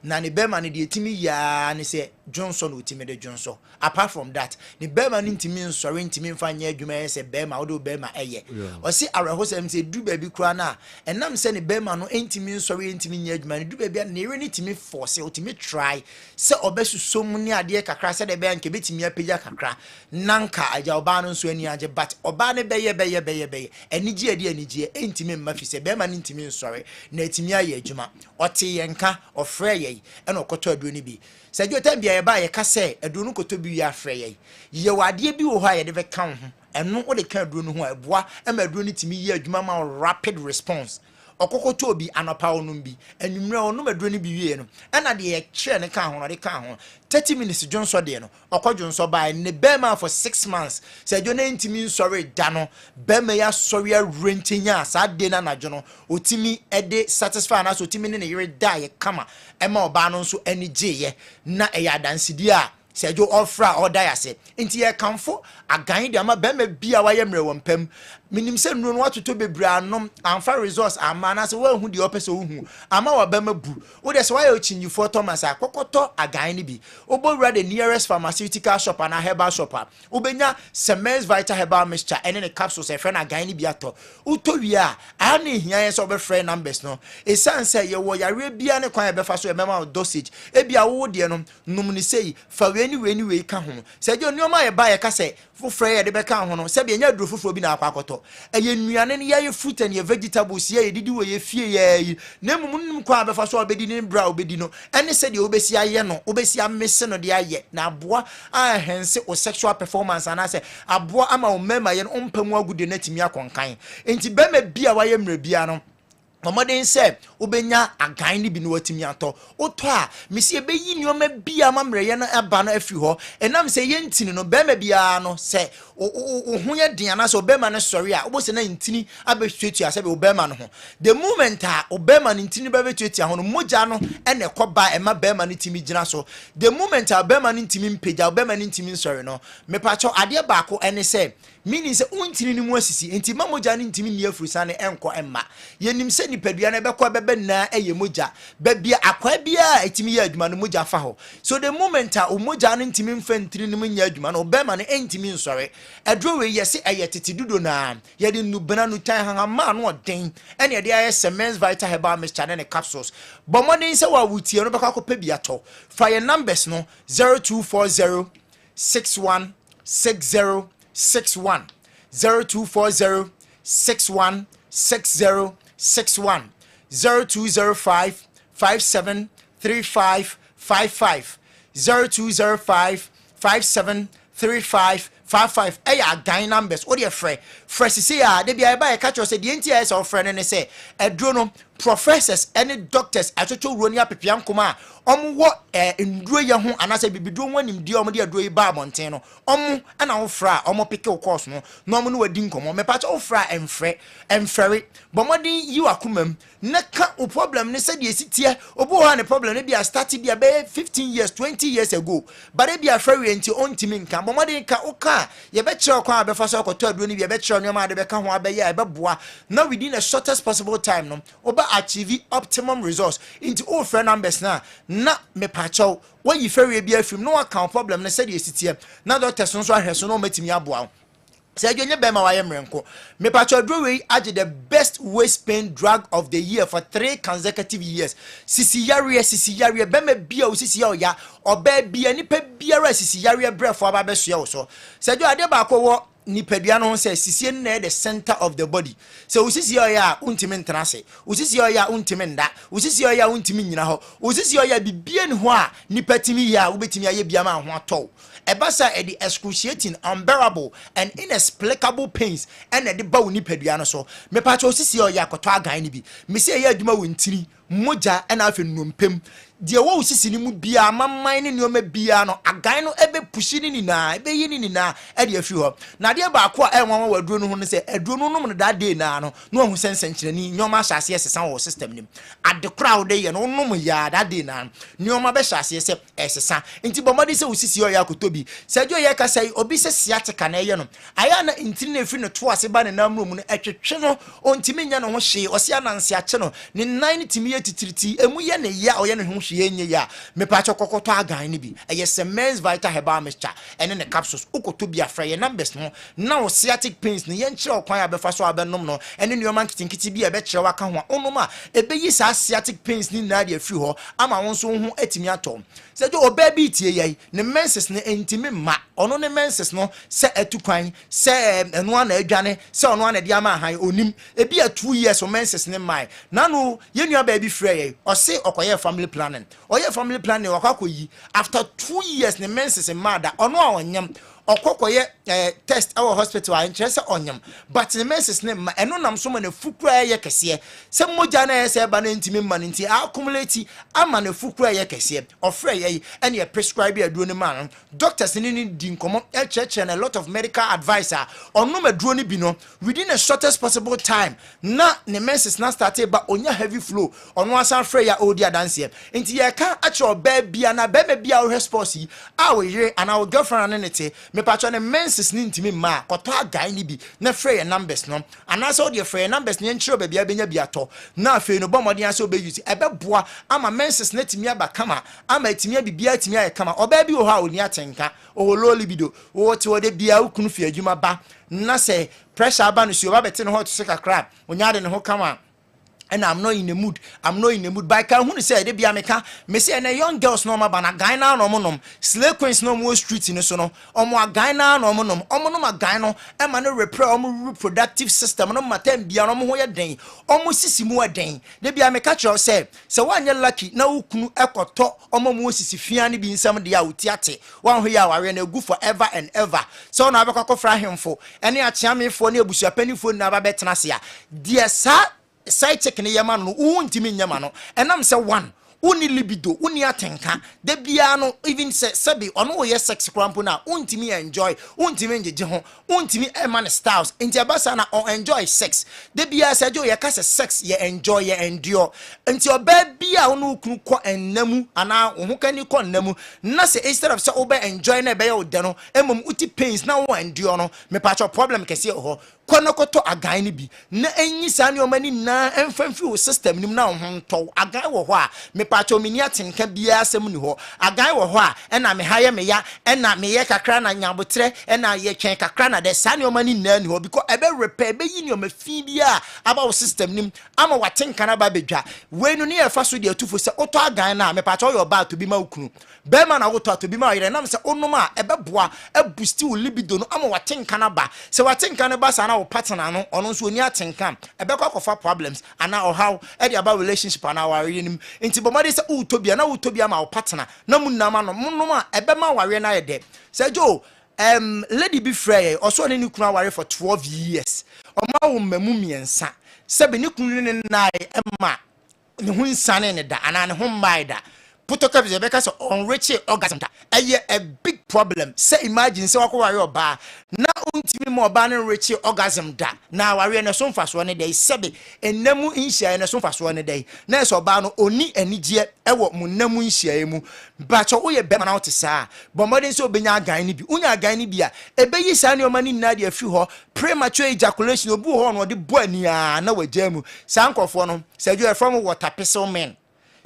[SPEAKER 5] na ne bema ne de etimi ya ne se Johnson otimi de Johnson apart from that ne bema ne ntimi nsore ntimi mfa nya adwuma ye se bema wo do bema eye o se areho se mse du ba bi kura na enam se ne bema no ntimi nsore ntimi nya adwuma ne du ba bi na ere ne ntimi force otimi try se obesusom ne ade kakra se de be anke betimi apagya kakra nanka aja oba no nso ani age but oba ne beye enigi ade enigi ntimi mma fi se bema ne ntimi nsore na etimi aye adwuma ote yenka ofre and okoto aduro ni bi sajo tambia ye ba ye ka se aduro no koto bi ya frɛ ye wade bi wo ha ye de be kan ho eno wo de kan aduro no ho eboa e ma aduro ni timi ye adwuma ma rapid response okokoto obi anopa onum bi anwumre onum aduro ni bi wie no na de ye kire ne kan ho no de kan ho 30 minutes jonso de no okojonso ba ne bema for 6 months sajo na ntimi nsori da no bema ya sori a rentinya sa de na najo no otimi e de satisfy na so otimi ne yere da ye kama e ma oba no nso ani gye na e ya dansidi a sajo ofra order ya se nti ye kanfo agan de ama bema bia wa ye mre wompam minim se nuru no watoto bebra anom amfa resource ama na se wa hu de opese wo hu ama wa bema bu wo de se wa ye ochinyifo Thomas akokoto agan ni bi obowura the nearest pharmaceutical shop and a herbal shop ubenya cements vital herbal mixture and the capsules e friend agan ni bi ato utowi a ani hia ye so be friend numbers no e san say ye wo yare bia ne kwan e be fa so e mema dosage e bia wo de no num ni sei fa we ka ho se je onioma ye ba ye ka se fofre ye de be ka ho no se bia nya duro foforo bi na akwakoto eye nuane ne ye fruit and ye vegetables ye didi wo ye fie ye na mum kwa be fa so obedi ni bra obedi no ene se de obesi aye no obesi amese no de aye na aboa a hense o sexual performance ana se aboa ama o mema ye no mpamu agude na timi akonkan enti be ma bia wa ye mra bia no Omoden say obenya agan ni bi no watimi ato oto a mesi ebeyi nioma bia mamreye no eba no afiri ho enam say yentini no bema bia no say ohuye den ana so bema no sori a obose na ntini abehwetu ase be obema no ho the moment a obema no ntini bebetuetia ho no moja no ene koba ema bema no timi gina so the moment a obema no ntimi mpeja obema no ntimi sori no mepacho ade baako ene say meaning say untini ni mu asisi enti mamoja ni ntimi ni afrusa ne enko emma yenim se nipadua na bekọ bebe na eye moja bebia akwa bia etimi ya adwuma no moja fa ho so the moment a moja no ntimi mfa ntiri no nya adwuma no obema no entimi nsore edro we yesi eye tete dudo na ye de nubena no tan hanga no den ene ye de aye semens vital herbal mixture ne capsules bomodin se wa wutie no bekọ akọ bia to fa your numbers no 0240 61 60 61 0240 61 60 61 0205 57 35 55 0205 57 35 55 gang numbers what your friend fresh see ya they be able catch us the NTS or friend and say edro professors any doctors atoto roni apepiam koma wo nduro ye ho anase bibido wanim di omo de aduro ba monten no ana wo fra omo pick course no no no wadi nkomo me patch wo fra emfere bomodin yi akomam na ka o problem ne se de sitie obo ha ne problem ne bia start bia be 15 years 20 years ago but e bia free enti ontimi nka bomodin ka o ka ye be kire kwa be fa so akoto aduro ne bia be kire no ma de be ka ho abeya e be boa now within the shortest possible time no oba achieve optimum results into all friend numbers na me pacho when you ferry be afim no account problem na said yesitie na doctor so ahweso no matimi aboa say adwonye be ma waye mrenko me pacho drowey age the best waist pain drug of the year for 3 consecutive years sisi yare be ma bia o sisi ya oya oba bia nipa biara sisi yare brefo aba be so so say adwo ade ba ko wo nipadua no say sisie na the center of the body so usisi oya untimi ntrase usisi oya untimi nda usisi oya untimi nyina ho usisi oya bibie ne ho a nipatimi ya ubetimi aye bia ma ho ato ebasa e the excruciating unbearable and inexplicable pains and e de ba nipadua no so me pa cho usisi oya akoto agan ni bi me say ya aduma wontiri moja na afi nompem de wo usisi ni mu bia mamman ne neoma bia no agan no ebe pushi ni na ebe yi ni na e de afi ho na de ba ko a enwa waduro no ho ne se aduro no nom no da de na no no ho sensenkyere ni nyoma hyase esesa wo system nim ade crowd de ye no nom ya da de na nyoma be hyase se esesa nti bomodi se usisi yo ya kotobi se jo ye ka sai obi se siatika na ye no aya na ntiri na afi no to ase ba ne namro mu no etwetwe no ontimi nya no ho hye osia na nsiache no ne nine timi titiriti emu ye ne ya oye ne ho hye nye ya me pa chokokoto agan ni bi eye semens vital herbal mixture ene ne capsules ukoto bi afra ye numbers no na o sciatic pains ne ye nkyere okwan ya befa so abenom no ene nyoma nkitinkiti bi e be kyere waka ho onom a ebe yi sa sciatic pains ni na de afiri ho ama won so ho atimi atom se jo oba bi tie ye ne menses ne entimi ma ono ne menses no se atukwan se eno ana adwane se ono ana de ama han onim ebi a 2 years o menses ne mai na no ye nua ba bi frɛ ye o se okoye family planning wakwakoyi after 2 years ne menses ma da ono a onyam okokoye test our hospital a interest onyam but the menses ne ma eno nam so ma na fukura ye kese se moja na ye se ba na ntimi ma nti accumulate ama na fukura ye kese ofre ye ene ye prescribe aduro ne ma doctors ni di nkomo cheche na a lot of medical advisor ono ma aduro ne bi no within the shortest possible time na ne menses na start ba onya heavy flow ono asan frɛ ya odi adanse nti ye ka a cho ba bia na ba bia o response yi a we yere ana o girlfriend ne te me patcho ne menses ni ntimi ma koto agan ni bi na frɛ ya numbers no ana so de frɛ ya numbers ne nkyiro ba bia benya bia to na afei no bomodi aso be use ebe boa ama menses na timi aba kama ama timi abibia timi aye kama oba bi o ha oni atenka o lo libido o ti o de bia ukunu fi adwuma ba na se pressure aba no si oba bete no hot to kakra onya de ne ho kama and I'm not in the mood. But I can't say they be America. Me say na young girls no ma bana guy na no monom. Slay queens no more street in so no. Omo guy na no monom. Omo no ma guy no. E ma no reproductive system no matem bia no mo ho ye den. Omo sisi mu den. They be America cho say one ye lucky na ukunu ekoto omo mo sisi fia ni bi nsam de a utiate. Wan ho ya ware na gu forever and ever. So na abekọ fra hemfo. Ene a chiamefo na ebusuapanifo na ba betena se a. Dear sir side check ne yama no untimi nyama no enam say one uni libido uni atenka de bia no even say sabi ono ye sex cramp na untimi enjoy untimi ngeje ho untimi man styles enti abasa na on enjoy sex de bia say jo ye ka sex ye enjoy ye endure enti oba bia ono kunu ko ennamu ana ho kani ko ennamu na say instead of say oba enjoy na be ye ode no emom uti pains na wo endure no me patcho problem kese ho kono koto agan ni bi na enyi sane o mani na emfamfi o system nim na ho nto agan wo ho a me patcho mini atenka bia asem ni ho agan wo ho a ena me haye me ya ena me ye kakra na nyabotre ena ye twen kakra na de sane o mani na ni ho because ebe repair be yi ni o mafi bia aba o system nim ama watenka na ba bedwa we no ne ye fa so de atufo se oto agan na me patcho yo ba to bi ma ukunu be ma na woto to bi ma yire na me se onoma ebe boa e boost wo libido no ama watenka na ba se watenka na ba sana partner no ono so oni atenka ebekwa kofa problems ana or how e dey about relationship ana ware nim enti bomade se utobia na utobia ma partner na munama no munoma ebema ware na ye de se jo lady be frey also ne kunu ware for 12 years oma wo mamu miensa se be ne kunu ne na ema ne hu nsane ne da ana ne hu mai da putoka be beka so unreached orgasm da a big problem say imagine say wakwa oba na untimi mo oba ne reached orgasm da na ware ne so mfaso ne dey sebe ennamu nhia ne so mfaso ne dey na so oba no oni anigye ewo munnamu nhia mu bacho wo ye be na wote saa bomodin so obenya agan ne bi unya agan ne bi a ebeyi saa ne omani nna de afi ho premature ejaculation obu ho no de bo ania na wajamu saa nkofo no sajo from water pistol men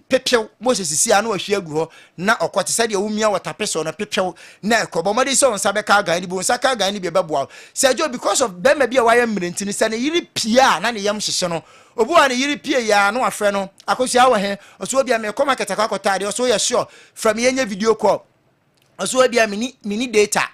[SPEAKER 5] pepew Moses sisi anu ahwe agu ho na okote sade awumia watapeso na pepew na ekobomode so nsa beka gan ni bu nsa ka gan ni be beboa sajo because of them be wire mmerenti ni sane yiri pia na ne yam hyehye no obu an yiri pia ya no afre no akosi awo he oso bia me koma keta ka kotade oso ye sure from yenye video call oso bia mini data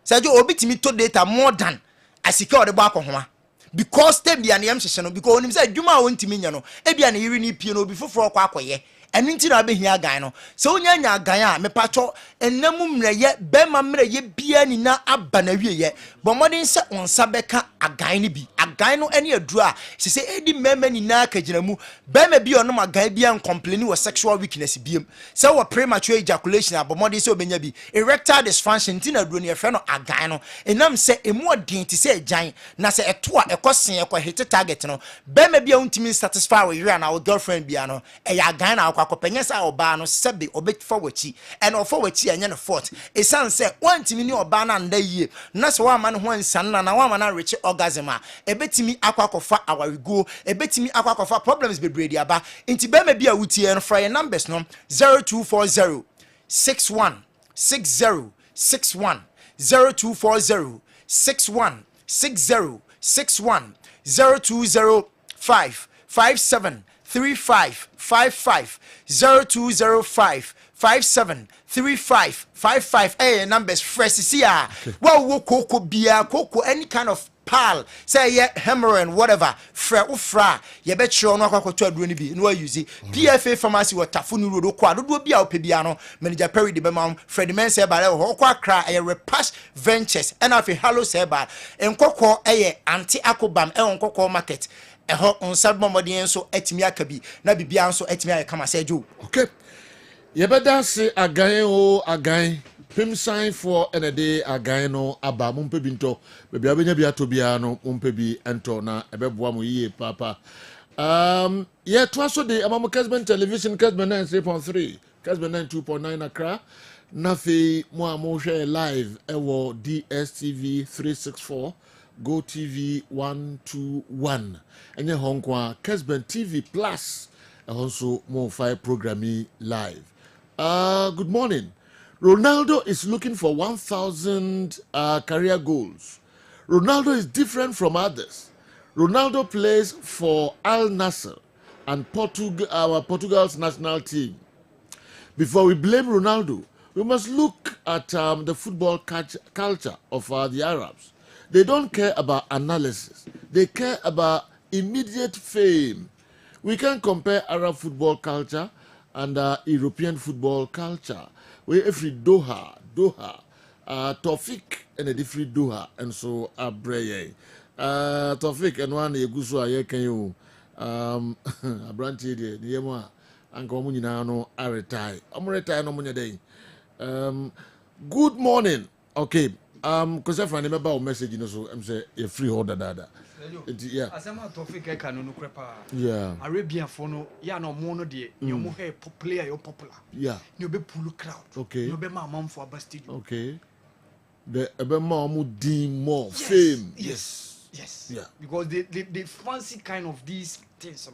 [SPEAKER 5] sajo obitimi to data more than asike ode ba akohoma because them bia ne yam hyehye no because onim say adwuma wontimi nya no e bia ne yiri ni pie no obi foforo kwa akoye enu nti na behia gan no se onya nya gan a me pacho ennamu mreye be ma mreye bia ni na aba na wieye bomodin se onsa beka agan ni bi agan no ene aduru a se edi mema ni na kaginamu be ma bi onom agan bia complain with sexual weakness biem se wo premature ejaculation abomodin se obenya bi erectile dysfunction nti na aduru ne efe no agan no enam se emu odin ti se ejan na se eto a ekosen hit target no be ma bia untimi satisfy with you and our girlfriend bia no e ya agan na akopenya sa oba no sebe obetfa wachi and ofo wachi anya no fort esan se wantimi ni oba na nda yie na se wa ma no ho ansan na wa ma na reach orgasm a ebetimi akwakofa awarigo ebetimi akwakofa problems bebredi aba nti be ma bia wutie no fra your numbers no 0240 61 60 61 0240 61 60 61 0205 57 35 55 0205 57 35 55 numbers fresh see ah wo koko bia koko any kind of pal say yeah hemorrhoid whatever fra ye be chiro no akwakoto aduro ni bi no use PFA pharmacy waterfo no rodo kwa dodo bia opebia no manager Perry de bema Fred Men say ba ho kwa kra repass ventures and afi hello say ba enkoko anti akobam enkoko market eho onsab momodien so atimi akabi na bibia so atimi ayekama sejo
[SPEAKER 1] okay yebeda se agan o agan pimsan for enede agan no aba mumpe binto bebia benya bia to bia no mumpe bi ento na ebeboa mo yie papa ye to so de amamo Kessben television Kessben 93.3 Kessben 92.9 Accra na fe mo amhwe live ewo DSTV 364 Go TV 121 enye honkwa Kessben TV Plus also more 5 programming live. Good morning. Ronaldo is looking for 1,000 career goals. Ronaldo is different from others. Ronaldo plays for Al-Nassr and Portugal's national team. Before we blame Ronaldo, we must look at the football culture of the Arabs. They don't care about analysis. They care about immediate fame. We can compare Arab football culture and European football culture. We every Doha, Tawfiq and a different Doha, and so Abreye. Tawfiq and one Yegusu Aye can you Abranti de Yema and Comunano are retired. I'm retired no money day. Good morning. Okay. Because I find a message, you know, so I'm say a free order dada. Yeah.
[SPEAKER 21] As I'm a topic, I can no crepa.
[SPEAKER 1] Yeah.
[SPEAKER 21] Arabian phono, ya no mono de, you mo hair player, you're popular.
[SPEAKER 1] Yeah.
[SPEAKER 21] You be pull crowd.
[SPEAKER 1] Okay.
[SPEAKER 21] You be my mom for a bastille.
[SPEAKER 1] Okay. The more deem more fame.
[SPEAKER 21] Yes.
[SPEAKER 1] Yeah.
[SPEAKER 21] Because they fancy kind of these things.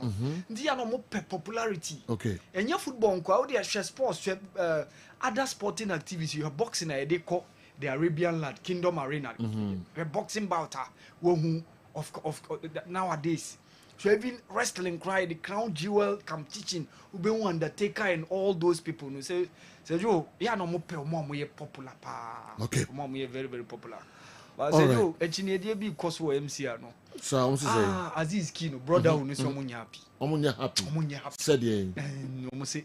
[SPEAKER 21] They are no more popularity.
[SPEAKER 1] Okay.
[SPEAKER 21] And your football, they are sports, other sporting activities. You have boxing, they call the Arabian lad, Kingdom Arena, boxing bout, of nowadays. So even wrestling cry, the crown jewel come teaching, Ube Undertaker and all those people. You say yo, yeah, no more popular.
[SPEAKER 1] Okay.
[SPEAKER 21] Mom, very, very popular. But I say yo, engineer be cause for MCR no.
[SPEAKER 1] So I want to say
[SPEAKER 21] Aziz Kino, brother who is so happy.
[SPEAKER 1] Happy. Said ye.
[SPEAKER 21] No say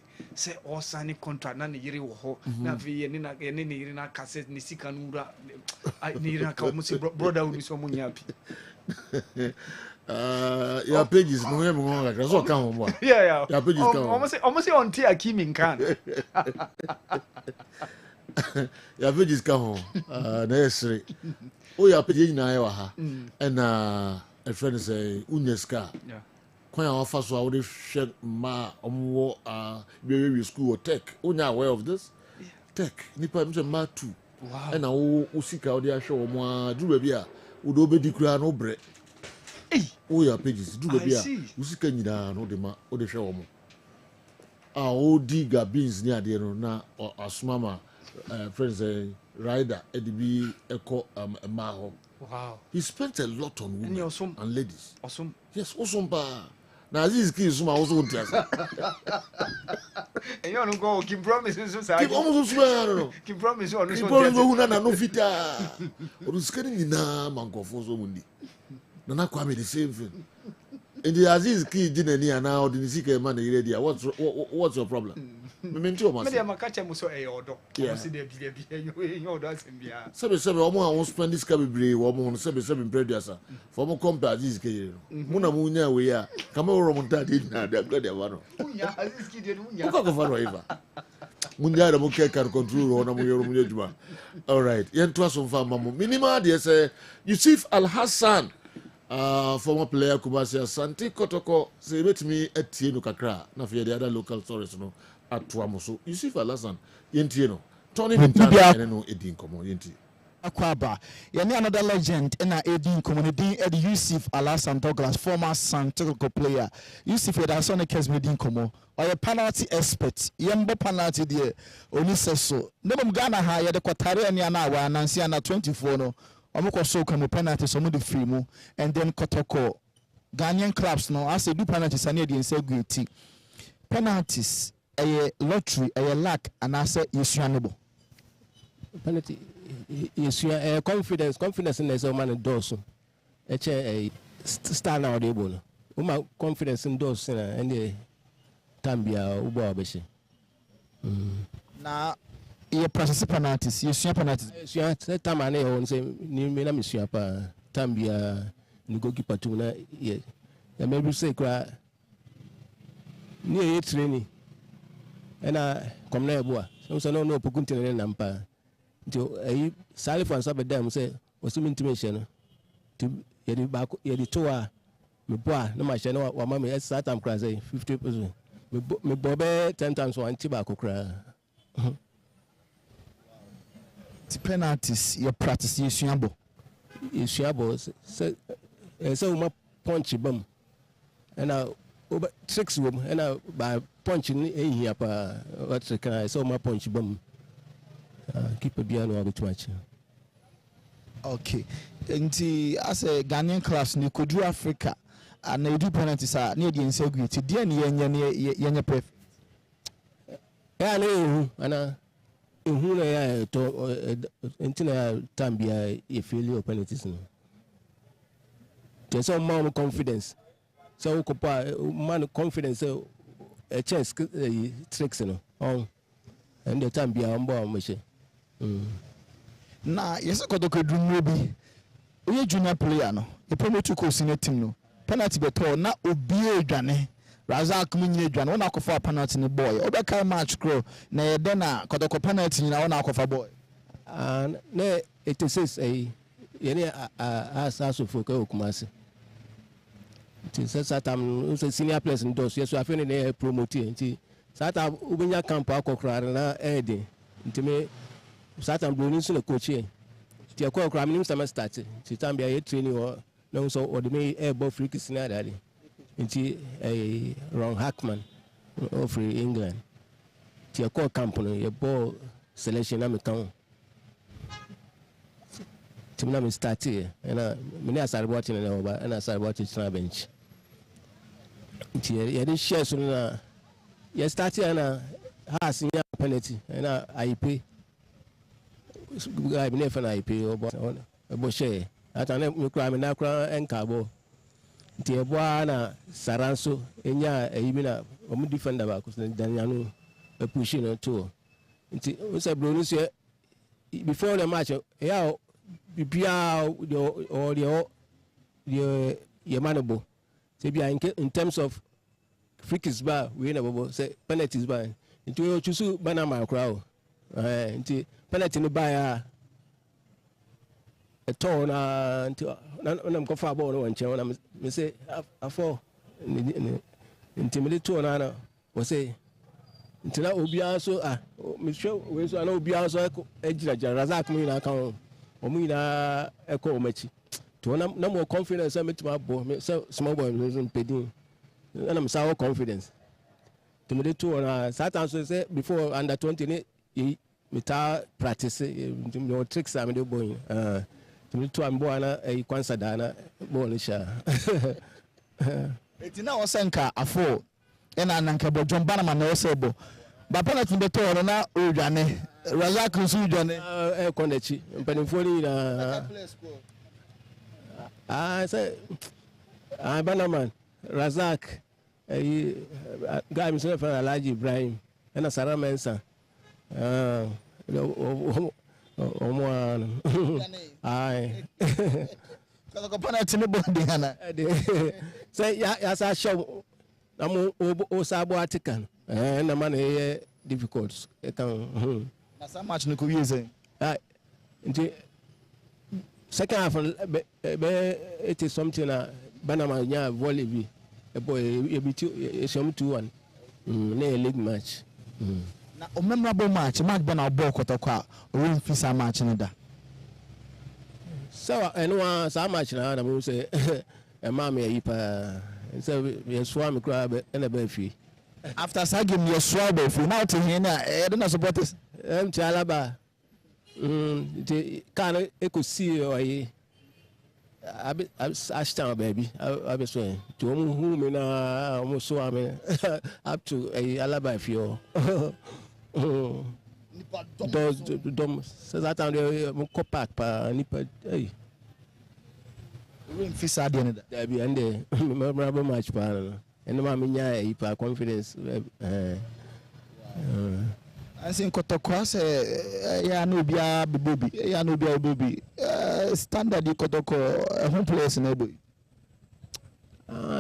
[SPEAKER 21] all signing contract na yiri wo ho na ve ni na ni na cassette ni sika nura ni na ka mo say brother who is so happy.
[SPEAKER 1] Your pages no me mo like so kan ho.
[SPEAKER 21] Yeah.
[SPEAKER 1] Your pages kan.
[SPEAKER 21] Almost say on tia Kimi kan.
[SPEAKER 1] Your pages kan ho. Na yesre. Oh, your pages na ya wa ha. And a friend say Unyeska.
[SPEAKER 21] Yeah.
[SPEAKER 1] When our first one would share ma very school or tech. Unya aware of this? Yeah. Tech. Nipa mse ma too.
[SPEAKER 21] Wow.
[SPEAKER 1] And now usika odi show mo do baby a would obedi kura no bre. Oh your pages do baby a usika nyina no de ma odi show mo. Odi ga beans ni ade no na asumama friends rider edibi eko ma ho.
[SPEAKER 21] Wow.
[SPEAKER 1] He spent a lot on women and ladies.
[SPEAKER 21] Awesome.
[SPEAKER 1] Yes, awesome pa. Now this kids also want to.
[SPEAKER 21] And you don't go keep promises so
[SPEAKER 1] keep almost swear.
[SPEAKER 21] Keep promises on this
[SPEAKER 1] one. Keep promises no fita. Oruskani na manko foso mundi. Nana kwame the same thing. And the Aziz kid didn't hear now the Nisika man ready. What's your problem? Me ntio mas.
[SPEAKER 21] Me makacha muso e odo. See the you odo asembia.
[SPEAKER 1] Sebe omo a won spend this cabibre wo mo sebe producer. For mo compare Aziz kid. Mo na mo nya we ya. Kama wo remonta dey na da god ya wano.
[SPEAKER 21] Unya Aziz kid dey unya.
[SPEAKER 1] Ko ko faro eva. Munya da mo ke can control na mo yoro mo juma. All right. Yen to aso fa mamo. Minima dey say Yusuf Al-Hassan. Former player Kumasi Asante Kotoko say betimi etie no kakra na for the other local stories no atoamo so Yusuf Al-Hassan yentie no Tony Vintana no edin komo yentie
[SPEAKER 3] akwaba yene another legend na edin community ed Yusuf Al-Hassan Douglas former Santiago player Yusuf Al-Hassan Kessben edin komo or penalty expert yembo penalty there oni seso nebom Ghana ha ye de kwatare ania na wa nansi na 24 no omoko so kamo penalty so mo de free mu and then Kotoko Ghanaian clubs no as do penalties and dey say great penalties a lottery a lack and as yesuanebo
[SPEAKER 22] penalty yesu confidence in the man doso a star now dey bolo uma confidence in doso na and tambia ubo abeshi
[SPEAKER 3] na ye process penalties yesu penalties
[SPEAKER 22] yesu time na on say ni me na mesu pa tambia ni goalkeeper tu na ye ya maybe say kwa ni ye training ena komna eboa so no pokuntin na mpa nti ayi sale for answer bedam say osumi intimation no to ye ba ye to a me boa na ma hye na wa ma me start am cry say 50% me bobe 10 times one ti ba kokra
[SPEAKER 3] the penalties you practice yesuabo
[SPEAKER 22] so uma punch bam ena over tricks wom ena by punch ni ehia pa what can so uma punch bam keep a biano a match.
[SPEAKER 3] Okay, nti as a Ghanaian class ni kodu Africa and they do penalties are near the integrity dey na yenye pref
[SPEAKER 22] ya na ana ehu na ya to entina tambia e failure penalties no so man confidence so kopa man confidence a chance tricks no on and the tambia on board machine
[SPEAKER 3] na yes Kotoko drum bi oye junior player no e promote ko senior team no penalty beto na obie dwane Razak munye dwane wona akofa penalty ni boy obeka match crow na yede na kotoko penalty ni na wona akofa boy
[SPEAKER 22] na 86 yene asasofo ka okumase nti satam senior players ndo so yeso afeni na promote nti sata ubenya camp akokra na ede nti me satam bloni so na coach nti akokra me nim sama start nti tambia ye training o na so o de me ball free kick na dali nti Ron Hackman of England nti akokra camp no ye ball selection na me kan timna me start here na me na asare watch na oba na asare watch na bench nti ye dey share so na ye start here na has nya penalty na IP guy me nefa na IP obo share ata na me kra me na kra enka bo nti e bo na saranso enya eyibi na omu defender ba ko danyanu e push no to nti o say bro ni so before the match yeah bibia or the manable say bia in terms of free kicks ba we na bobo say penalties ba into you choose banana crowd into penalty no ba ya a ton into na go for ball no one chen na me say afọ intimidate to na we say into na obia so me show we so na obia so ejira Razak mu na kan omu na eko omachi to na more confidence am metima bo small boy no pedin na am sour confidence to me to na satan so say before under 20 ni meta practice no tricks am dey boy to me to am boy na kwansa da na bo ni sha
[SPEAKER 3] eti na osenka afọ ena nanka bo John Banama na osebo ba penalty beto na odwane Razak nso udwane
[SPEAKER 22] konechi mpanimfo ni na say Banaman Razak guy mi so fa Alhaji Ibrahim na Sara Mensa omo ai
[SPEAKER 3] ko penalty ni bondi hana
[SPEAKER 22] say ya sa show amu o sabo atikan na man difficult kan
[SPEAKER 3] na some match no ko wie say
[SPEAKER 22] nti second half it is something na Banama nya volley bi boy e bi 2-1 na league match
[SPEAKER 3] na o memorable match bana ball kotokwa o win fisa match no da
[SPEAKER 22] so enwa sa match na mo say e ma me yi pa so ye swa me kra na ba fi
[SPEAKER 3] after that game ye swa ba fi now to here na e do na supporters
[SPEAKER 22] ti Alaba the kind of see oyi ashtown baby I be so to who me na almost so am up to Alaba if you dom so that time mo ko pack pa nipa hey
[SPEAKER 3] win fisa de na
[SPEAKER 22] da bi ande memorable match pa and ma me nya pa confidence
[SPEAKER 3] ansin kotokwa se ya no bia bibobi ya no bia obobi standard kotoko home players na boy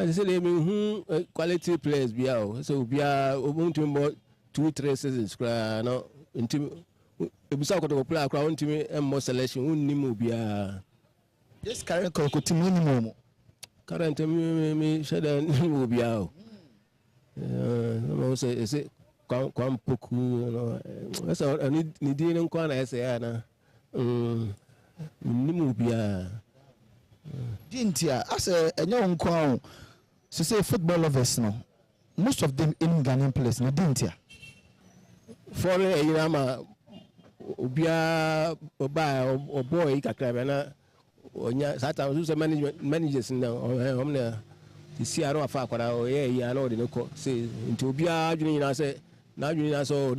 [SPEAKER 22] they say they mean quality players bia so bia obuntu mo 2-3 seasons kra no ntim ebusa kotoko player kra ntimi more selection unni mo bia
[SPEAKER 3] this current kotoko team unni mo
[SPEAKER 22] current me shada ni mo bia no say kwa mpoku no esa ni din nko na esa ya na nimu bia
[SPEAKER 3] dintia asa enyo nko ahụ say football lovers no most of them in Ghanaian players na dintia
[SPEAKER 22] for eyina ma obia oba oboy kakra na onya sata so managers na omna isi aro afa akwara o ye ya na o de ko say nti obia adwene na say na adwene na so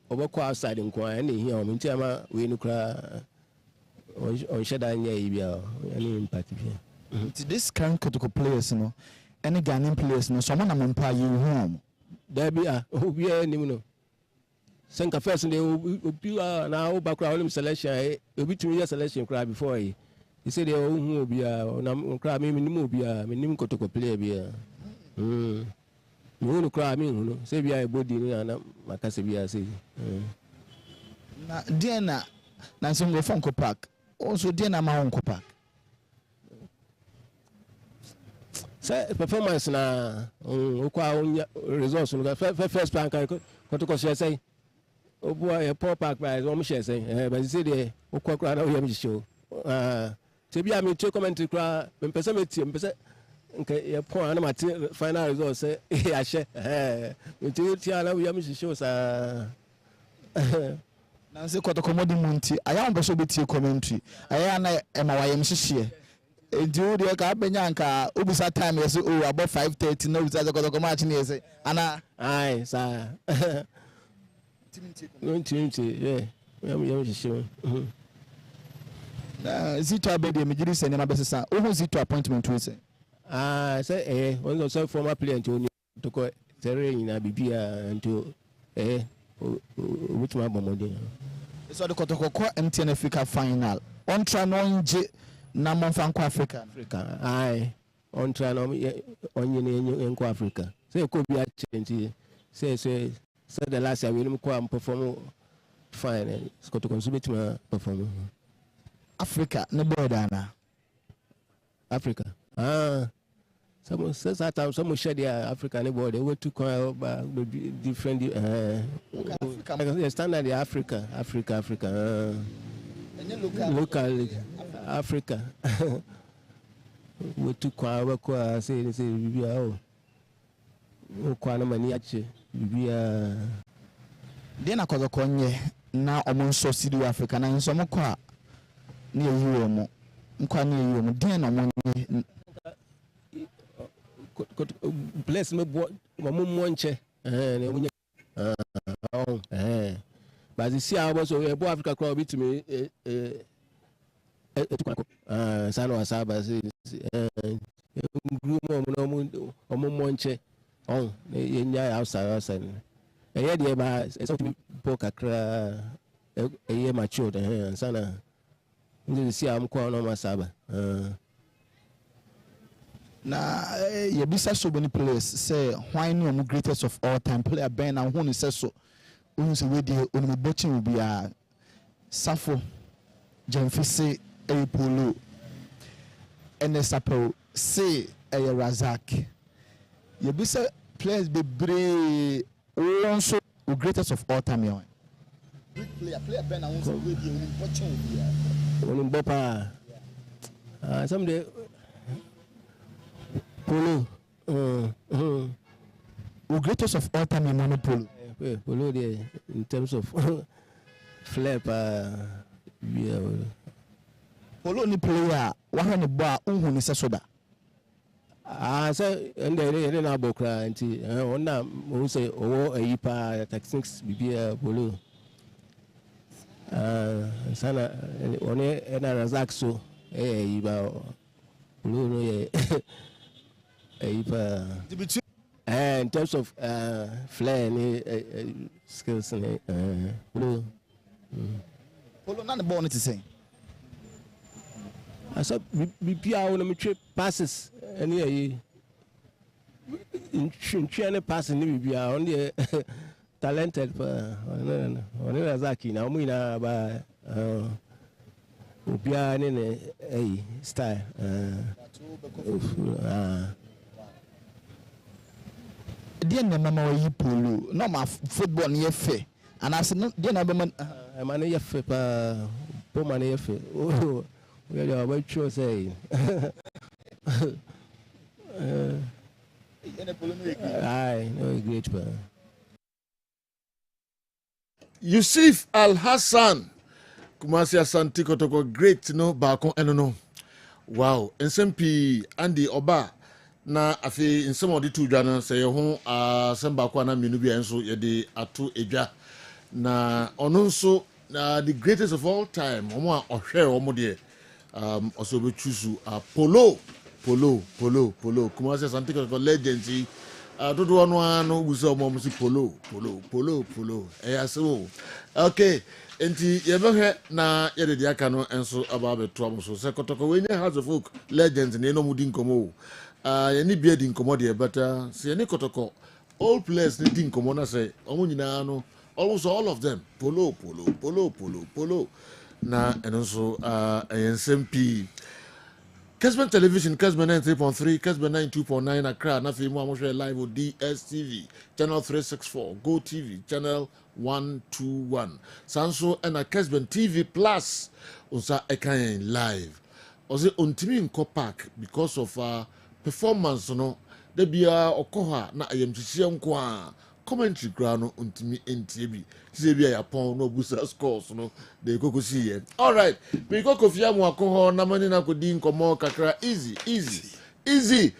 [SPEAKER 22] obekọ outside nko na ehi o nti ama we no kra on sheda nya ibia any impact bia
[SPEAKER 3] this current Kotoko players no any Ghanaian players no so na mempa you home
[SPEAKER 22] there be obia nim no senka first dey obia na obakra onim selection obi tumi ya selection kra before he said oh who be na cry me minimum be minimum kotoko player be me who cry me who say be a body na makase be say
[SPEAKER 3] na dia na nso Funko Park also dia na ma Funko Park
[SPEAKER 22] say performance na okwa results no first plan kan kotoko say obu a poor park by o share say but say dey okwa na o yam show say bi am to comment kra me pese meti me pese nke ye point na mate final result say ya she me ti ala o yam show sa
[SPEAKER 3] na say kotoko modi munti aya on beso beti commentary aya na e ma wayem hihie enti o de ka benya nka obisa time yes o about 5:30 no obisa kotoko match ni say ana
[SPEAKER 22] ai sa yeah yam hihie
[SPEAKER 3] na Zito abedi emejiri se ne mabesesa o Zito appointment we say
[SPEAKER 22] say one so former player to ko tere nyina bibia nto which my bomode
[SPEAKER 3] so the kotoko MTN Africa final on try no nje na monfanko Africa
[SPEAKER 22] ai on try no onye enko Africa say ko bi a change say the last year we ko perform fine kotoko so betima perform
[SPEAKER 3] Africa ne border na
[SPEAKER 22] Africa some says that time some share their Africa ne border we to different standard Africa local Africa we to kwa say bibia o kwa na mani ache bibia
[SPEAKER 3] de na kotoko nye na omonso sidi Africa na nso mokwa ni eyiwo mo nkwa ni eyiwo mo den na mo
[SPEAKER 22] place me bo mo nche na munye but you see how so bo Africa crowd bit me sano asaba group mo nche ye nya outside e dey ba so po kakra e matured sana you see am kwa no masaba
[SPEAKER 3] na yebisa so many players say why no am greatest of all time player ben na who say so who say we dey on bochim bi a Safo Jamfise Polo Enesapo say Razak yebisa players be brave also the greatest of all time yon player ben na who say we dey on bochim bi a
[SPEAKER 22] on bopa someday Polo
[SPEAKER 3] the greatest of all time in Polo
[SPEAKER 22] Polo there in terms of flip
[SPEAKER 3] Polo ni player one the bar unhu ni sesoda
[SPEAKER 22] say and they na bokra anti ona who say owo ayipa tactics bibia Polo sana one na Razak so yiba Polo no ye in terms of flair skills
[SPEAKER 3] Polo not the ball to say
[SPEAKER 22] I said BPA on the passes and in passing BPA on the talented on Razaki now we na ba Ubia in a style
[SPEAKER 3] dear mama yi polo no ma football ni efe and I said no dear na man
[SPEAKER 22] man efe pa po man efe oh we are about to say I no great pa
[SPEAKER 1] Yusuf Al-Hassan Kumasi Asante Kotoko great no baako eno no wow nsmp Andy Oba na afi nsem odi tu dwa no se ye ho asem baako na menu bia nso ye de ato edwa na ono nso the greatest of all time omo a ohwe omo de also be choose Polo Kumasi Asante Kotoko legend dodo no buso mo polo so okay enti yebehwe na yede dia ka no enso aba beto am so se kotoko we nya house of folk legends ne no mudi nkomo ye ni bia di nkomo de better se ni kotoko all players ni di nkomo na say omo nyina no almost all of them polo na enso SMP Kessben Television, Kessben 93.3, Kessben 92.9 Accra, na fi mo amoshe live with DSTV, channel 364, Go TV, channel 121. Sanso and a Kessben TV Plus, unsa ekayen live. Oze untimi nko park because of performance no. De bia okoha na ayemchichie nko a commentary ground untimi NTB. Say bia ya pon no busa scores no de koko see ye. All right. We go kofia mu akoho na mani na kodi nkomo kakra easy.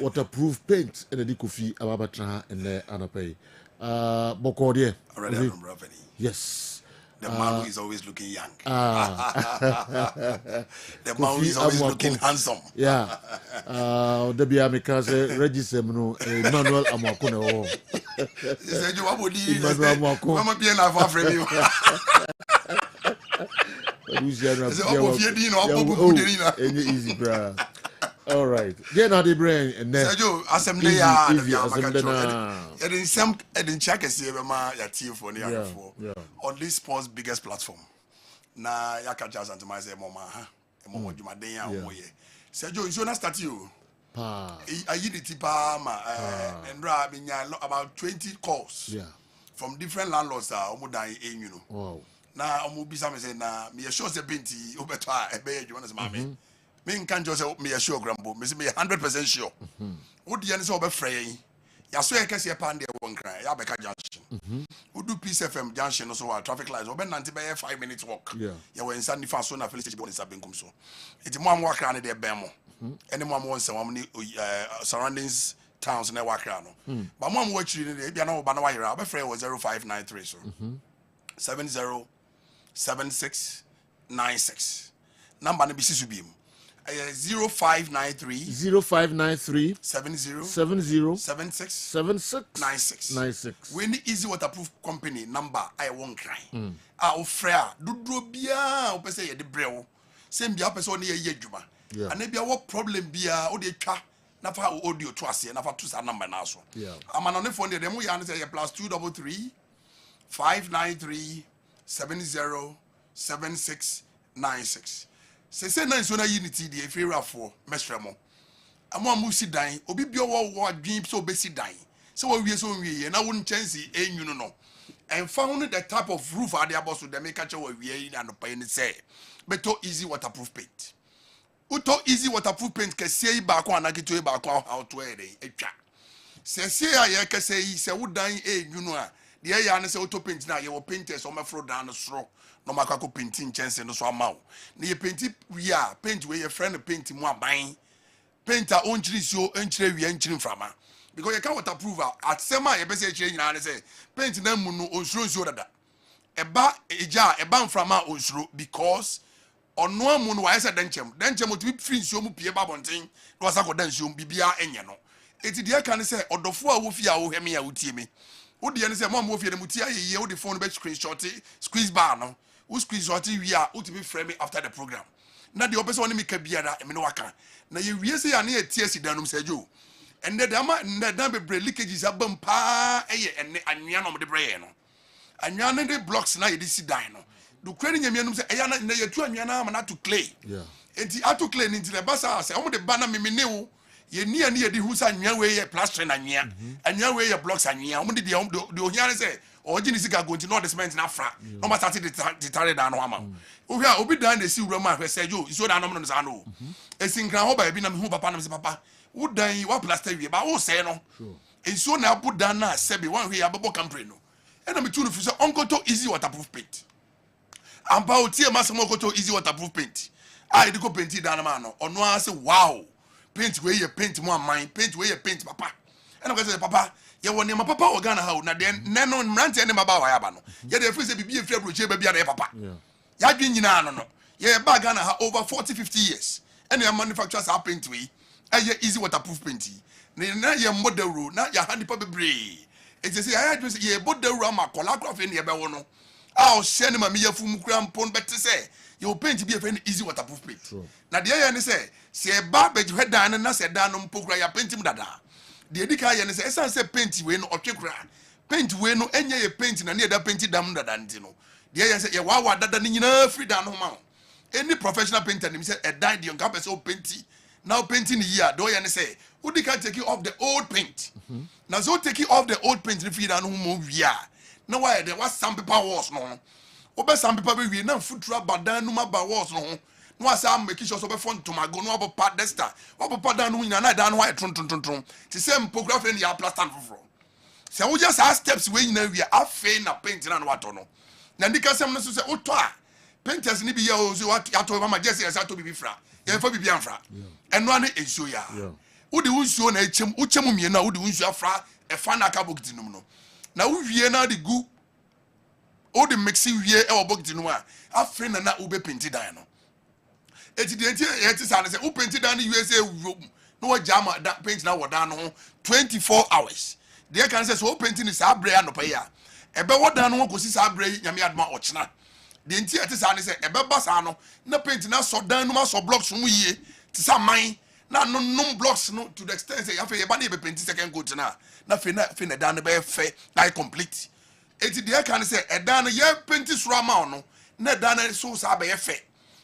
[SPEAKER 1] Waterproof paint and the kofi ababatra and anapay. Bokodie.
[SPEAKER 16] Already.
[SPEAKER 1] Yes.
[SPEAKER 16] The man who is always looking young. The man who is always looking handsome.
[SPEAKER 1] Yeah. The Biamika register no Emmanuel Amakone.
[SPEAKER 16] Said you want to Emmanuel Amako. Mama be na fa frame you.
[SPEAKER 1] Easy, bro. All right. Then how they bring and then
[SPEAKER 16] assembly ya in some check ya team for on this sports biggest platform. Na ya ka just anti myself mama ha. Mama djuma den ya wo ye. Sergio you na start you. Ayi the tipa ma endra be about 20 calls.
[SPEAKER 1] Yeah.
[SPEAKER 16] From different landlords omo dan you know.
[SPEAKER 1] Wow.
[SPEAKER 16] Na omo bisa me say na me sure say benti obeto a ebe adwuma na say mama. Me can't just help me assure Grambo. Me 100% sure. Would the answer of a fray? Yaso e kese pan de won kran. Ya beka junction. Would do Peace FM junction so our traffic lights. Oben nanti be 5 minutes walk.
[SPEAKER 1] Yeah.
[SPEAKER 16] Ya we nsa nifa so na police station is abenkum so. Iti mo am wakra ne de bemo. Any mo am won say am ni surroundings towns na wakra no. Ba mo am wachiri ne de bia na wo ba na wayera. Obe fray was 0593 so. 707696. Number ne bi sisu bi mu. 0593
[SPEAKER 1] 70
[SPEAKER 16] 76
[SPEAKER 1] 96.
[SPEAKER 16] We need easy waterproof company number I won't cry. Our friend do bia o pese ye de brew. Same bia pese oni ye adwuma. And e bia what problem bia o de twa na fa audio to ase na fa to sa number na so. Amana ne phone de dem ya na say +233 593 70 7696. Say na so na unity dey favor for mesremo amo amusi dan obi bi wo adwin so be si dan so wo wie so wie na won chance enwunu no and found the type of roof ade aboso dem make che wo wie na no pay ni say beto easy waterproof paint uto easy waterproof paint ke sei ba ko anaketo ba ko how to e dey etwa se aye ke sei se wo dan enwunu a de ya na se auto paint na ye wo painters o mafro dan no soro no makako painting chance no so amaw na ye paint we are paint we your friend paint mu aban painter on chirisio enchire wi enchire mframa because you can waterproof at sema ye be say chire nyina na say paint na mu no onsuro dada eba eja eba mframa onsuro because ono amu no wa yesa denchem otibi free nsuo mu pie babonten no wasa ko dan nsuo bibia enye no eti de kan say odofo a wo fi a wo hweme a wotie me wo de ne say mo wo fi ne mutie ayeye wo de phone be screenshot squeeze bar no wo screenshot wi a wotibi frame me after the program na de opese woni me ka biara me no waka na ye wie se ya na ye tie sidanum sejo ende de ama nda dan bebre leakages abam pa eye ene anwea no de breye no anwea ne de blocks na ye de sidan no do kwani nyamianum se eya na ye tu anwea na na to clay enti atu clay ni ntile basa se omo de bana memene wo ye ni ani ye de hu sa anwea we ye plaster na anwea anwea we ye blocks anwea omo de de ohiane se ogini sika go nti no de cement na fra no ma start de tare da no ama ohia obi dan de si wura ma hwe sejo iso da no no sa no esinkran ho ba bi na me hu papa na me se papa wo dan wa plaster wie ba wo se no iso na abu dan na sebi wan hwe ababo company no e na me tu no fi se onkoto easy waterproof paint ampa o tie masem onkoto easy waterproof paint ai de ko paint dan na ma no ono a se wow paint we ye paint mo amman paint we ye paint papa e na ko se papa ye woni ma papa ogana ha na de neno mrante ne maba wa ya ba no ye de free se bibi efri abroche ba bia na papa ya dwen nyina no ye ba Ghana ha over 40-50 years and your manufacturers are paint we
[SPEAKER 4] easy waterproof paint na ye model ro na ya hand pa bebre e say I do say ye model ro ma kola krafe ne ye be wo no a o hye ne ma me yafu mu kura mpon bete say ye paint bi e fe easy waterproof paint na de ye ne say se ba be hwe dan na se dan no mpokura ya paint mu dada de edika ye ne say esan say paint we no otwekura paint we no enye ye paint na ne da paint dam dada nti no de ye say ye wa dada ni nyina free dan no ma any professional painter nim say e dan de nka pese o paint now painting here do you say who can take you off the old paint now so take you off the old paint if you don't know we are now why there was some people walls no obe some people we na futura badan no ma ba walls no no asa make sure so be fun to my go no obo padesta obo padan no nyina na dan why tron ti say mpography na ya plaster for say we just ask steps we nyina we afa na paint na no wato no na ndika sem no so say oto a painters ni bi ya o so ato ma just say ato bi fra ye fa bi anfra eno ane ensuo ya wodi wunsuo na uchem mie na wodi wunsuo afra e fa na ka bokiti num no na wuwie na de gu wodi mixi wie e wo bokiti num a afre na na ube painti dan no eti de enti e ti sa na se u painti dan ni USA no wa jama da paint na wo dan no 24 hours de kan se so painti ni sa bre anopa ya e be wo dan no ko si sa bre nyame adma ochina de enti e ti sa na se e be ba sa no na paint na so dan no ma so blocks mu yie ti sa man na no blocks no to the extent say afa ye ba na be paint second coat na fe na dan be fe na complete eti de kan say e dan ye paint sura ma no na dan so sa be ye fe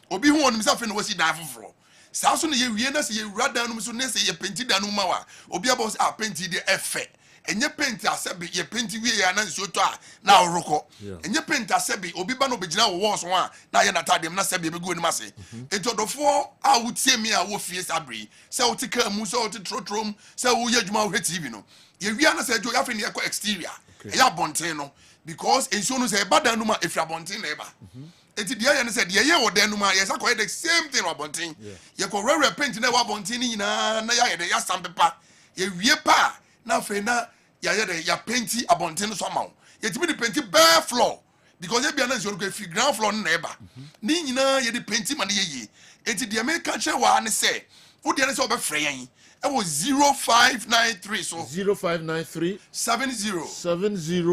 [SPEAKER 4] obi hu onim sa fe no wasi dan foforo sa so na ye wie na say ye wura dan no so na say ye paint dan no ma wa obi about paint de e fe enye paint asebi ye paint wie ya na nso to a na oroko enye paint asebi obi ba no begina wo walls ho a na ye na tadem na sebi be gu ni mase etodofo a wutie mi a wo fie sabri se wo tika mu se wo titrotrom se wo ye adwuma wo TV no ye wi na se jo ya fe ne ko exterior ya bonten no because enso no se ba dan no ma efia bonten na e ba eti de ye ne se de ye wo dan no ma ye sa ko the same thing wa bonten ye ko rare paint na wa bonten ni nyina na ya de ya stampepa ye wie pa na fe na ya painti abonten so ma ye timi de painti bare floor because ye bia na nso go fi ground floor na eba ni nyina ye de painti ma na ye enti de American che wa ne se wo de ne se obefre yan e wo 0593 so
[SPEAKER 1] 0593
[SPEAKER 4] 70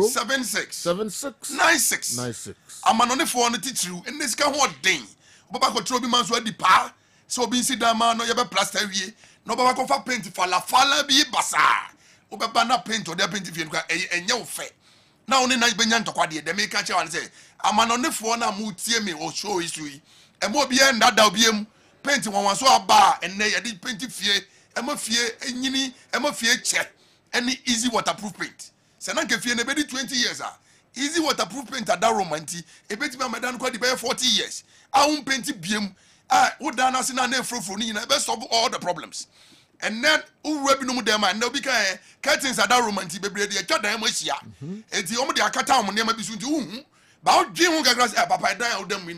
[SPEAKER 1] 76
[SPEAKER 4] 96 amanone fo no titru enne sika ho den baba ko tro bi man so adi pa so obi si da ma no ye be plaster wie no baba ko fa paint fala bi basa obeba na paint or de paint fie nka enye wo fe na oni na benya ntokwa de me ka che wan say amanonefo na mu tie me o show isu yi e mo bi e ndada obiem paint won so aba enne ye de paint fie e mo fie enyini e mo fie che any easy waterproof paint se na nke fie na be di 20 years easy waterproof paint ada romanti e beti ma medan kwa di be 40 years a paint biem wo dan na se na frofro ni na be solve all the problems. And then who be no dem and no be kan curtains are that romantic bebre de twa dan mahia enti omo de akata omo nema bisu nti hu ba o dwen hu gagras papa dan o dem ni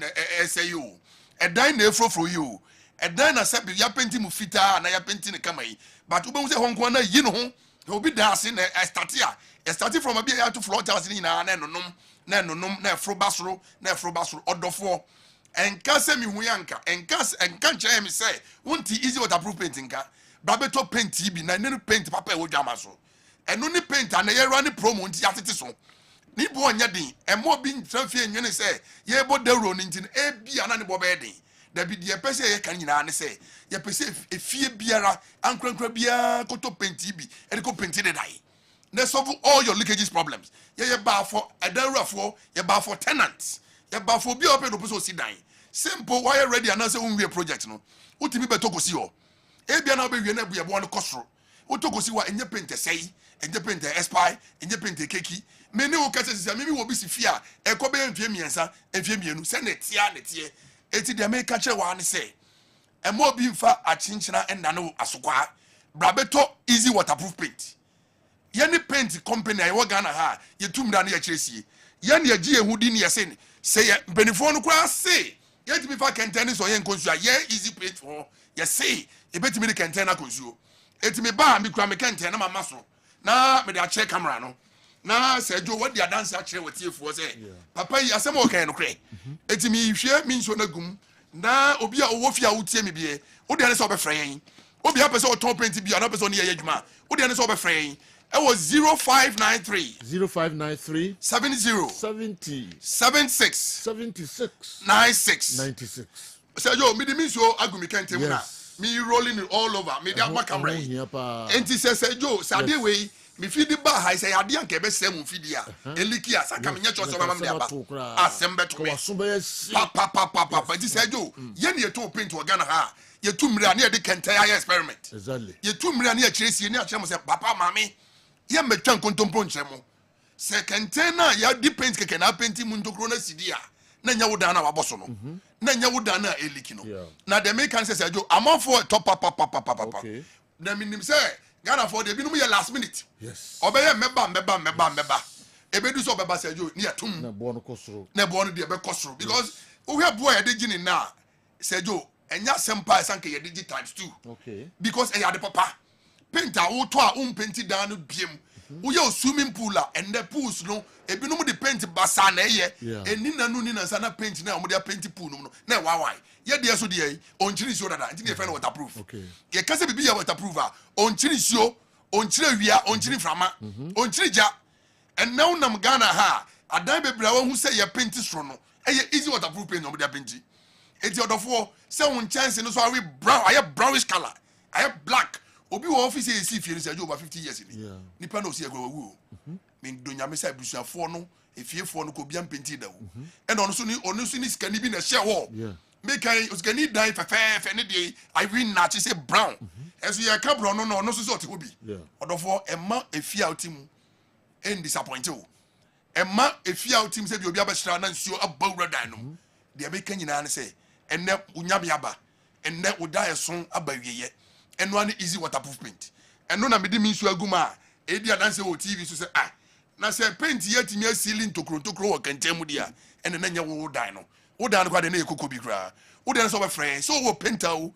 [SPEAKER 4] say you e dan na efrofro you e dan na se ya penti mu fita na ya penti ne kama yi but wo be say honko na yi no ho obi dan ase na start from a be ya to floor tiles ni na nonom na efro basoro odofo enka se mi hu yanka enka nche mi say wonti easy waterproof paint nka brabeto paint bi na ne paint papa e wo dwama so eno ni paint na ye run promo nti atete so ni bo onya din e mo bi ntrafie nwene se ye bo dawro ni nti e bia na ne bo be din da bi de pese ye kan nyina ne se ye pese efie biara ankrankra bia koto paint bi e de ko paint de dai na solve all your leakages problems ye ba for adawrafo ye ba for tenants ye ba for bi open no pese o si dan simple why ready and say unwe project no utimi beto ko si ho ebia na obewie na bua bo no kosoro utokosi wa enye paint sei enye paint expire enye paint keki meni wo kase sisi memi wo bi si fia ekobe enfie miensa enfie mienu se ne tie eti de me ka kire wa ne se emo obi mfa achinchina enda no asokwa brabeto easy waterproof paint ye ni paint company ayi wo Ghana ha ye tumda na ye kiresie ye ne agi ehudi ne ye se ye benefo no kwa se ye timi fa kenteni so ye nkonsu ye easy paint for ye say ebetimi de kenten na konsuo etimi ba mi kura me kenten na mama so na me de ache camera no na se jo wadi adanse ache watiefuo se papa yi asem o kan no kre etimi hwie mi nso na gum na obi a owo fia wotie mi bie wo de ne se obefra yen Obi a person top paint bi another person here adwuma. Wo de ne so be frɛn. It was 0593
[SPEAKER 1] 0593
[SPEAKER 4] 70 76
[SPEAKER 1] 96.
[SPEAKER 4] Say yo, me the means yo agumi kente na. Me rolling it all over. Me that back am right. Enti say yo, sade we me feed ba high say ade anka be sem feed a. Eliki a saka me nya cho so mama me aba. Asem beto me. Pa. Enti say yo, ye ne to paint wo Ghana ha. Ye tu mira na ye de kente ya experiment.
[SPEAKER 1] Exactly.
[SPEAKER 4] Ye tu mira na ye kyeresi ni a kyerem say papa mami ye metwa nkontompo nkyerem. Se kente na ya di paint keke na paint mu ntokro na sidi a. Na nya wo dan na waboso no. Na nya wo dan na eliki no. Na the make say jo among for top papa. Okay. Na minim say Ghana for the binum ye last minute.
[SPEAKER 1] Yes.
[SPEAKER 4] Obeye meba. Ebedu so beba say jo ni atum.
[SPEAKER 1] Na bo no kosoro.
[SPEAKER 4] Na bo no de be kosoro because we have boy de gini na say jo enya sempa sanke ye digi times 2.
[SPEAKER 1] Okay.
[SPEAKER 4] Because e ya de papa. Painter wo to a painti dan no biem. Wo ye swimming pool a and the pools no ebinom de paint basa na eye eni na no ni na sana paint na omo de paint pool no na why ye de so de onchiri sio dada nti de fe na waterproof.
[SPEAKER 1] Okay.
[SPEAKER 4] Ye kase bibi ya waterproof a onchiri sio onchiri wia onchiri frama onchiri ja and now nam Ghana ha adan bebra wa hu say ye paint stro no eye easy waterproof paint omo de paint eti odofo say one chance no so are brown aye brownish color aye black obi wo office e si fie say over 50 years ni nipa no si agwa wu me do nyame say busuafo no efiefo no ko bia mpenti da wo e no so ni skani bi na share wo make I skani dan fe ne de I win na say brown eso ye ka brown no so te obi odofo emma efia otimu en disappoint wo emma efia otim say bi obi abashira na nsuo abawura dan no de be kan nyina ne say enne unyame aba enne udae so abawiye eno an easy waterproof paint eno na mede mi nsu aguma e dia dan say o TV so say na say paint yet me ceiling tokro wo kantam mu dia ene na nya wo dan no wo dan no kwa de na ekoko bi kra wo dan so be friend so wo painter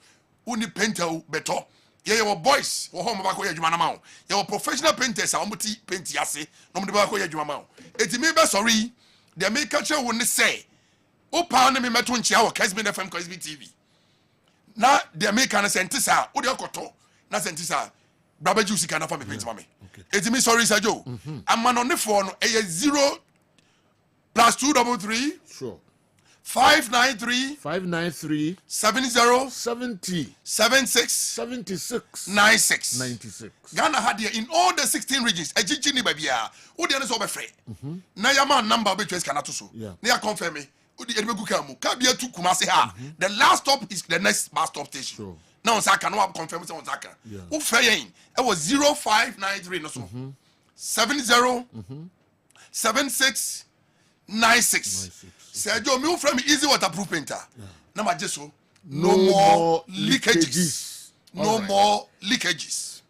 [SPEAKER 4] wo ni painter beto ye wo boys wo home ba ko ye djuma na ma wo ye wo professional painters a wo ti paint yase no mo de ba ko ye djuma ma wo eti me be sorry de me catch wo ne say o pa na me meto nchia wo Kessben FM Kessben TV na de me kan sentisa wo de okoto na sentisa braba juice kan fa me paint mama eti me sorry sir Joe amano ne for no e 0 plus 233
[SPEAKER 1] sure
[SPEAKER 4] 593 70 76 96 Ghana had here in all the 16 regions ejiji ni babia wo de ne so be free na ya man number be choice kanato so na ya confirm me wo de be guka mu ka bia tu Kumasi ha the last stop is the next bus stop station now on can no confirm say on Zaka wo free yin e was 0593 no so 70 76 96 Sergio me from easy waterproof painter na ma jeso no more leakages no more leakages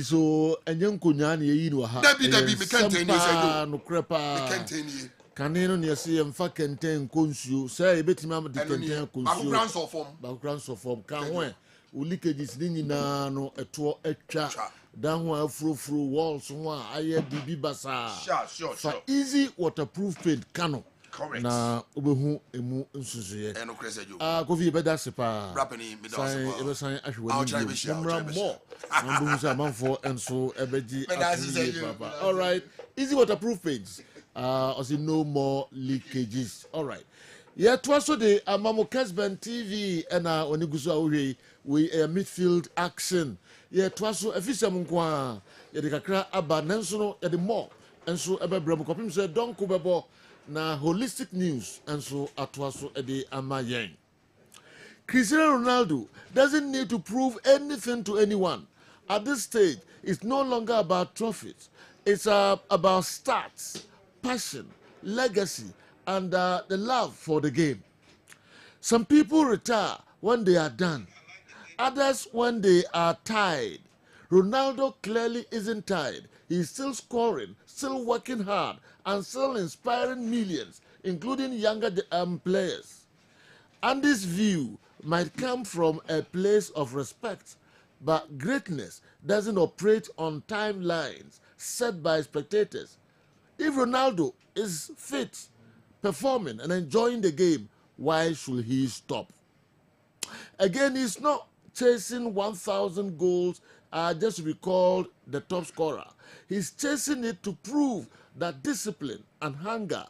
[SPEAKER 1] so enye nkonya na yi no ha
[SPEAKER 4] dabi me kenten ni Sergio
[SPEAKER 1] no krepa
[SPEAKER 4] me kenten ni
[SPEAKER 1] kaneno ne yesi emfa kenten konsuo say ebetima am de kenten konsuo background of form kan ho o leakages ni nyina no eto etwa dan ho afrofro walls ho a aye bibi basa
[SPEAKER 4] sure
[SPEAKER 1] easy waterproof paint kano
[SPEAKER 4] correct
[SPEAKER 1] na obehu emu nsusuye
[SPEAKER 4] no krese jo
[SPEAKER 1] kofi beda sepa
[SPEAKER 4] rapeni me da
[SPEAKER 1] sepa ebe san ahwani numra more number say amanfo enso ebeji papa all right easy waterproof paints also no more leakages all right yeah twaso de amamo Kessben TV na oniguso awwe we midfield action yeah twaso afisam nko a ye de kakra aba nanso no ye de more enso ebebra mu kopim say donko bebo na holistic news enso atwaso de amayen. Cristiano Ronaldo doesn't need to prove anything to anyone at this stage. It's no longer about trophies, it's about stats, passion, legacy, and the love for the game. Some people retire when they are done, others when they are tired. Ronaldo clearly isn't tired. He's still scoring, still working hard, and still inspiring millions, including younger players. And this view might come from a place of respect, but greatness doesn't operate on timelines set by spectators. If Ronaldo is fit, performing and enjoying the game, why should he stop? Again, he's not chasing 1,000 goals just to be called the top scorer. He's chasing it to prove that discipline and hunger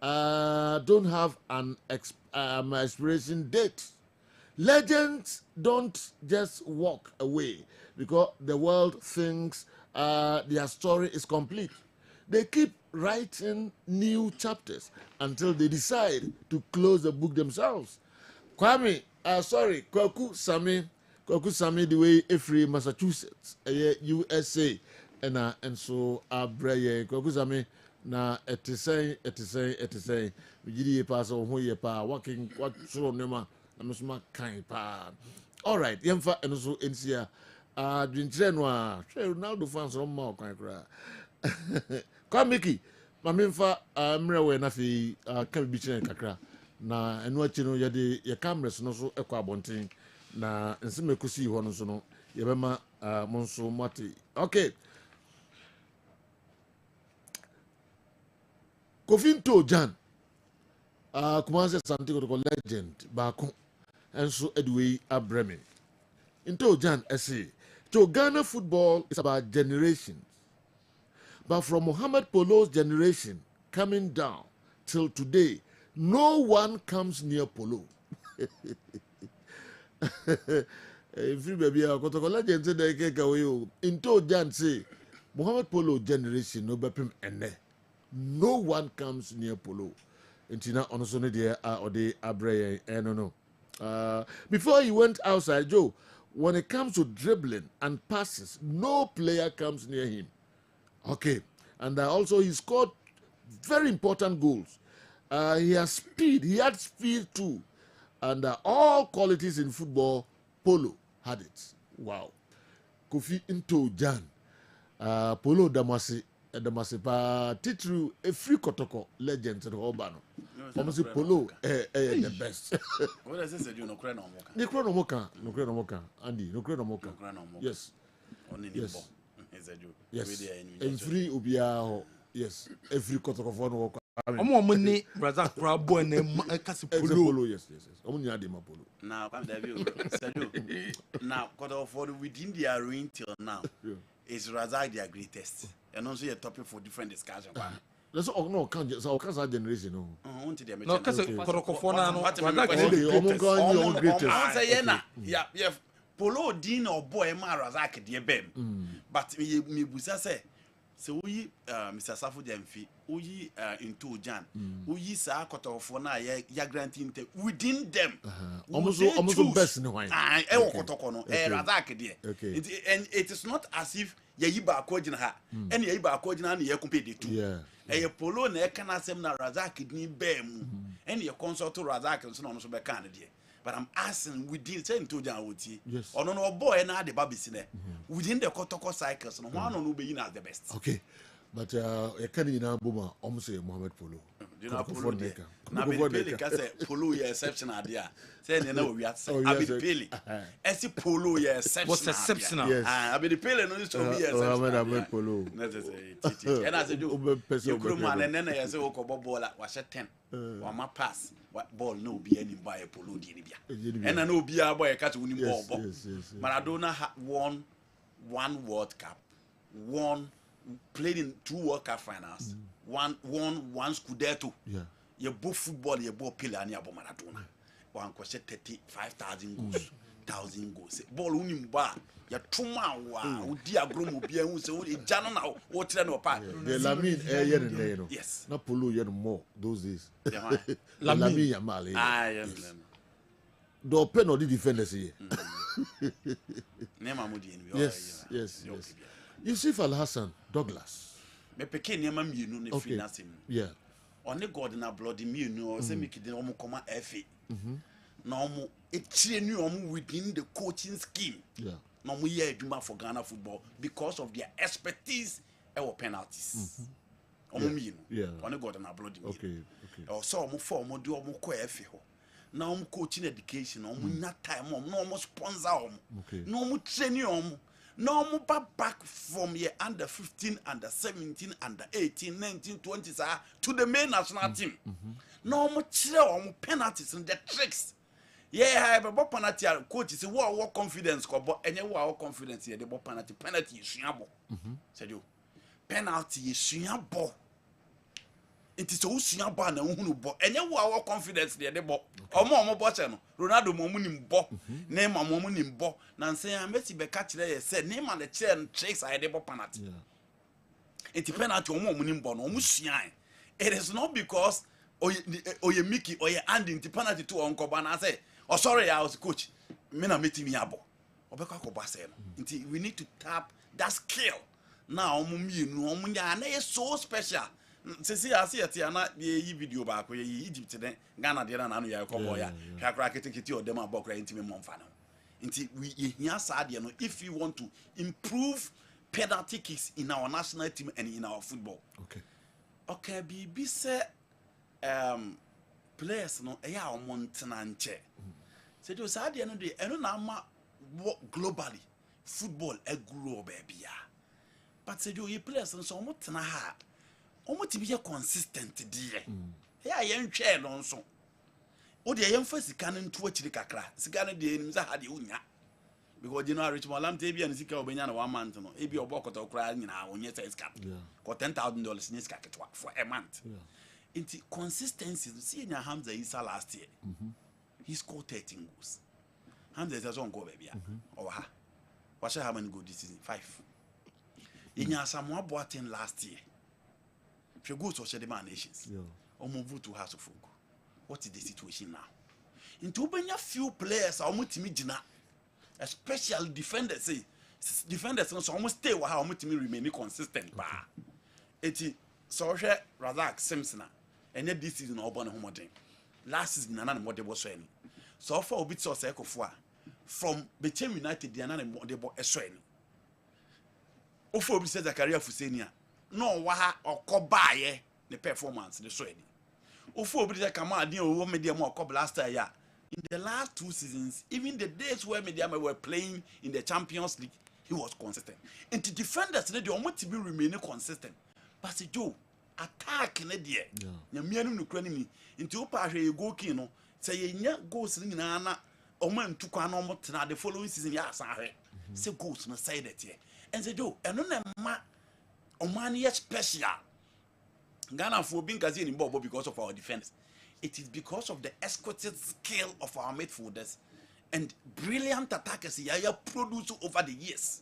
[SPEAKER 1] don't have an expiration date. Legends don't just walk away because the world thinks their story is complete. They keep writing new chapters until they decide to close the book themselves. Kwaku Sami, the way every Massachusetts, USA, and so Abreye, Kwaku Sami, na etisay, we pass on who ye pa, working, what so nema, I'm smart kind pa. All right, Yemfa and so in here, Drinchenoa, Ronaldo fans on more kind. Come, Mickey, Mamimfa, Mrewe, Nafi, can be chin kakra. Na enu achi no yede ye cameras no so ekwa abonten na nseme kusi ho no so no ye bema monso mate. Okay, Kofinto Jan Kumase Santiago ko legend baako enso edway abreme into Jan essay to Ghana football is about generations, but from Mohamed Polo's generation coming down till today, no one comes near Polo. If you baby are legend say they take away into Jan say Mohamed Polo generation no bepim ene. No one comes near Polo. Intina onosone there or the abreye no. Before he went outside, Joe, when it comes to dribbling and passes, no player comes near him. Okay, and also he scored very important goals. He has speed. He had speed too, and all qualities in football, Polo had it. Wow, Kofi into Jan, Polo Damasi pa titru a free kotoko legend to the Obano. Almost Polo the best.
[SPEAKER 16] What does this do? No crano
[SPEAKER 1] moka. Andy, no crano moka. Yes. Yes. Yes. And free ubia. Yes. Every kotoko for no.
[SPEAKER 6] Money, brother, crab and Polo.
[SPEAKER 1] Yes. Omunya de Polo.
[SPEAKER 16] Now, now, cut for within the arena till now is Razak their greatest, and also a topic for different discussion.
[SPEAKER 1] That's all. No, can't just our generation. No,
[SPEAKER 6] no, because
[SPEAKER 16] yeah. Polo Dean or boy Razak dear Bem, but me busa say. So we Mr. Safu Demfi, we into Jan, we sa koto for na ya granting within them.
[SPEAKER 1] Almost best in the wine.
[SPEAKER 16] And it is not as if Yayiba Kojin ha, and Yayiba Kojin and Yakumpe the two. Yeah. A polo ne can asem na Razak ni bem, and your consort to Razak and so on so be candidate. But I'm asking within saying to Janwoti, yes, or no boy and the baby sinner within the Kotoko cycles, and one will be the best.
[SPEAKER 1] Okay, but a canina boomer almost say Mohamed Polo.
[SPEAKER 16] You know, Polo, now Polo, your exception idea. Say, you know, we are saying, I be the Pele. As if Polo, your exception. Yes, I be the Pele, no, it's to be a
[SPEAKER 1] Polo.
[SPEAKER 16] And as I do, you man, and then I say, oh, Bobola was a 10 or my pass. What ball no be any by a Polo Dinibia. And I know be a boy a cat winning ball. Maradona had won one World Cup, played in 2 World Cup finals, won one Scudetto. Yeah. You both football, you both Pele and you both Maradona. One question 35,000 goals, 1,000 goals. Ball winning bar. Ya tuma wa udi agromo bia hu se odi jano na wo tire no pa
[SPEAKER 1] the Lamine yer no.
[SPEAKER 16] Yes,
[SPEAKER 1] na Polo yer more those days.
[SPEAKER 16] Lamine
[SPEAKER 1] Yamal.
[SPEAKER 16] Yes.
[SPEAKER 1] Do pen no di defenders here.
[SPEAKER 16] Nema mudi en.
[SPEAKER 1] Yes. Yusuf Al-Hassan Douglas.
[SPEAKER 16] Me peke nema mienu ne free nasim.
[SPEAKER 1] Yeah.
[SPEAKER 16] Oni God na blood mienu o se mikide o mo koma FA. Na omo etrenu omo within the coaching scheme.
[SPEAKER 1] Yeah.
[SPEAKER 16] No mo ye adwuma for Ghana football because of their expertise or penalties. Omo mienu.
[SPEAKER 1] Yeah.
[SPEAKER 16] Oni God na blood mienu.
[SPEAKER 1] Okay.
[SPEAKER 16] O so omo for omo do omo ko FA ho. Na omo coaching education omo nya time omo no omo sponsor omo.
[SPEAKER 1] Okay.
[SPEAKER 16] No omo training omo. No more back from your under 15, under 17, under 18, 19, 20 to the main national team. No more chill on penalties and the tricks. Yeah, but penalty coach say what confidence ko but enye what confidence here the penalty is suabo. Said you penalty is suabo. It is so suabo na hunu bo enye what confidence there the bo. Omo bo che no Ronaldo mo mu nim bo Neymar mo mu nim bo na say Messi be catch there say Neymar the chair and tricks I the bo penalty. It penalty omo mu nim bo no omo suan. It is not because oye Mickey oye Andy the penalty to onko ba na say oh sorry I was coach me na meeting me abo obeka ko ba say no nti we need to tap that skill now omo nya na so special sisi asiyeti na ye video ba ko ye Egypt den Ghana de na no ya ko boya kakra keteketi o dem abokra ntimi momfa no nti we hia saade no if you want to improve penalty kicks in our national team and in our football okay bi say players no eya omontena nche say do saade no de eno na ama globally football grow baby ya but say do you players no so omotena ha omotibi ye consistent die ya ye nhwe no nso o de ye mfa sika no nto akiri kakra sika no de enim za ha de unya because you know Richmond lam te bia no sika obenya na 1 month no e bia obokoto kra nyina onye say sika ko $10,000 ni sika ketwa for a month into consistency see na Hamza Isa last year he scored 13 goals. Hamza is a goal baby over ha what how many goals this season 5 inya Samoa Boateng last year if you go to the Man Nations move to House of Folk. What is the situation now into obenya few players are mutimi gina especially defenders say defenders so almost stay wa how mutimi remain consistent ba eti so hwe Razak Simpson and this season obo ne homoden last season na na modebo so any so far obi so say ekofo from Bechem United na na modebo eso any ofo obi say Zakaria Fusenia no wa ha okobaye ne performance ne so any ofo obi say Kamal Adin owo media mo okob last year ya in the last 2 seasons even the days where media were playing in the Champions League he was consistent and the defenders they want to be remain consistent but say Joe attack na de nya mianum no kura ni nti wo pa hwe go kin no say ye nya goals ni na na omantu kwa na omotena the following season ya asan hwe say goals no say that here and say do eno na ma omani ye special Ghana for being kazi ni bobo because of our defense it is because of the exquisite skill of our midfielders and brilliant attackers ya produce over the years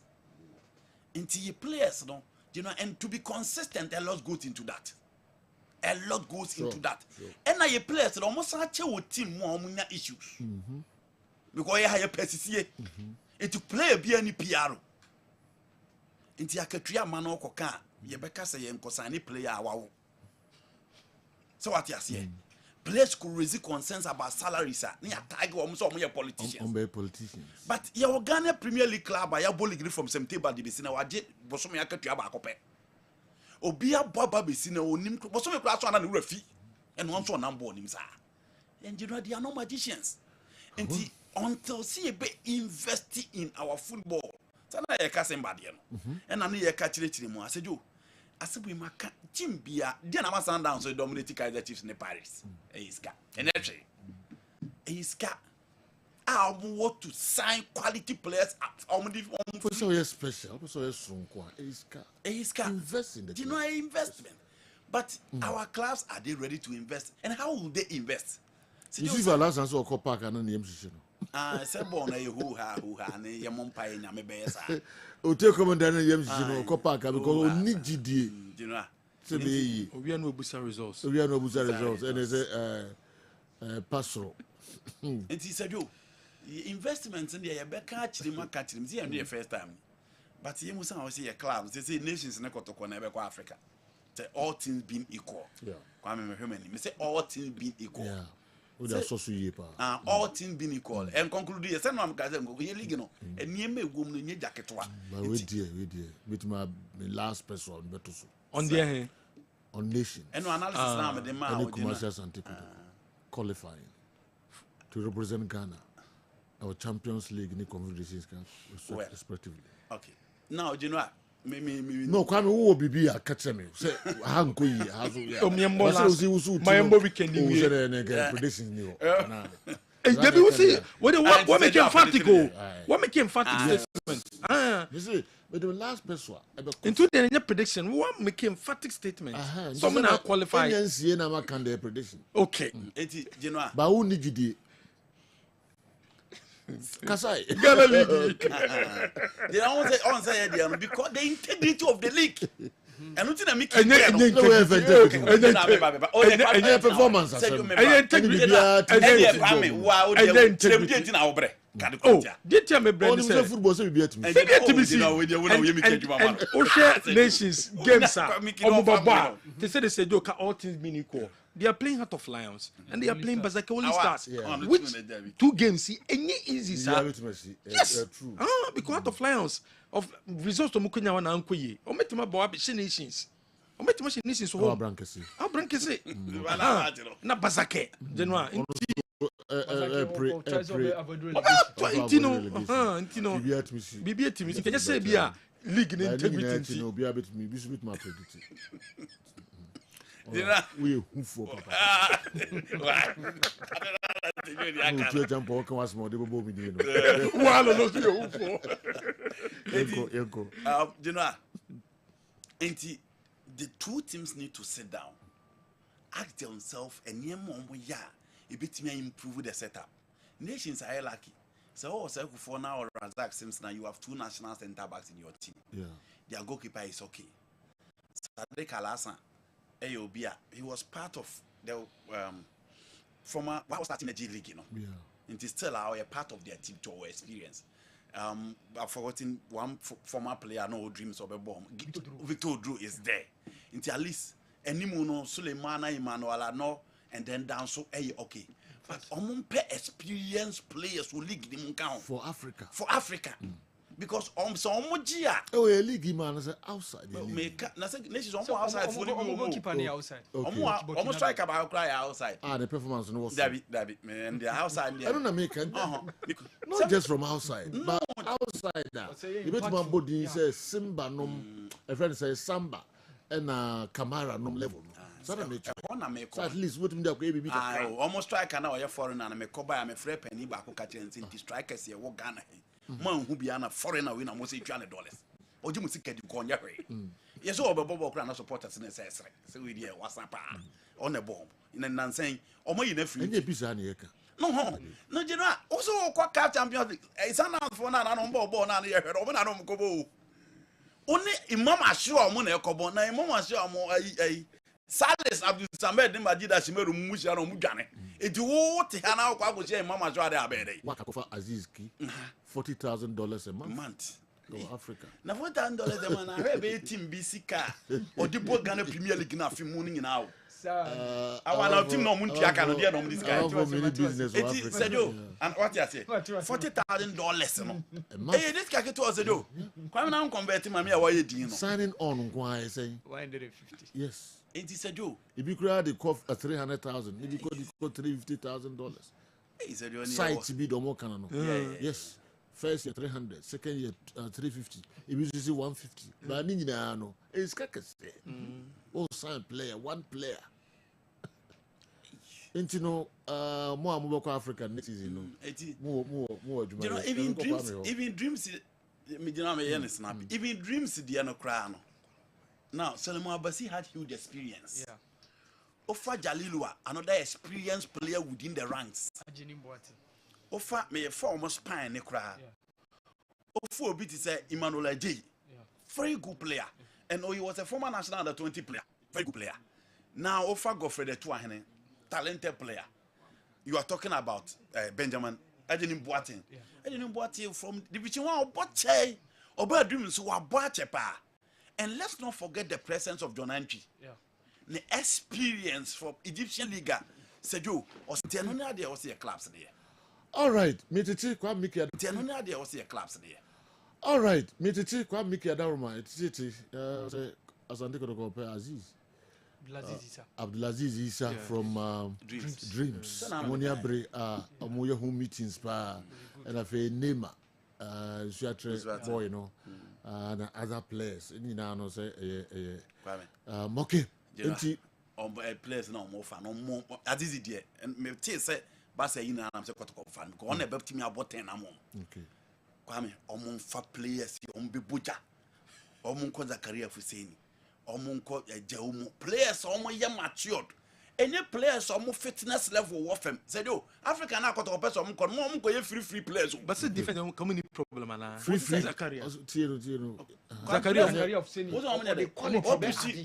[SPEAKER 16] into players no you know, and to be consistent, a lot goes into that. A lot goes into that. And now you players almost such a team more issues. Because you have a PCCA. And to play a BNP PR. Into a Katria Mano Coca, you better say and Cosani player. Wow. So what you say? Players could raise concerns about salaries. Near Tiger almost all your politicians. But your Ghana Premier League club, I have bullied from some table. The Bissina, I did Bosomia Katuaba. Obia Baba Bissina, Nim, Bosomia class one and refi, and one so number on him. And you know, they are no magicians. And until see a bit investing in our football. So now you're casting Badian. And I need a catch it anymore. I said, you. I said we ma team bia dia na masan down so dominate Kaizer Chiefs in Paris. Eiska. Energy. Eiska. I want to sign quality players at
[SPEAKER 1] so yes special. So yes sonkwa.
[SPEAKER 16] Eiska.
[SPEAKER 1] Invest in the
[SPEAKER 16] you know investment. But our clubs are they ready to invest? And how will they invest?
[SPEAKER 1] You see the last answer of Park and the MCC.
[SPEAKER 16] Say born a who ha ne ye mompa e nyame be sa
[SPEAKER 1] o te command na yem si no ko park because o ni gidie
[SPEAKER 16] you know
[SPEAKER 1] say be yi
[SPEAKER 6] we are no busa results
[SPEAKER 1] and is pastoral
[SPEAKER 16] it is a do investment in the be ka chiri maka chiri see the first time but you must say your clubs they say nations na kotoko na be ko Africa say all things being equal kwa me human me say all things being equal all things being equal and conclude yes no am ka say go ye league no eniem egwom no nye jaketwa
[SPEAKER 1] we dear with my last person beto so
[SPEAKER 6] on there
[SPEAKER 1] on nation
[SPEAKER 16] and analysis now me dem ma
[SPEAKER 1] commercial scientific qualifying to represent Ghana our Champions League in the Confederations Cup respectively.
[SPEAKER 16] Okay now you know me
[SPEAKER 1] no kwame wo bibi a catch me say hanko yi hazo ya
[SPEAKER 6] my weekend
[SPEAKER 1] we say na predictions ni ho na
[SPEAKER 6] Maybe we see what make emphatic go. What make emphatic statement?
[SPEAKER 1] You see, but the last person
[SPEAKER 6] into the prediction, what make emphatic statement? Some now qualify.
[SPEAKER 1] Prediction.
[SPEAKER 6] Okay.
[SPEAKER 1] But who need you? Kasai.
[SPEAKER 16] They don't say because the integrity of the league. And nothing that make
[SPEAKER 1] performance.
[SPEAKER 6] Oh, did you me brand say football say be at me. Nations games are they say they say joke all things being equal. They are playing Heart of Lions and they are playing Bazaka Only Stars. Which 2 games see any easy sir. Yes. True. Because Heart of Lions of results to Mukunya wana ankoye. O metima bo abishe Nations. O metima Nations so. Abrankese. Na Bazaka. Genoa. Bibi atimi can just say bia league integrity
[SPEAKER 1] we who for papa no jump walk was more the bobo me
[SPEAKER 16] the two teams need to sit down, ask themselves and it improve the setup. Nations are lucky. So for now or Razak Sims now you have 2 national center backs in your team.
[SPEAKER 1] Yeah. Their
[SPEAKER 16] goalkeeper is okay. Sadek Alasan, Ayobia, he was part of the former what was starting the G League, you know. Yeah. It is still a part of their team to our experience. I've forgotten one former player, no dreams of a bomb. Victor Drew is there. Until at least Enimuno, Suleimana, Emmanuel, no. And then down so okay. But experienced players will league them count
[SPEAKER 1] for Africa.
[SPEAKER 16] For Africa. Because so omojia.
[SPEAKER 1] Oh, a league man is outside.
[SPEAKER 16] Nations outside for the
[SPEAKER 21] keeper near outside.
[SPEAKER 16] Almost strike about cry outside.
[SPEAKER 1] The performance was
[SPEAKER 16] David, man, the outside.
[SPEAKER 1] I don't American. Not just from outside, but outside that. You bet my body says Simba nom, a friend says Samba and Kamara nom level. So at least what me
[SPEAKER 16] almost strike now a foreigner and me cover am free penny back catch and strikers here wo Ghana man who be an foreigner win almost $200 or you must get you con your yes all bobo crown supporters in say so we there WhatsApp on the bomb in a nan saying o mo yin free no general also kwa champions league it's an for na no bobo na na hwere o na no mkobo only imam assure mo na ekobo na imam assure mo ai Salis Abdul Samed Majida Shimeru Mushi and Mujane. It would Hana Kwaku Mama Jada Abede.
[SPEAKER 1] Wakakofa Azizki $40,000 a month. Go Africa.
[SPEAKER 16] Now $40,000 a month. I have 18 BC car or the board Ghana Premier League now morning now. Our team no Muntiaka no dear no this guy. It said you and what you say $40,000 no. Hey, this guy to us do. Come now converting my away dino.
[SPEAKER 1] Signing on why say
[SPEAKER 21] 150.
[SPEAKER 1] Yes.
[SPEAKER 16] It is a joke.
[SPEAKER 1] If you could the cost $300,000, if you could $350,000. Side to be the more canon. Yes. First year 300, second year 350. If you see 150, but Ninja no, it's Kakas. Oh, sign player, one player. And you know, more Mobile Africa next season. More.
[SPEAKER 16] You know, even dreams. Even dreams the ano crown. Now, Solomon Abasi had huge experience. Yeah. Ofa Jalilua, another experienced player within the ranks. Ofa me a former spine nekra. Ofa Obiti say Emmanuel J. Very good player. And he was a former national under 20 player. Very good player. Now Ofa Godfrey the Tuahene, talented player. You are talking about Benjamin Ejenim Boateng. Ejenim Boateng from Division 1 Boche. Oba dreams who are Boche pa. And let's not forget the presence of John Anchi. Yeah. The experience from Egyptian League. Sejo, or Tianonia there was a clubs there.
[SPEAKER 1] All right, Mititi, kwa Miki.
[SPEAKER 16] Tianonia there was a clubs there.
[SPEAKER 1] All right, Mititi, kwa Miki Adaruma, Titi, as I go Aziz. Abdulaziz Isa from Dreams. Monia Bre, Omoya home meetings, and I say Nema, boy, you know. And other players, you know, say, Moke,
[SPEAKER 16] players no more fan, no more. As is it, and me say, But say in am say kotoko fan because on e be timi abo 10 am.
[SPEAKER 1] Okay.
[SPEAKER 16] Kwame omon fa players on be boja. Omon ko Zakaria Fuseni. Omon ko Jaumu. Players omon ye matured. Any players omon fitness level wo fam. Say do Africa na kotoko person omon ko ye free players.
[SPEAKER 6] But c'est different community problem ana.
[SPEAKER 1] Free
[SPEAKER 6] Zakaria.
[SPEAKER 1] Tieno.
[SPEAKER 6] Zakaria Fuseni.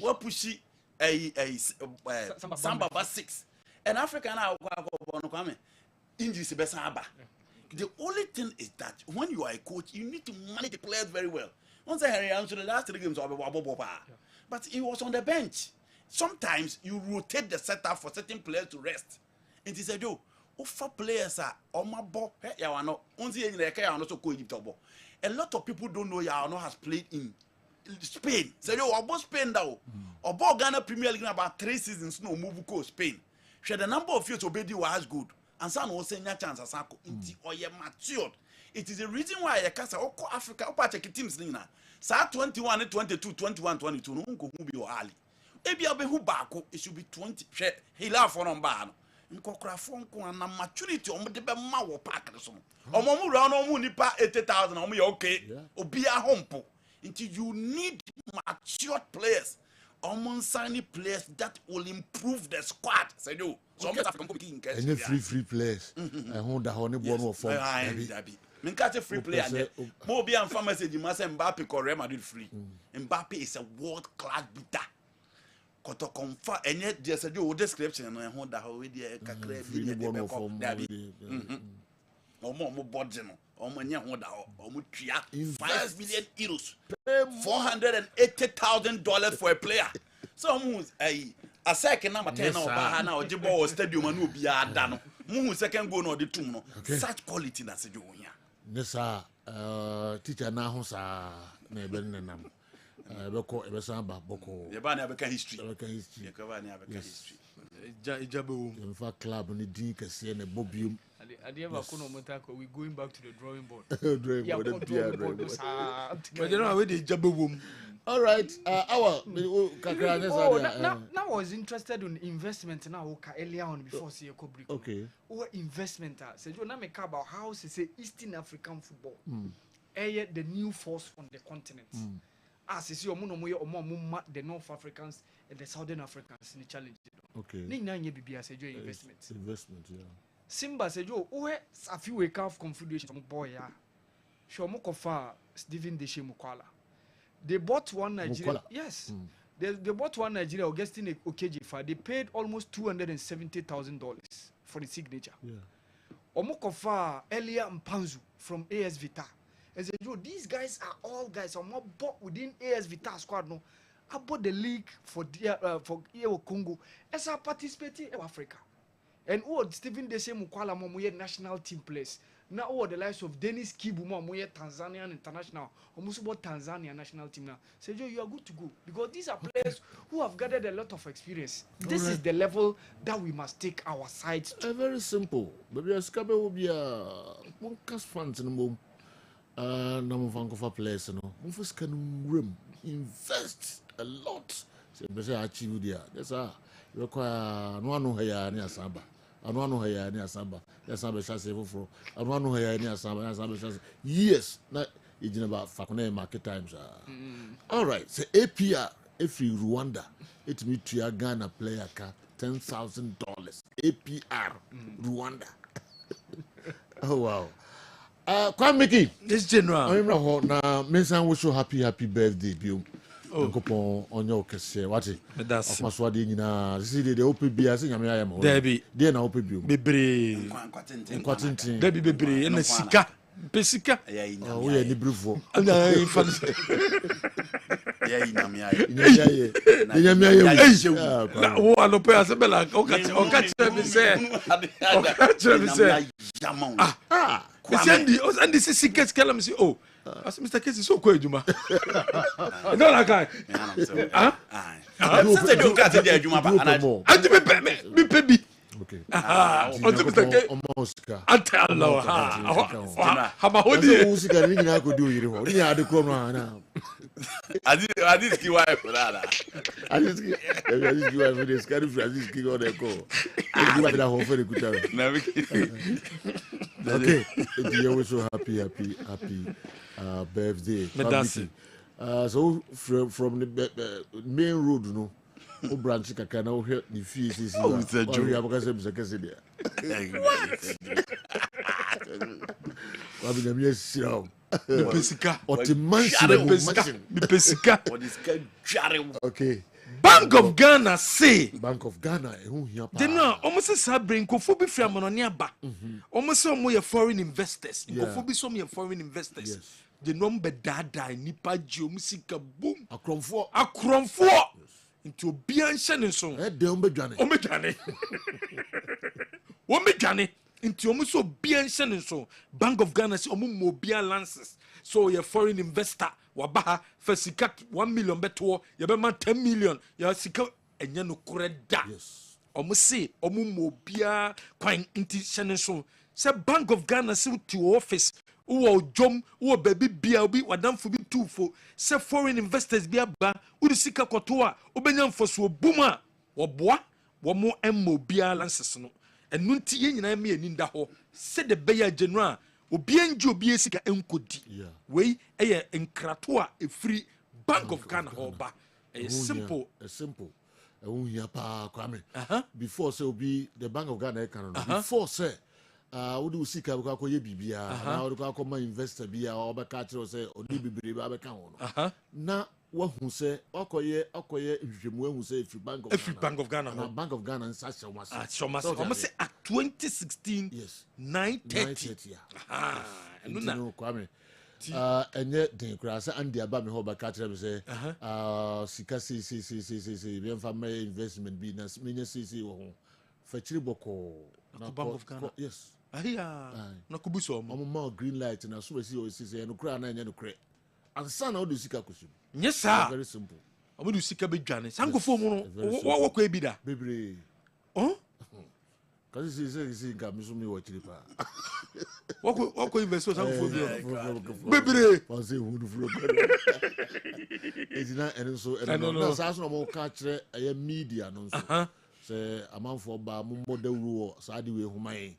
[SPEAKER 16] What pushi Samba 6. And Africa now Kwame. Injuries be Samba. The only thing is that when you are a coach, you need to manage the players very well. Once I answered the last 3 games, but he was on the bench. Sometimes you rotate the setup for certain players to rest. And he said, "Yo, offer players are on my ball. A lot of people don't know Yawano has played in Spain. Say, yo, about Spain now. About Ghana Premier League about 3 seasons. No move to Spain. She had a number of years obedi was good." And some will say no chance as or you matured. It is the reason why I can say Africa check teams nina. Sa 21 and 22, 21, 22 no go be early. Ebi abe hu baako it should be 20. He laugh for number no. Nkokra fon ko na maturity omo de be ma wo park so. Omo mu ra no mu nipa 80,000 omo ye okay. Obi a hompo. Until you need matured players. Signing players that will improve the squad. Say do. So
[SPEAKER 1] any free players. I hold the honey one of form.
[SPEAKER 16] Min catch a free player. Mo be am farm message ma say Mbappe ko Real Madrid free. Mbappe is a world class beater. Koto confirm any just do description na hold the we dey kakra bi dey be form. Omo budget no. $5 million euros, $480,000 for a player. So a second number 10 or Bahana or Jibo Stadium and will be a dano. Moon second go no the two. Such quality that's a junior.
[SPEAKER 1] Yes, teacher now, sir. Nebenam. Boko Ebesamba Boko.
[SPEAKER 16] Yabana Beka history.
[SPEAKER 1] Jabu. In fact, club on the Dink and a Bobium.
[SPEAKER 21] We going back to the drawing board.
[SPEAKER 1] All right.
[SPEAKER 21] Now I was interested in investment now earlier on before see a cobri.
[SPEAKER 1] Okay.
[SPEAKER 21] What investment? So you know about how to say Eastern African football. The new force on the continent. As you see, the North Africans and the Southern Africans in the challenge.
[SPEAKER 1] Okay.
[SPEAKER 21] Investment.
[SPEAKER 1] Investment, yeah.
[SPEAKER 21] Simba said, "Yo, a few wake up confederation from boy, yeah. Shomokofa, Stephen Deshe Mukwala. They bought one Nigeria. Yes. They bought one Nigeria, Augustine Okejifa. They paid almost $270,000 for the signature.
[SPEAKER 1] Yeah.
[SPEAKER 21] Omokofa, Elia Mpanzu from AS Vita. I said, "Yo, these guys are all guys. I'm not bought within AS Vita squad. No, I bought the league for Congo. As I participating in Africa. And Stephen Deshe Mukwala moye national team players. Now the likes of Dennis Kibu moye Tanzanian international. Almost about Tanzania national team now. So you are good to go because these are players who have gathered a lot of experience. This is the level that we must take our side to.
[SPEAKER 1] Very simple. Maybe a scabe will be a one cast funds in the boom. No for players, no. Mufus can room invest a lot. So I achieve there. That's require no one here near Samba. I don't know here near Samba. That's not a chance for. I don't know here near Samba. That's not a chance. Yes, not it's about Fakone market times. All right. So APR, if you Rwanda, it means to your Ghana player $10,000. APR Rwanda. Oh wow. Kwame Mickey.
[SPEAKER 6] This general.
[SPEAKER 1] I'm now. Mensan wish you happy birthday, Bill. Nkopon onyo kese wati akmaswade nyina sisi de OPB ase nyame ayam
[SPEAKER 6] Debi
[SPEAKER 1] de na OPB
[SPEAKER 6] bebre
[SPEAKER 1] nkwatintin
[SPEAKER 6] Debi bebre na sika pesika
[SPEAKER 1] o ye ni brufo
[SPEAKER 6] na infan
[SPEAKER 16] ya inamia
[SPEAKER 6] na wo alope asebela o ka tire mi se Andi sisi keskela mi si oh as Mr. Kessben so ko ejuma no la kai
[SPEAKER 16] sister don't got the ejuma ba
[SPEAKER 6] and me pebi
[SPEAKER 1] okay
[SPEAKER 6] Mr. Kessben Allah ha ma hodi
[SPEAKER 1] musika ni nyina ko do yire ho ni ade ko no ana
[SPEAKER 16] I did give wife for that.
[SPEAKER 1] I just give wife for this kind of I just give on the call. I give that whole for the good. Okay, you're always so happy birthday. So from the main road, you know, who branch kakana who hear the fees is
[SPEAKER 16] it's a joke.
[SPEAKER 1] We have a there. What? The
[SPEAKER 6] Pesika.
[SPEAKER 1] Or the mansion.
[SPEAKER 6] The Pesika.
[SPEAKER 1] Okay.
[SPEAKER 6] Bank of Ghana say.
[SPEAKER 1] Bank of Ghana.
[SPEAKER 6] They know almost a sabring kofobi from Mononiaba. Almost some way foreign investors. Kofobi some foreign investors.
[SPEAKER 1] Yes.
[SPEAKER 6] The number dada nipa musika boom.
[SPEAKER 1] Akron
[SPEAKER 6] 4. Into Bian Shannon song. Omejane. Into almost Bian Shannon song. Bank of Ghana say Mobile Lances. So your foreign investor wabaha for sikat 1 million beto yabema 10 million ya sika enya no koreda.
[SPEAKER 1] Yes.
[SPEAKER 6] Almost say Mobile kwan inti Shannon song. Say Bank of Ghana say to office. Uwo jom uwo baby bia obi wadam for be two for say foreign investors bia ba udi sika koto a obenya mfoso buma woboa wo mo emmo bia lances no enu nti ye nyina me ani nda ho se de beya general obi enje obi sika enkodi we eye nkrato a efri Bank of Ghana ho ba simple
[SPEAKER 1] here pa kwame before say obi the Bank of Ghana can before say would you seek a ye bibia now the come investor bia or back at say or dibri babaka na what who say okoye who say if Bank
[SPEAKER 6] of Ghana
[SPEAKER 1] Bank of Ghana and such almost
[SPEAKER 6] say at 2016
[SPEAKER 1] yes
[SPEAKER 6] 9:30
[SPEAKER 1] and no kwame and yet the grass and the abami hoba catcher say sika see bien family investment business cc fetchiri boko
[SPEAKER 6] Bank of Ghana
[SPEAKER 1] yes
[SPEAKER 6] na kubuso
[SPEAKER 1] mo green light na so see o see no kra na nya no kre ansa na o do sika kusu
[SPEAKER 6] yes sir
[SPEAKER 1] very simple
[SPEAKER 6] o do sika bedwane sankofo mu no wo ko ebida
[SPEAKER 1] bebre kasi see ga mi so mi wo chiri pa
[SPEAKER 6] wo ko investor sankofo bebre
[SPEAKER 1] o say hu do flow ejina eno so na sa so mo ka kire media no so say amanfo ba mo modawru so ade we human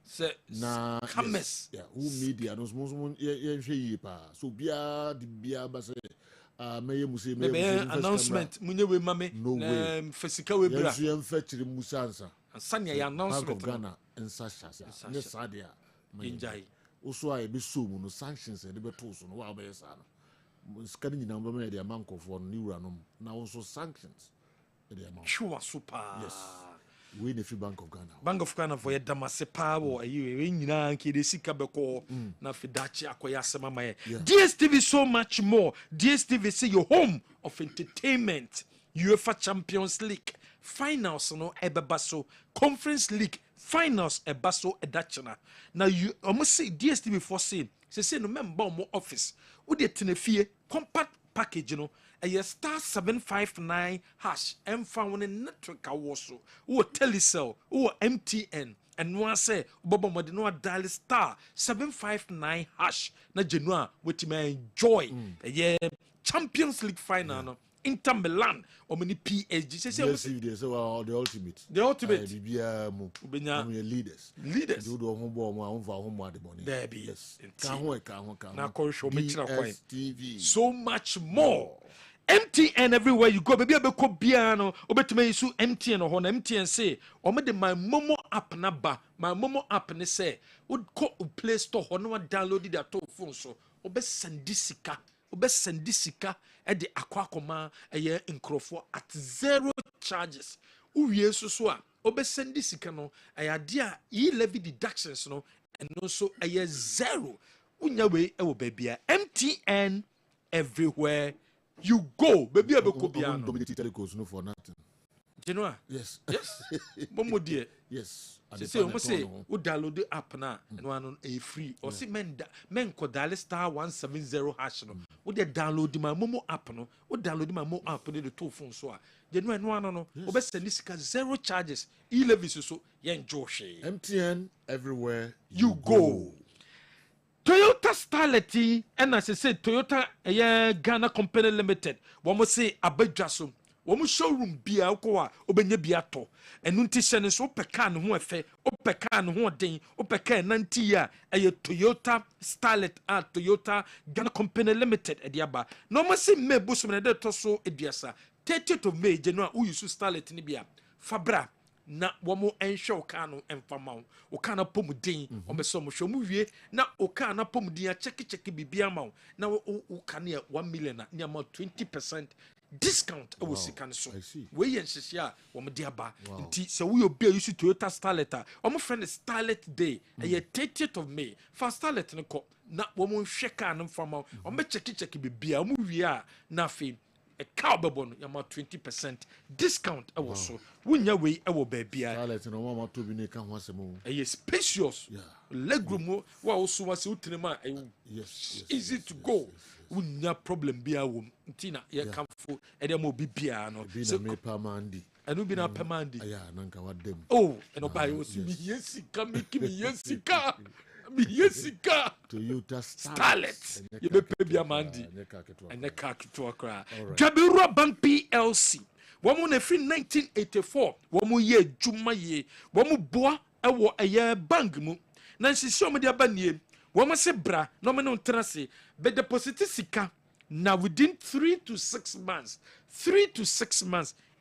[SPEAKER 1] na
[SPEAKER 6] cames
[SPEAKER 1] who media no so ye hwe yi pa so bia di bia ba say meye muse
[SPEAKER 6] announcement munye we mame fesika we bra
[SPEAKER 1] ye mfa kire musa ansa
[SPEAKER 6] ansanya ya announcement
[SPEAKER 1] Bank of Ghana ensa shasa ne sadia
[SPEAKER 6] injai
[SPEAKER 1] uso a be so mu no sanctions e de beto so no wa ba yesa no skani nyina mba me de amankofo no ni wura no na also sanctions e de amount
[SPEAKER 6] sure super
[SPEAKER 1] yes we the free Bank of Ghana.
[SPEAKER 6] Bank of Ghana for damase power ayi nyina nke de sika beko na fidachi akoya asema maye. DSTV so much more. DSTV say your home of entertainment. UEFA Champions League finals no ebebaso, Conference League finals ebaso edachana. Now you almost say DSTV for say no member mo office. Wo de tenefie compact package you know a star 759 hash and found in network awoso or telecell or MTN and one say bobo modino dial star 759 hash na genua with me enjoy a Champions League final no Inter Milan or many PSG say
[SPEAKER 1] the ultimate leaders do the home the money
[SPEAKER 6] there be
[SPEAKER 1] yes
[SPEAKER 6] na show me TV so much more MTN everywhere you go baby abeko bia no obetime yisu MTN ho na MTN say o me de my momo app na ba my momo app ne say would go Play Store ho no download that to phone so obesendi sika e de akwakoma eye nkrofo at zero charges uwie so a obesendi sika no ayade a e-levy deductions no and also eye zero unya we e wo babia MTN everywhere you go baby abeko bia no
[SPEAKER 1] dominate telecos no for nothing
[SPEAKER 6] Genoa
[SPEAKER 1] yes
[SPEAKER 6] momo die
[SPEAKER 1] yes
[SPEAKER 6] say o say o download the app na no one e free o say men ko dial star 170 hash no o dey download my momo app no o download my momo app dey to phone so a Genoa no o be send sika zero charges e-levy so ye enjoy
[SPEAKER 1] MTN everywhere
[SPEAKER 6] you go. Toyota Starlet and as I said Toyota Ghana Company Limited wɔn say abadwa so wɔn showroom bia wokɔ a obɛnya bi atɔ ɛnu nti hyɛ ne so wopɛ car ne ho ɛfɛ wopɛ car ne ho ɔden wopɛ car nanti a ɛyɛ Toyota Starlet a Toyota Ghana Company Limited ɛde aba na wɔn say May bosom na ɛde tɔ so aduasa 30th of May January woyi so Starlet ne bia fabra na wɔn nhwɛ ɔka no mfama wo ɔka na pomuden ɔmɛsɛ ɔmo hwɛ ɔmo wie na ɔka na pomuden a check bibi ama wo na ɔka ne 1 million na ne ama 20% discount ɛwɔ sika no so wei yɛ nhyehyɛ a wɔn de aba nti sɛ woyɛ obi a yusu Toyota Starlet a wɔn frɛ no Starlet Day ɛyɛ 30th of May fa Starlet no kɔ na wɔn nhwɛ kaa no mfama wo ɔmo check bibi a ɔmo wie a na afei a cow bebono yama 20% discount ɛwɔ so wunya wei ɛwɔ baabia
[SPEAKER 1] Starlet no mama to bi ne ka ho asɛm
[SPEAKER 6] ɛyɛ spacious legroom wa wo so wase utrema yes easy to go wunya problem bia wom ntina ye kamfo ɛde ma obi bia no
[SPEAKER 1] so me pamandi
[SPEAKER 6] ɛno bi na pamandi
[SPEAKER 1] aya nanka wadem
[SPEAKER 6] oh ɛno ba yo si mi yesika make mi yesika Yesika
[SPEAKER 1] Toyota
[SPEAKER 6] Starlet you be pay bia mandi and the car to akra Jabira Bank PLC womu na free 1984 womu ye djuma ye womu boa ewo eye bank mu na nsisi omo dia banie womu se bra no me no trase be deposit sika na within 3 to 6 months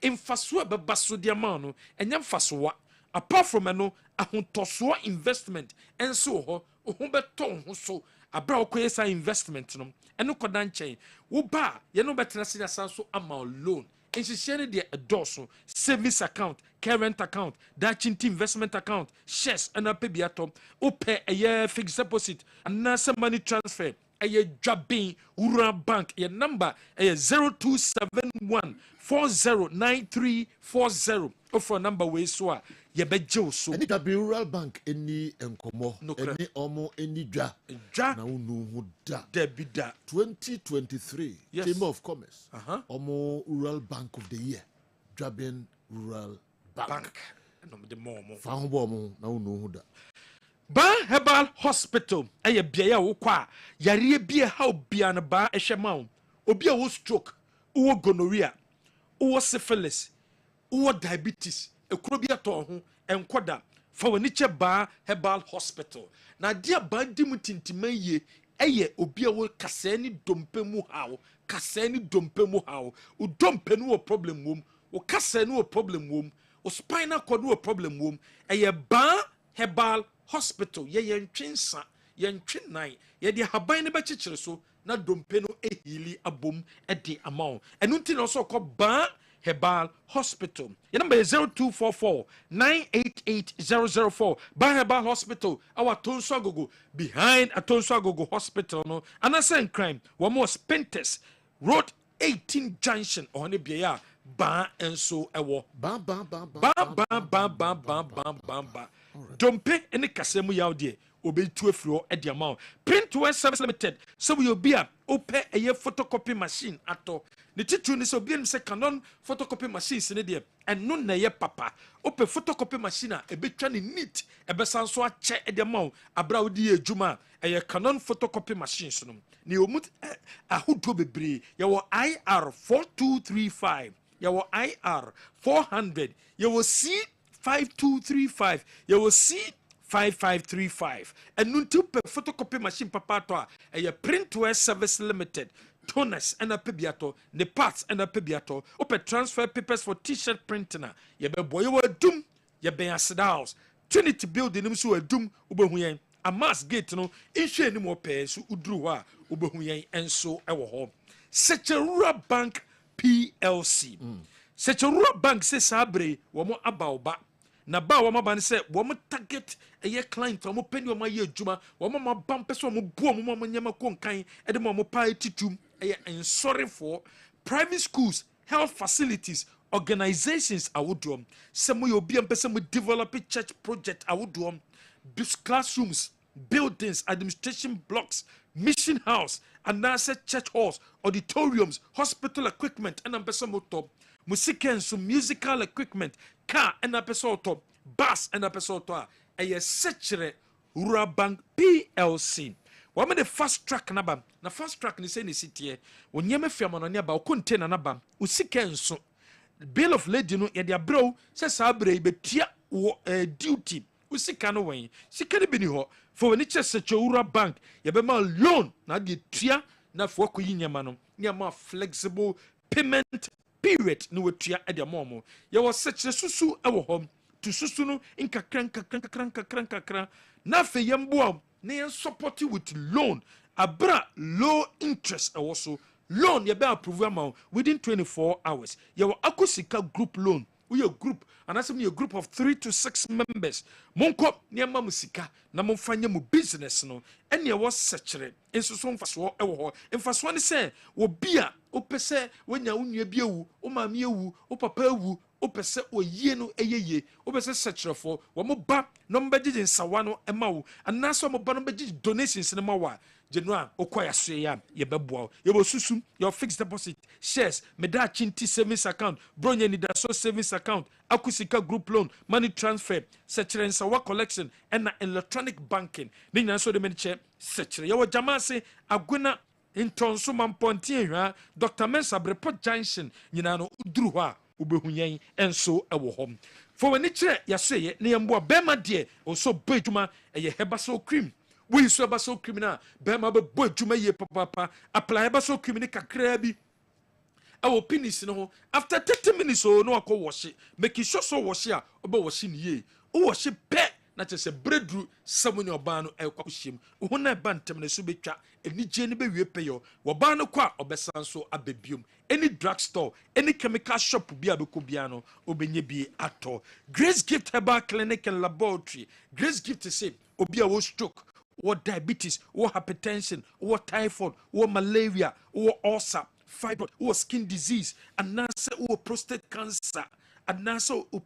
[SPEAKER 6] in faso be baso dia ma no enya fasowa apart from eno ahontoso investment enso ho beton ho so abra okoyesa investment no eno koda nchen wo ba ye no betena se asanso ama loan enhihye ne de edoso savings account current account dachinti investment account shares and apebiato ope eye fixed deposit and some money transfer eye dwabin Rural Bank your number eye 0271 409340 offer number we so a ye beje so
[SPEAKER 1] any Rural Bank any enkomo any omo any dwa na unu hu da
[SPEAKER 6] debida
[SPEAKER 1] 2023 Chamber of Commerce omo Rural Bank of the Year dwabin Rural Bank
[SPEAKER 6] no de momo
[SPEAKER 1] fa ho bo mo na unu hu da
[SPEAKER 6] Ba Herbal Hospital eye bia wo kwa yare bia ha bia na ba ehwema wo obi a wo stroke wo gonorrhea wo syphilis wo diabetes ekuro bia to ho enkoda fa wani che Ba Herbal Hospital na dia ba dim tintima ye eye obi a wo kasa ni dompe mu hawo kasa ni dompe mu hawo o dompe no problem wom o kasa no problem wom o spinal cord no problem wom eye Ba Herbal Hospital ye yentwensa yentwenan ye de haban ne bechichire so na dompe no ehili abom de amount enu nti no so ko Ba Herbal Hospital your number is 0244 988004 Ba Herbal Hospital our Tonso Agogo behind Tonso Agogo Hospital no anasen crime one more Spintes Road 18 Junction on the bia ba enso ewo ba dompe ene kasemu yawde obetu afiro e dia ma print wear service limited so we obi a ope eye photocopy machine ato ne titu ni so obi em se Canon photocopy machines ne de eno na ye papa ope photocopy machine a ebetwa ne neat ebesanso a che e dia ma abra odi ejuma eye Canon photocopy machines no ne omut ahodo bebre ye wo IR 4235 ye wo IR 400 ye wo C5235 ye wo C5535 and nuntu pe photocopy machine papa to a printwear service limited toners and a pebiato ne parts and a pebiato open transfer papers for t-shirt printing ye be boy you dum ye be asida house Trinity building nim so adum ubehu yen a mass gate no ihwe ni mo pe so udru ho a ubehu yen enso ewo ho Rural Bank PLC Rural Bank se sabre wo mo abaoba na ba wo ma ban se wo mo target eye client wo mo peni wo ma ye adwuma wo mo ma ban pese wo mo buo mo mo nyama konkan e de mo pa titum eye sorry for private schools health facilities organizations awodom se mo ye obi am pese mo develop church project awodom classrooms buildings administration blocks mission house and church halls auditoriums hospital equipment and am pese mo top music and some musical equipment car and a pesoto bus and a pesoto a sechere Rural Bank PLC wɔn de fast track naba na fast track ni sɛ ne si teɛ wɔn nneɛma fi ama n'ani aba ɔkɔ container naba osi kɛnso bill of lading no yɛde abrɛw sɛ saa abirɛ yi bɛtua wɔ duty osika no wɔn sika no bi ni hɔ for wɔn ani kyɛ sɛ kyɛwura bank yɛbɛma loan na de tua na afɔ akɔ yi nneɛma flexible payment period na wɔtua ɛde ama wɔn yɛwɔ sɛkyerɛ susu ɛwɔ hɔ to susu no nkakra na afɛ yɛn boa na yɛn support with loan abra low interest ɛwɔ so loan yɛbɛ approve ama within 24 hours yɛwɔ akosika group loan we a group and as a group of 3 to 6 members monko niema musika na momfanye mu business no ene ye wo sechere enso so mfaso e wo ho mfaso ne se wo bia opese wonya wonua bia wu o maame ewu o papa ewu opese oyie no eyeye opese secherefo wo mo ba no mbegye nsawa no ema wo anaso mo ba no begye donations ne ma wa General okoya soya ye beboa ye bo susum your fixed deposit shares meda chinti savings account bronya ni daso savings account akusika group loan money transfer sechere nsawa collection and electronic banking ni nyina so de menche sechere ye wo jama se aguna ntonso mamponti ehwa Dr. Mensa Breport Junction nyina no uduru ho a ubehunyen enso ewo hom for when it yaseye ne yemboa bema de oso bedwuma eye hebaso cream we so baso criminal bema be boy dwuma ye papa apply baso criminal kakra bi awo penis no after 30 minutes no akọ wash make sure so wash a oba wash ni ye o wash pe na che se bredru samuni oba no ekwahyem ho na ba ntem na so betwa enije ne be wie pe yo wo ba no kwa obesan so abebium any drug store any chemical shop bi abeko bia no obenye bi ato Grace Gift Herbal Clinic and Laboratory Grace Gift say obi a wo stroke what diabetes, what hypertension, what typhoid, what malaria, what ulcer, fibroid, what skin disease, and now what prostate cancer, and now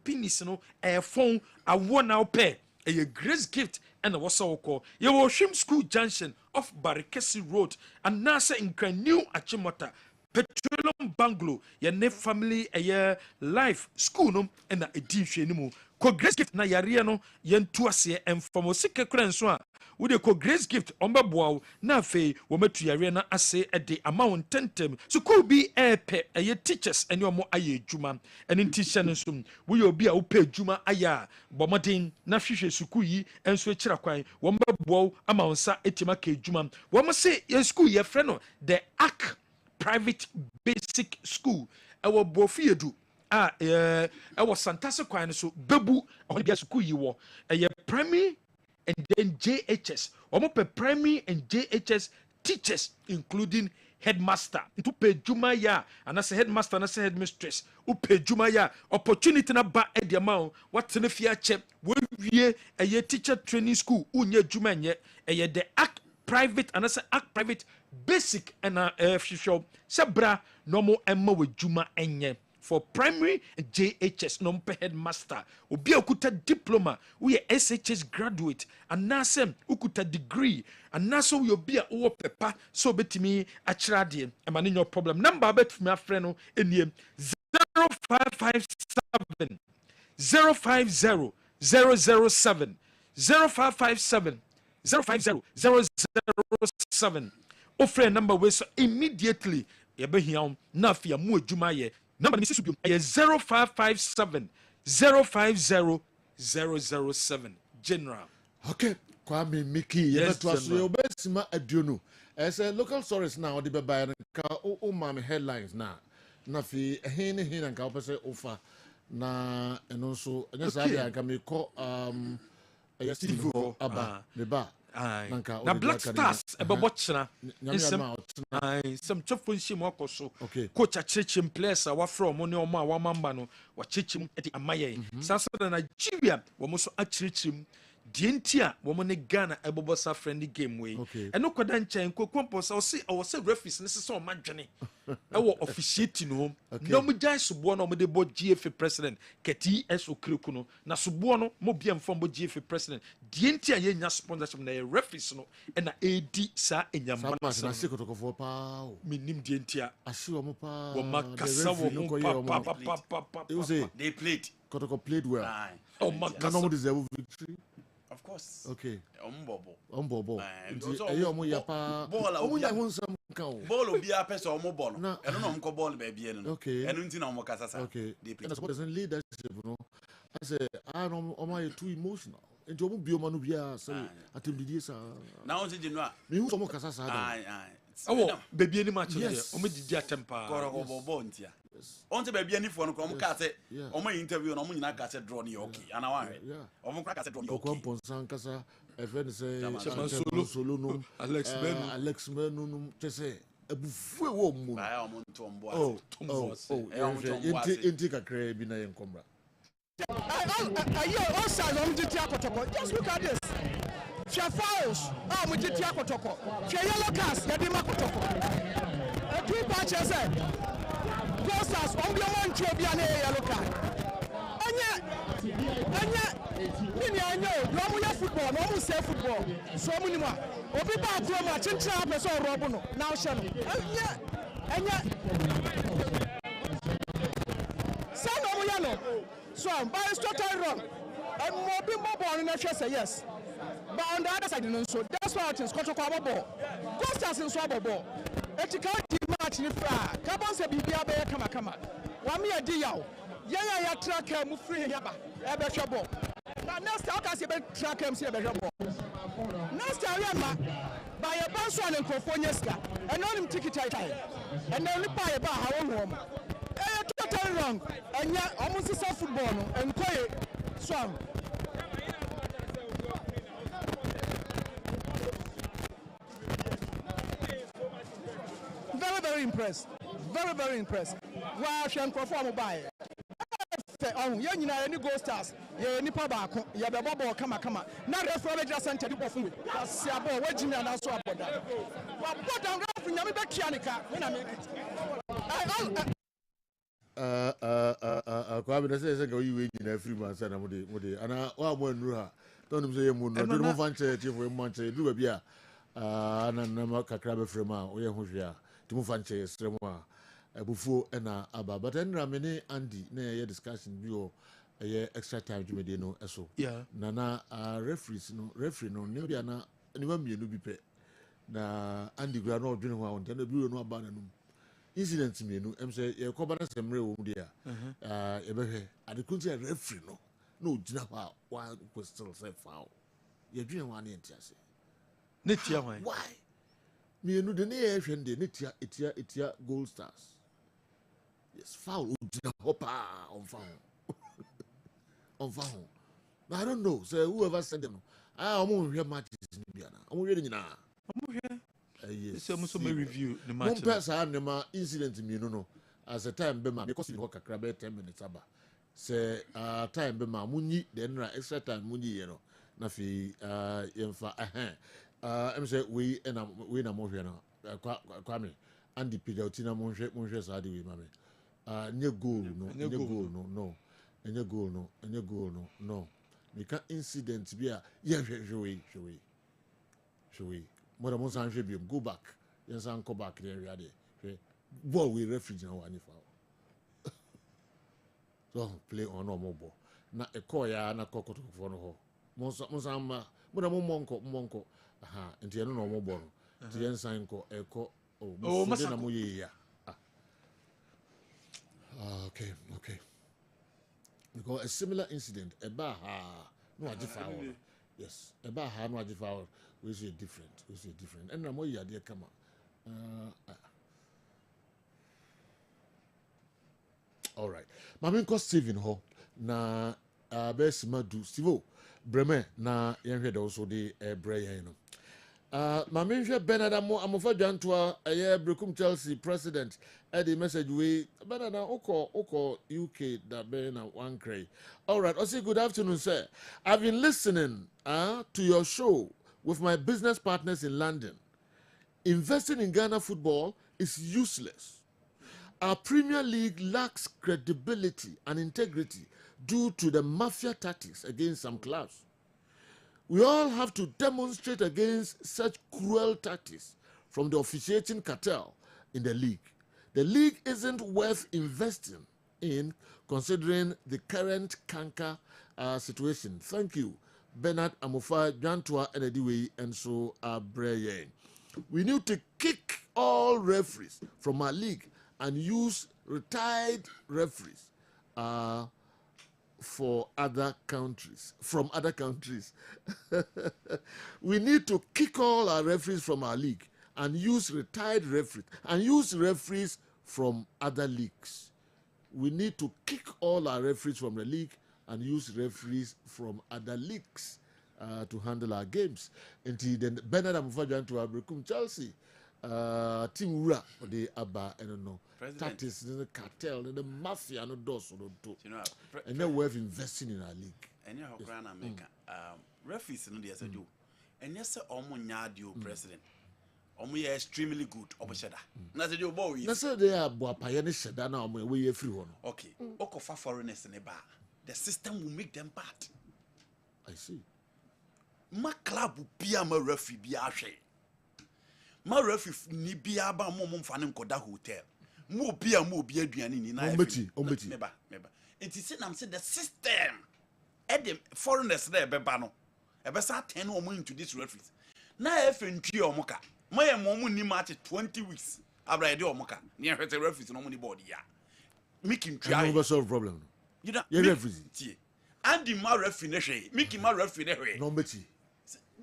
[SPEAKER 6] penis, a phone, a 1 hour pair, a Grace Gift, and a what's called your Shim School Junction off Barikesi Road, and now in New Achimota. Petroleum Bungalow, your ne family a year life school no and a edition anymore. Ko Grace Gift na yare no yen tuase emfamo sike kran so a wo de ko Grace Gift ombeboa na afei wo metu yare na ase e de amount tentem so ko bi epe eye teachers ene omo aye adwuma ene teacher no so wo ye obi a wo pa adwuma aya bomodin na hwehwe suku yi enso ekira kwan wo mbeboa ama wonsa etima ka adwuma wo mo se ye school ye frɛ no the Ark Private Basic School our Bofiedu our Santase Kwan so Bebu on the school you were a primary and then JHS almost primary and JHS teachers including headmaster to pay Jumaya and as a headmaster and as a headmistress who pay Jumaya opportunity na ba at the amount what's in the future we a year teacher training school unye Jumanye a year the Act Private and as Act Private Basic and show Sabra normal Emma with Juma enye for primary JHS no headmaster obi okuta diploma we SHS graduate and nasem ukuta degree and naso we obi a wo pepa so betimi akyerade e ma no problem number betimi afre no eniem 0557 050 007 0557 050-007. Offer number we so immediately yebehia na afia mu adwuma ye number misi subio 0557 050-007 general.
[SPEAKER 1] Okay, Kwame Miki yebeto aso obesima aduonu say local stories now the beba ka o mama headlines na fi hin nka opese ofa na eno so enya sa dia nka me ko Steve Abba Neba
[SPEAKER 6] na Black Stars ebebochina some chofun shim wakoso coach achechim players wa from oni omo awamamba no wa chechim eti amaye sasa na Nigeria wo mo so achechim dientia wo mo ne Ghana ebobosa friendly game we eno koda nchen kokomposa o se referees ne se o madwene ewo officiate no no mo jai subo no mo de bo GFA president keti eso kriku no na subo no mo bia mfom bo GFA president dientia ye nya sponsorship na referees no na edi sa enyamba
[SPEAKER 1] na se kotokofo pa
[SPEAKER 6] minim dientia
[SPEAKER 1] ahye wo mo pa
[SPEAKER 6] wo makasa wo mo pa
[SPEAKER 1] they played kotoko played well
[SPEAKER 6] oh my god
[SPEAKER 1] no deserve victory.
[SPEAKER 16] Of course.
[SPEAKER 1] Okay.
[SPEAKER 16] Ombobo.
[SPEAKER 1] Nti eyo mo ya pa. Omo ya ho nsam ka o.
[SPEAKER 16] Ball obi a pese omo ball no. Eno no mko ball ba bia no.
[SPEAKER 1] Okay.
[SPEAKER 16] Eno nti na omo kasasa.
[SPEAKER 1] Okay. And as doesn't leadership no. I say I no omo too emotional. Nti omo bi omo no bia say atembidie sa.
[SPEAKER 16] Na on se jinu a.
[SPEAKER 1] Me hu omo kasa sa da.
[SPEAKER 6] Oh, baby any match there. Omo didi atempa.
[SPEAKER 16] Koro bobo ntia. On se baby any for no omo ka say omo interview no omo nyina ka say draw ni okay. Ana wa hwe. Omo ka say draw ni okay.
[SPEAKER 1] Kokon ponsan kasa e friend say
[SPEAKER 6] solo
[SPEAKER 1] no Alex Menu no say ebufu e wo mu.
[SPEAKER 16] Ba omo ntombo
[SPEAKER 1] ase. Enti kakra bi na yen komra.
[SPEAKER 3] Just look at this. She fouls. Oh, we did Yakotoko. She yellow cast. Yadima Kotoko. A 2 patches. Posters. Only one Chobian yellow card. And yet, I know. No more football. No more say football. So many more. Obi ba from a chincha person Robono. Now Shannon. And yet. Son of Yano. So by totally wrong. And more born in a say yes. But on the other side, so that's why it's got a ball. Costas in swabber ball. Ethical match in Fra. Cabon said, Bibia, come. 1 year deal. Yeah, track him free yaba. Ever trouble. Now, next time, I say, track him, see a better ball. Next time, by a bounce on in California, and on him ticket time. And then buy a bar, how warm. Totally wrong. And yet, almost a soft football and quiet. Swam. Very impressed. Very impressed. Wow, she can perform by. Oh, you know, any Gold Stars, you any pabako, you have a bubble, come. Now, the Florida just sent a people food. That's a boy, what you mean, and also about that. Well, put down from Yamiba Kianica when I make
[SPEAKER 1] it. Kwame na say go you in every month na mo dey ana wa mo nru ha don nim say you mo no do mo fan che chief we mo che du ba bia na ma kakra be frem a wo ye ho hwe a ti mo fan che srem a abufuo na aba but enra me ne Andy na ye discussion bi o ye extra time jumede no eso na referee no ne bia na ni ma mienu bi pe na Andy gra no odwene ho a on tena bi no aba na num incident mienu em say ye ko bana semre wo mu dia ye behwe adekunti referee no ogina ha wa ko still say foul ye dwene ho an entiase
[SPEAKER 6] ne tia hwan
[SPEAKER 1] why mienu de ne ye hwe nde ne tia etia Gold Stars yes foul ogina ho pa on foul I don't know say whoever sent them omo hwe matches ni bia na omo hwe nyina
[SPEAKER 6] omo hwe
[SPEAKER 1] yes
[SPEAKER 6] so mo review the match
[SPEAKER 1] one person na incident mienu no as a time be ma because we kakra be 10 minutes aba say time be ma munyi then extra time munyi no na fi yemfa em say we na mo hwe no kwame and the penalty na mo hwe sa de we ma me nye goal no because incident be a hwe more than once go back. Yes, go back there. We are there. Ball we refuge now any foul. So play on no more ball. Na a koya na koko to for no. Monsa more than monko. Aha, and you no more ball. The sign ko eko oh masana mo ya. Okay. Because a similar incident eba no ajifa. Yes, about how much foul we see different. And na mo ya dey come. All right. Mami ko Steven ho na best madu Stevo Bremen na yenhwe de also dey breyan no. Mami hwe Bernard amofa dwantoa Brekum Chelsea president the message we Bernard oko UK that be na one cray. All right, also good afternoon sir. I've been listening to your show with my business partners in London. Investing in Ghana football is useless. Our Premier League lacks credibility and integrity due to the mafia tactics against some clubs. We all have to demonstrate against such cruel tactics from the officiating cartel in the league. The league isn't worth investing in considering the current canker situation. Thank you. Bernard Amofa Jantua Enediwe and so Abreye. We need to kick all referees from our league and use retired referees for other countries, from other countries. We need to kick all our referees from our league and use retired referees and use referees from other leagues. We need to kick all our referees from the league and use referees from other leagues to handle our games. Until then, Bernard Amufajan to Abrekum Chelsea. Team Ura or the Abba, I don't know. That is the cartel, the mafia, no dos or do. And then we have invested in our league.
[SPEAKER 16] And you're Grand America. Referees no dey do. And yes, omo nyadio president. Omo ye extremely good. Omo sheda. Na say you boy.
[SPEAKER 1] Na say they are boapaye ne sheda na omo we free one.
[SPEAKER 16] Okay. Okofa foreigners ne ba. The system will make them bad.
[SPEAKER 1] I see.
[SPEAKER 16] Ma club bia ma referee bia hwe. Ma referee ni bia ba mo mfa ne nkoda hotel. Mo bia aduane ni na
[SPEAKER 1] ombeti.
[SPEAKER 16] Meba. It is say the system the foreigners there beba no. Ebe sa 10 omo into this referees. Na efe ntwi omo ka. Ma ye mo ni match 20 weeks. Abra de omo ka. Ni ehwete referees no mo ni board ya. Make him try.
[SPEAKER 1] No solve problem.
[SPEAKER 16] You know,
[SPEAKER 1] ye referee.
[SPEAKER 16] And the ma referee ne hwe. Make him ma referee ne hwe.
[SPEAKER 1] No mbeti.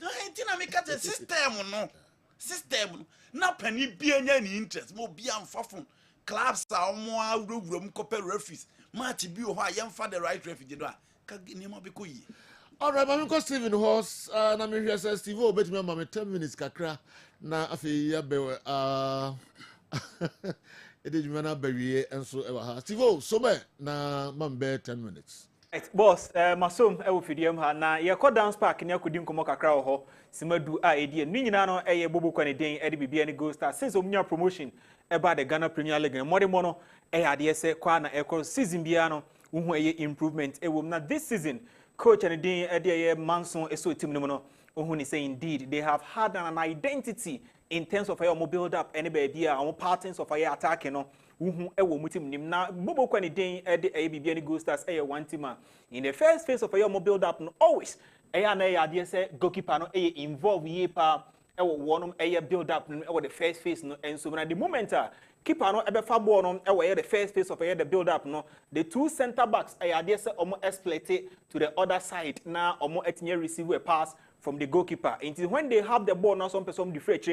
[SPEAKER 16] No entina make the system no. System na pani bia nya ni interest mo bia mfafon clubs a omo awurawuram copper referees match bi ho a yemfa the right referee do a ka ni mo be ko yi.
[SPEAKER 1] All right, I'm going Stephen Horse na me hwe say Steve obet me ma 10 minutes kakra na afi ya be edejuma na bawie enso e wa ha Steve so me na mambe 10 minutes.
[SPEAKER 18] Right, boss, masom e wo fidiem ha na ye ko dance park ne akodi nkomo kakra ho simadu a edie ni nyina no eye bobo kwa ne den e de bibia ne Gold Star since omnya promotion e ba the Ghana Premier League mo de mo no e ade se kwa na e ko season bia no wo eye improvement e wom na this season coach and den e de ye Manson e so team no no wo ni say indeed they have had an identity in terms of your build up any baby our patterns of your attack no wo ewo mutim nim na bobo kwa ni den e de e bibia ni Gold Stars e one team in the first phase of your build up no always e ya na ya de say goalkeeper no e involve ye pa e wo wonom e build up no e the first phase no and so na the moment keeper no e be fa ball no e the first phase of the build up no the two center backs e ya de say omo split to the other side na omo etinye receive a pass from the goalkeeper. Until when they have the ball, now some person different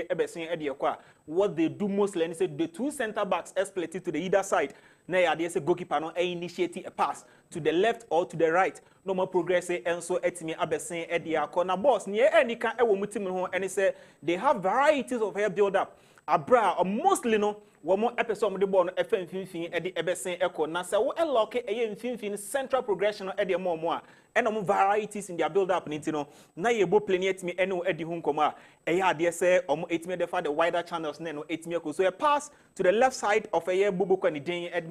[SPEAKER 18] what they do mostly and say the two center backs split to the either side. Now they say goalkeeper no initiate a pass to the left or to the right. No more progress and so etimi abesen edia corner boss near any can and say they have varieties of hair build up. Abra or mostly no one more episode of the ball FM at the Ebesen Echo. Nasa will unlock a central progression at the more and varieties in their build up. Nintino, now you both playing at me and Eddie Hunkoma. A dear say, 8 me the wider channels, no 8 me. So a pass to the left side of a year Bubu Kani at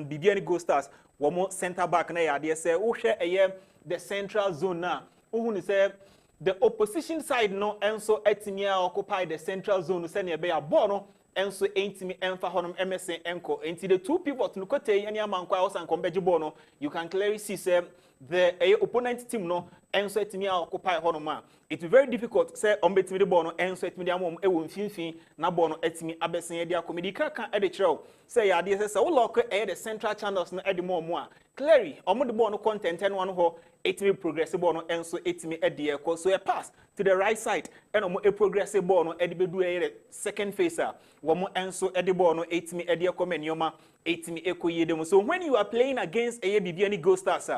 [SPEAKER 18] Bibiani Gold Stars. One more center back, na dear say, oh, share a year the central zone now. Who say the opposition side no and so etimia occupy the central zone send a bear bono and so intimi emfa honum MSN enko into the two pivots no kote any amankwa house and combeji bono you can clearly see say the opponent team no and so etimia occupy honoma it's very difficult say ombetimi the bono and so etimi amom e wo mfinfin na bono etimi abesen e dia comedy kan e de chero say ya de say wo lock e the central channels no e de mo a clearly omo the bono content and one ho etimi progressive ball no and so etimi e de e so a pass to the right side and omo a progressive ball no e de bedu e second phase womo and so e de ball no etimi e de e komenioma etimi ekoye dem so when you are playing against a Bibiani Gold Stars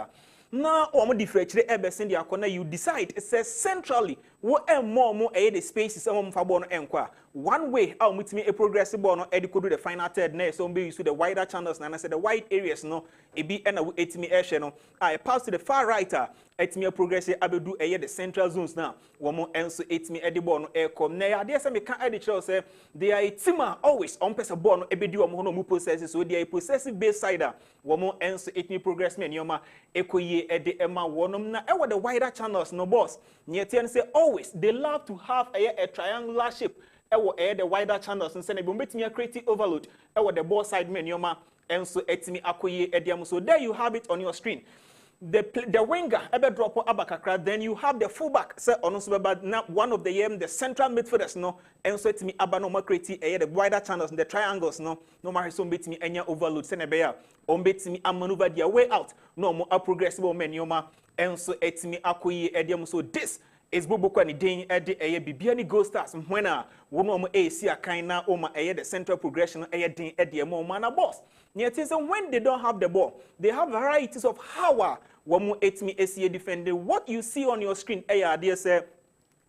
[SPEAKER 18] now omo differentiate e be send dia corner you decide it says centrally wo more the spaces omo fa ball no enkwa one way how mutimi a progressive ball no e de kodu the final third na so be use the wider channels na say the wide areas no e be na etimi e hwe no I pass to the far right etimi a progressive abedu the central zones now womo enso etimi e de ball no e come na ya de say me can e de show say they are a team always on person ball no e be di omo no mu process so they are a possessive base side womo enso etimi progress me nioma ekoye e de ema wonom na e the wider channels no boss nyetian say always they love to have a triangular shape the wider channels and send a bombetimia creative overload the ball side menioma and so etimi akoye ediam so there you have it on your screen the winger ebe drop abakakra, then you have the fullback say onosubaba na one of the central midfielders no enso etimi aba no makreti the wider channels the triangles no matter so betimi enya overload se nebeya betimi maneuver their way out no mo progressive menioma enso etimi akoyi ediam. So this is Bubukwa ni den ede bibia ni Gold Stars when wono mo AC akan na o ma the central progression den ede mo na boss. Yet when they don't have the ball, they have varieties of how womo etimi AC defending. What you see on your screen dear say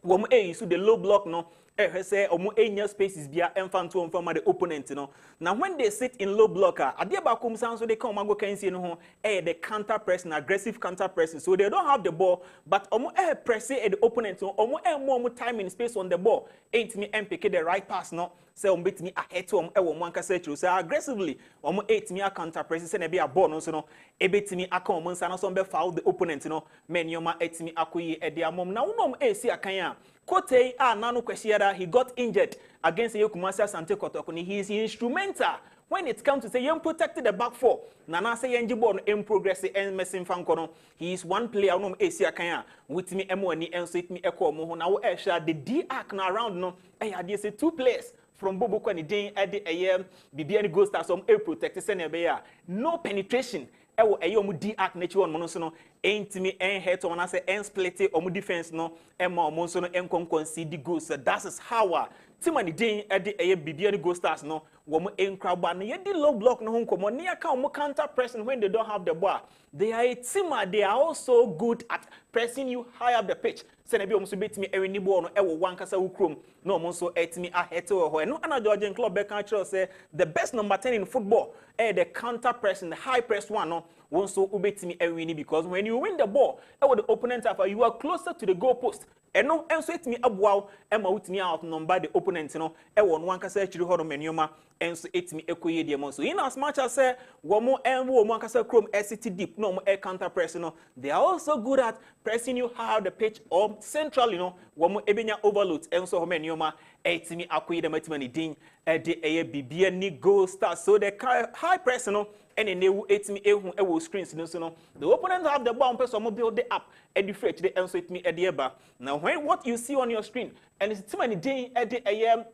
[SPEAKER 18] womo so the low block no say omo enya spaces bia emfanto mfama the opponent no. Now when they sit in low blocker ade ba kom san so they come go can see no ho the counter press and aggressive counter pressing. So they don't have the ball but omo press the opponent no omo more time in space on the ball ain't me pick the right pass no say omo betimi ahead to omo wo manka say so aggressively omo me a counter pressing say na be a ball no so no betimi aka omo nsa no so be foul the opponent no menioma etimi akoyi de amom na wo no omo akan a Kote Nano Kwesiada, he got injured against Yokumasa Sante Kotokuni. He is instrumental when it comes to say you protected the back four. Nana say Yenjibon in progress and messing Fankono. He is one player no Asia Kanya with me Emoni and with me Echo Moho. Now the D arc now around no I say 2 players from Bobo Kwani Dane at the AM Bibiani Ghost Stars some air protected Senebeya. No penetration. Ewo mu D act nature on mono so no entimi en head on say en split omu defense no ema omo so no en concede goals. That is how Timani den e de Bibiani Ghost Stars no wo mo enkra ba no ye di low block no ho nkomo ne aka omo counter pressing when they don't have the ball. They are a team, they are also good at pressing you high up the pitch. Sene bi omo so betimi eni ball no ewo wankasa ukrom no omo so etimi ahead to ho no ana Georgian club be can say the best number 10 in football the counter pressing the high press one no won so ubetimi ewini because when you win the ball with the opponent half you are closer to the goal post and no enso etimi aboa ema utimi out number the opponent no won wankasa chiri ho no menioma enso etimi ekoye de mo so in as much as say womo enwo mo wankasa chrome city deep no mo counter press no they are also good at pressing you high the pitch or centrally no womo ebenya overload enso ho menioma etimi akoye de matimani din de bibia ni Gold Stars. So the high press no and then they will etimi ehu screens no so no the opponents have the ball person build it up at the fetch the enso etimi edieba. Now when what you see on your screen and it's timani din de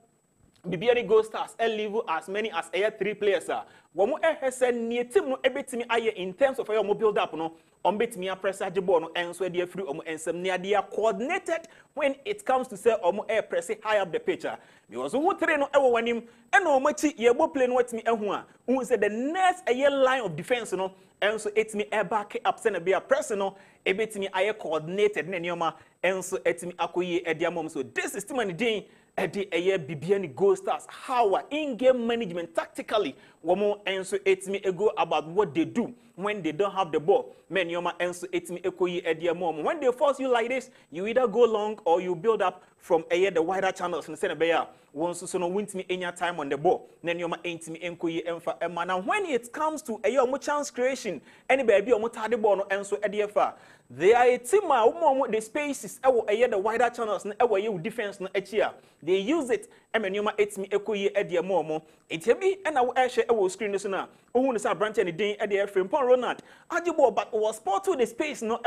[SPEAKER 18] Bibiani Gold Stars level as many as 3 players are womo say near team no ebetimi aye in terms of your build up no betimi press the ball no enso dey free omo ensem near they are coordinated when it comes to say omo press high up the pitch because who train no ewo wanim e no omo chi ye bo play no watimi ehu a who say the next line of defense no enso etimi back up say na be a press no ebetimi aye coordinated na nioma enso etimi akoyi ediamom. So this is timani din Bibiani Gold Stars how in-game management tactically womo enso etimi ego about what they do when they don't have the ball. Menioma enso etimi ekoyi ediamom. When they force you like this, you either go long or you build up from the wider channels in Senebeya. Once so no win me any time on the ball. Nenioma entimi enkoyi emfa ema. Now when it comes to chance creation, any baby omo tade ball no enso ediefa. They are a team the spaces the wider channels and defense no echia. They use it emenuma etimi ekoyi edie momo. Itebi and our screen no na. Ohun sa branch and den edie frame pon Ronaldo. Ajibo but was sport to the space no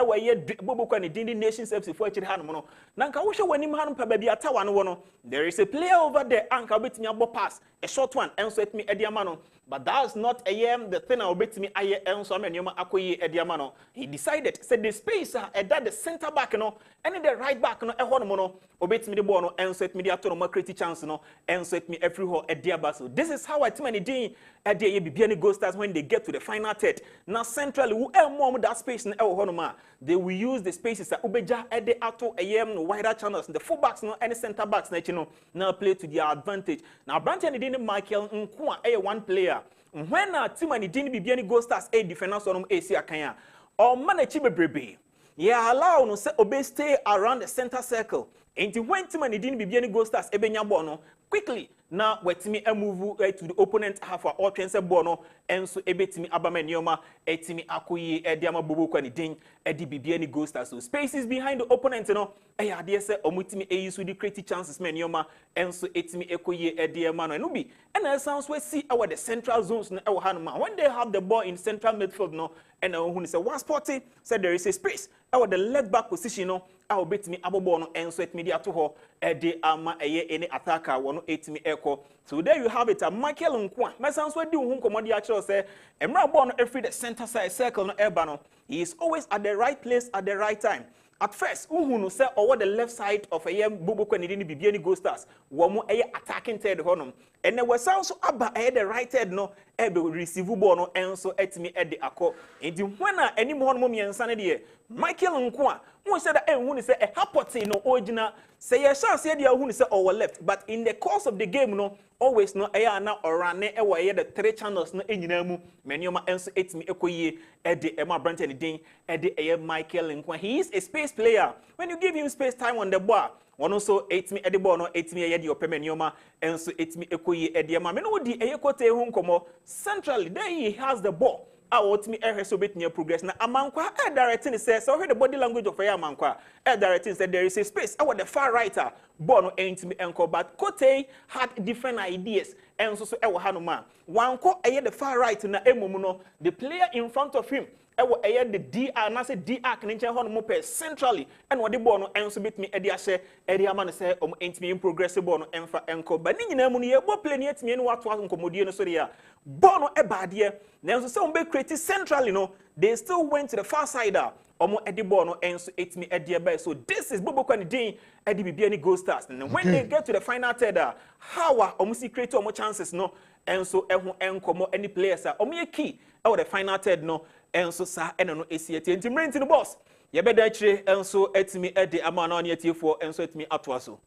[SPEAKER 18] bobo kwa ni din nation service for echi han mo no. Nanka wo hwe wanim han pa bia tawa no no. There is a player over there anka betimi abo pass a short one enso etimi edie ma no. But that's not the thing I betimi aye enso amenuma akoyi edie ma no. He decided said the space that the center back no and the right back no ehon mo no obetimi the ball no enso etimi dia to no create chance no enso etimi every ho ediaba. So this is how I team any din edie Bibiani Gold Stars when they get to the final third. Now centrally who more that space no ehon no ma they will use the spaces that ubeja ede ato wider channels the full backs no any center backs na you know now play to their advantage. Now branch and din Michael Nkwa one player when team and din Bibiani Gold Stars defenders on AC akanya or manage bebrebe. Yeah, allow no say obey stay around the center circle. Enti when team and didn't be any goal stars ebenya ball no quickly now wetimi move to the opponent half or chance ball no enso ebetimi abama nioma etimi akoyi ediama bobo kwani din edi bibia ni goal stars so spaces behind the opponent no ade se omutimi eyisu di create chances men nioma enso etimi ekoyi ediama no bi and sounds we see our the central zones no ewo hanuma when they have the ball in central midfield no and who say one sporty said there is a space our the left back position no our betimi abobo no enso etimi dia to ho edi ama eye any attacker wono etimi eko so there you have it a Michael Nkwa mesanso di hu nkomodi a kire say emra ball no every the center side circle no eba no he is always at the right place at the right time. At first, no say over the left side of a young Bubu Kwanidini Bibiani Gold Stars, Wamu attacking third honum. And there was also about the right head no ebe receive bono and so at me at the acco. And when any more mummy and sanity, Michael Nkwa, who said that who say a hapoti no original, say a chance said who say our left, but in the course of the game no always no ayana or run the 3 channels no eninamu menoma and so at me ekoye at the Emma Branton Ding at the Michael Nkwa. He is a space player. When you give him space time on the bar, one also 8 me at the ball no 8 me at the opemenioma and so 8 me ekoye at the ama no di eyekote hu komo centrally there he has the ball. Out me so bit near progress na amankwa directing says so the body language of amankwa directing said there is a space our the far righter bono ain't me enko but Kote had different ideas and so ewo hanuma wanko the far right na emumu no the player in front of him ewo the DR na say DR kan nche hono mo centrally and what the bono enso bit me edi ahye edi ama no say ain't me in progress bono enfa enko but ni nyina mu no ye bo play ni etime no wato nkomodie no so dia bono ebade na enso say on be create centrally no they still went to the far side omo edi bono enso etime edi ebe so this is Bobo Kwanidin edi bibia ni Gold Stars and when they get to the final third how omo see create omo chances no enso ehu enkomo any players omo ye key the final third no enso sa eno no esieti ntimrenti no boss ye beda chire enso etimi edi ama na oni etiefo enso etimi atoa so.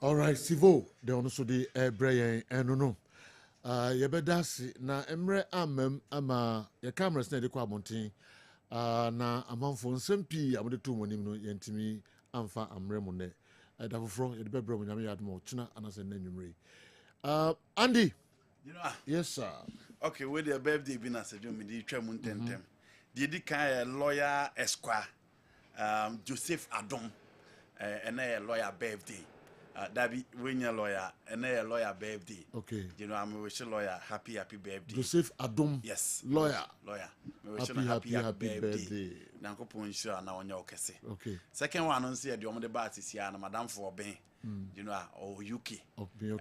[SPEAKER 1] All right, Sivo, the ono so the Brian eno no ye beda si na emre amem ama ye cameras na de kwa montin na amanfo nsempi amode to monim no yentimi amfa amre mo ne da foforo ye de bebre mo nyame yadmo tuna anase na nwumre. Andy,
[SPEAKER 16] you know,
[SPEAKER 1] yes sir.
[SPEAKER 16] Okay, with your birthday being as a job, the tremon tentem. The kind lawyer Esquire, Joseph Adom, and a lawyer birthday. That be when your lawyer and a lawyer birthday.
[SPEAKER 1] Okay.
[SPEAKER 16] You know, I'm wishing lawyer happy birthday.
[SPEAKER 1] Joseph Adom.
[SPEAKER 16] Yes.
[SPEAKER 1] Lawyer.
[SPEAKER 16] Happy birthday. Nanko Puncho and on your case.
[SPEAKER 1] Okay.
[SPEAKER 16] Second one on see the Omade Bat is here and Madame for Ben. You know, or UK.
[SPEAKER 1] Okay.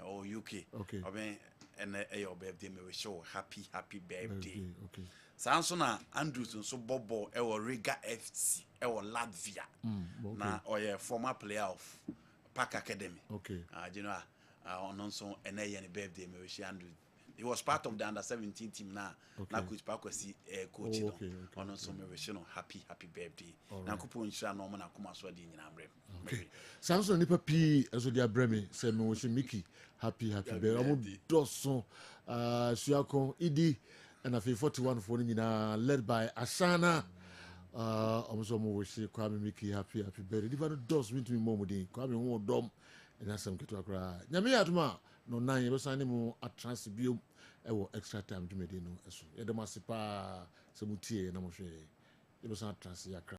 [SPEAKER 16] Or UK.
[SPEAKER 1] Okay.
[SPEAKER 16] And your birthday may show happy birthday.
[SPEAKER 1] Okay.
[SPEAKER 16] Sansona Andrews so Bobo or Riga FC or Latvia. Na or a former player of Park Academy.
[SPEAKER 1] Okay.
[SPEAKER 16] You know, on so and birthday may wish Andrew. He was part of the under 17 team now. Now coach Pakwasi coach. On so may wish happy birthday. Now Kupu insha no man akuma so di nyina amrem.
[SPEAKER 1] Okay. Samson nipa pi eso dia bremi say me wish Mickey happy birthday. Omo doso Suako Idi and a 41 for nyina led by Asana. Omo wish Kwame Mickey happy birthday. Diva dos win to me momodi. Kwame ho dom and asem keto akra. Nyame atuma no nan ye besane mu atransibio ewo extra time dwumedi no eso. Ye dem asipa se mutie na mo hwe. Ye besane atransi akra.